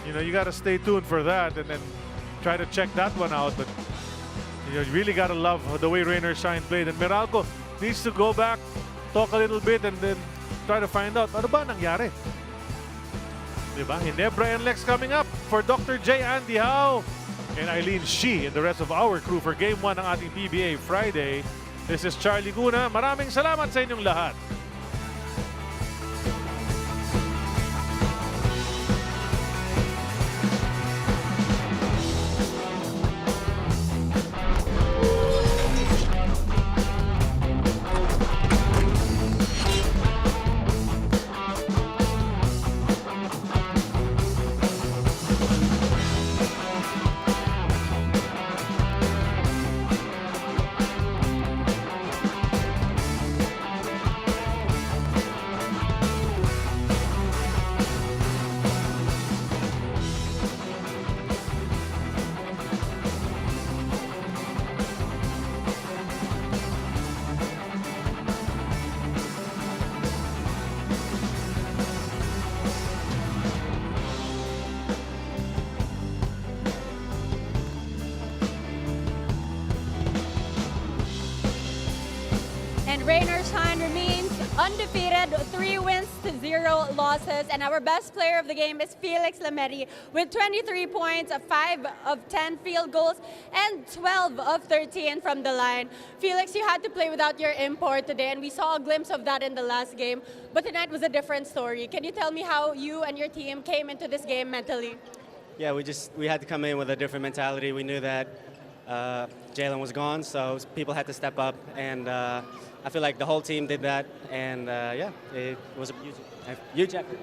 You know, you got to stay tuned for that and then try to check that one out. But you really got to love the way rain or shine played. And Meralco needs to go back, talk a little bit, and then try to find out ano ba nangyari. Diba? Ginebra NLEX coming up for Dr. J. Andy Howe and Eileen Shi and the rest of our crew for Game 1 ng ating PBA Friday. This is Charlie Guna. Maraming salamat sa inyong lahat. And rain or shine remains undefeated, 3 wins to 0 losses. And our best player of the game is Felix Lemeti with 23 points, 5 of 10 field goals, and 12 of 13 from the line. Felix, you had to play without your import today, and we saw a glimpse of that in the last game. But tonight was a different story. Can you tell me how you and your team came into this game mentally? Yeah, we had to come in with a different mentality. We knew that Jalen was gone, so people had to step up, and I feel like the whole team did that, and yeah, it was a huge effort.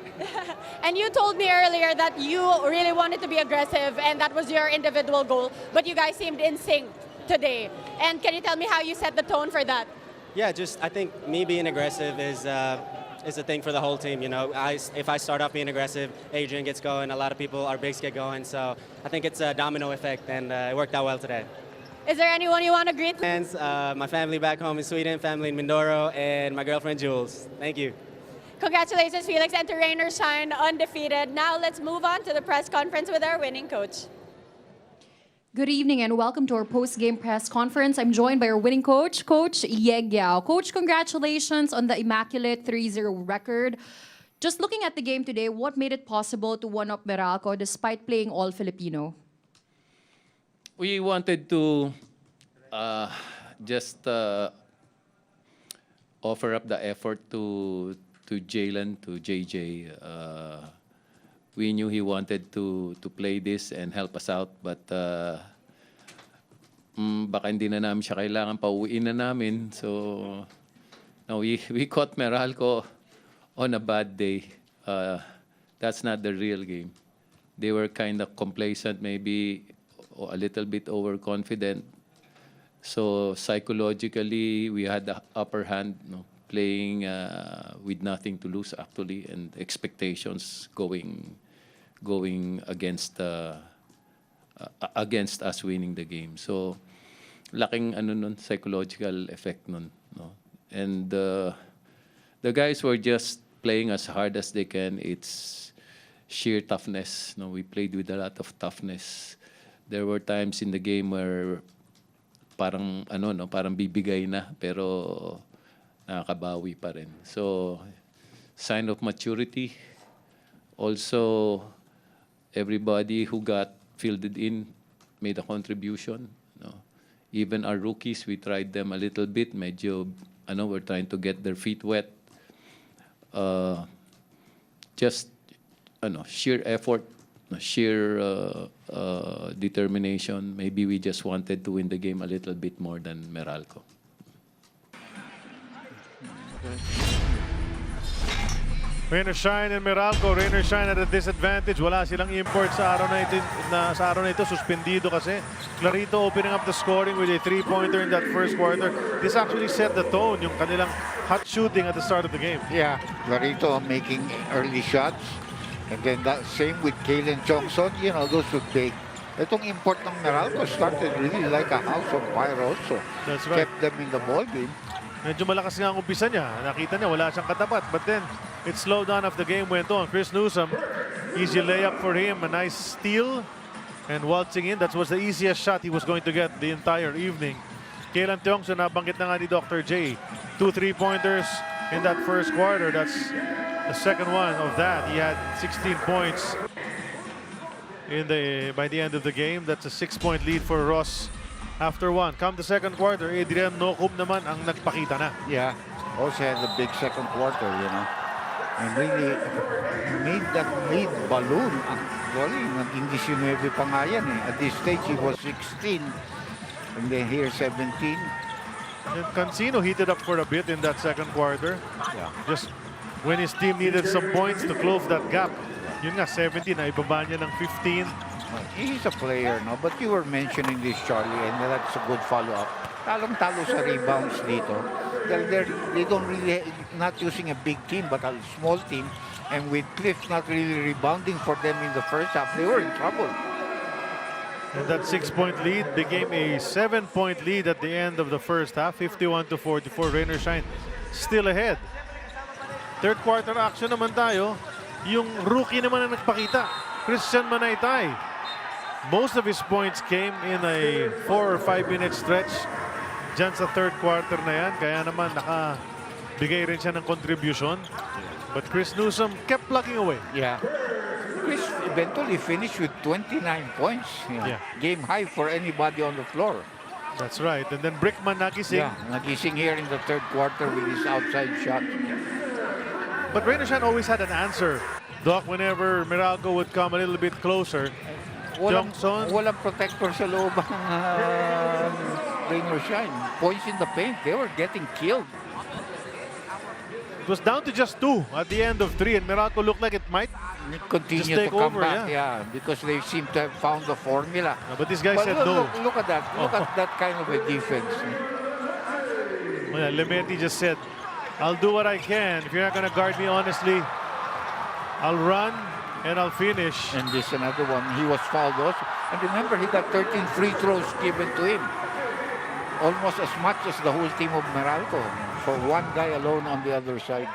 And you told me earlier that you really wanted to be aggressive, and that was your individual goal, but you guys seemed in sync today. And can you tell me how you set the tone for that? Yeah, I think me being aggressive is a thing for the whole team. You know, if I start off being aggressive, Adrian gets going, a lot of people, our bigs get going. So I think it's a domino effect, and it worked out well today. Is there anyone you want to greet? Fans, my family back home in Sweden, family in Mindoro, and my girlfriend Jules. Thank you. Congratulations, Felix, and to rain or shine, undefeated. Now let's move on to the press conference with our winning coach. Good evening and welcome to our post-game press conference. I'm joined by our winning coach, Coach Yeg Yao. Coach, congratulations on the immaculate 3-0 record. Just looking at the game today, what made it possible to one-up Meralco despite playing all Filipino? We wanted to just offer up the effort to Jalen, to JJ. We knew he wanted to play this and help us out, but baka hindi na namin siya kailangan, pauwiin na namin. So No, we caught Meralco on a bad day. That's not the real game. They were kind of complacent, maybe a little bit overconfident. So psychologically, we had the upper hand, playing with nothing to lose actually, and expectations going against us winning the game. So laking psychological effect nun, no? And the guys were just playing as hard as they can. It's sheer toughness. No, we played with a lot of toughness. There were times in the game where parang parang bibigay na pero nakakabawi pa rin. So sign of maturity. Also, everybody who got fielded in made a contribution. No? Even our rookies, we tried them a little bit. Medyo we're trying to get their feet wet. Just sheer effort, sheer determination. Maybe we just wanted to win the game a little bit more than Meralco. Rainer Shine and Meralco. Rainer Shine at a disadvantage. Wala silang import sa araw na ito. Suspendido kasi. Clarito opening up the scoring with a 3-pointer in that first quarter. This actually set the tone, yung kanilang hot shooting at the start of the game. Yeah, Clarito making early shots. And then that same with Kalen Johnson. Those were big. Itong import ng Meralco started really like a house on fire also. That's right. Kept them in the ball game. Medyo malakas nga ang umpisa niya. Nakita niya, wala siyang katapat. But then, it slowed down as the game went on. Chris Newsom, easy layup for him. A nice steal. And waltzing in, that was the easiest shot he was going to get the entire evening. Kalen Tiongson, nabanggit na nga ni Dr. J. 2 3-pointers in that first quarter. That's the second one of that. He had 16 points by the end of the game. That's a 6-point lead for Ross. After one, come the second quarter, Adrian Nocum naman ang nagpakita na. Yeah, also had a big second quarter, and really made that lead balloon. Actually, naging 19 pa nga yan eh. At this stage, he was 16, and then here 17. And Cancino heated up for a bit in that second quarter. Yeah. Just when his team needed some points to close that gap. Yun nga, 17, na ibaba niya ng 15. He's a player, no? But you were mentioning this, Charlie, and that's a good follow-up. Talong-talo sa rebounds dito. They don't really, not using a big team, but a small team. And with Cliff not really rebounding for them in the first half, they were in trouble. And that 6-point lead became a 7-point lead at the end of the first half, 51-44. Rainer Shine still ahead. Third quarter action naman tayo. Yung rookie naman ang nagpakita, Christian Manaytay. Most of his points came in a 4 or 5 minute stretch dyan sa third quarter na yan. Kaya naman nakabigay rin siya ng contribution. But Chris Newsom kept plugging away. Yeah. Chris eventually finished with 29 points. Yeah. Game high for anybody on the floor. That's right. And then Brickman nagising. Yeah, nagising here in the third quarter with his outside shot. But Rainer Shine always had an answer, Doc, whenever Meralco would come a little bit closer. Walang protector sa loob ng Rainer Shine. Points in the paint, they were getting killed. It was down to just 2 at the end of 3, and Meralco looked like it might continue just take to come over, back, because they seem to have found the formula. But this guy said no. Look at that. Look at that kind of a defense. Well, Lemeti just said, I'll do what I can. If you're not going to guard me honestly, I'll run and I'll finish. And this another one. He was fouled also. And remember, he got 13 free throws given to him. Almost as much as the whole team of Meralco. For one guy alone on the other side.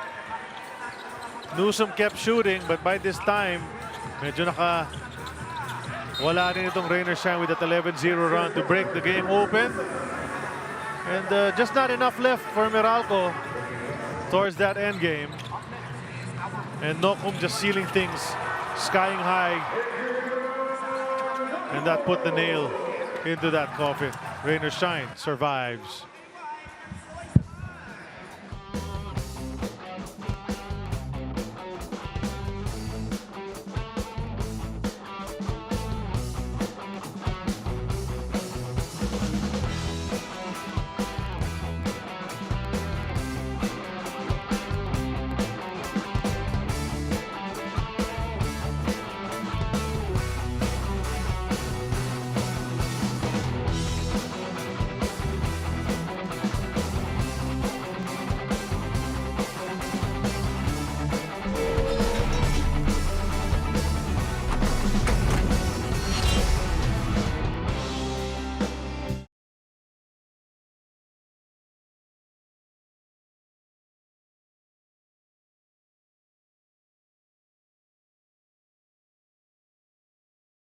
Newsom kept shooting, but by this time, medyo wala rin itong Rainer Shine with that 11-0 run to break the game open. And just not enough left for Meralco towards that end game. And Nocum just sealing things, skying high. And that put the nail into that coffin. Rainer Shine survives.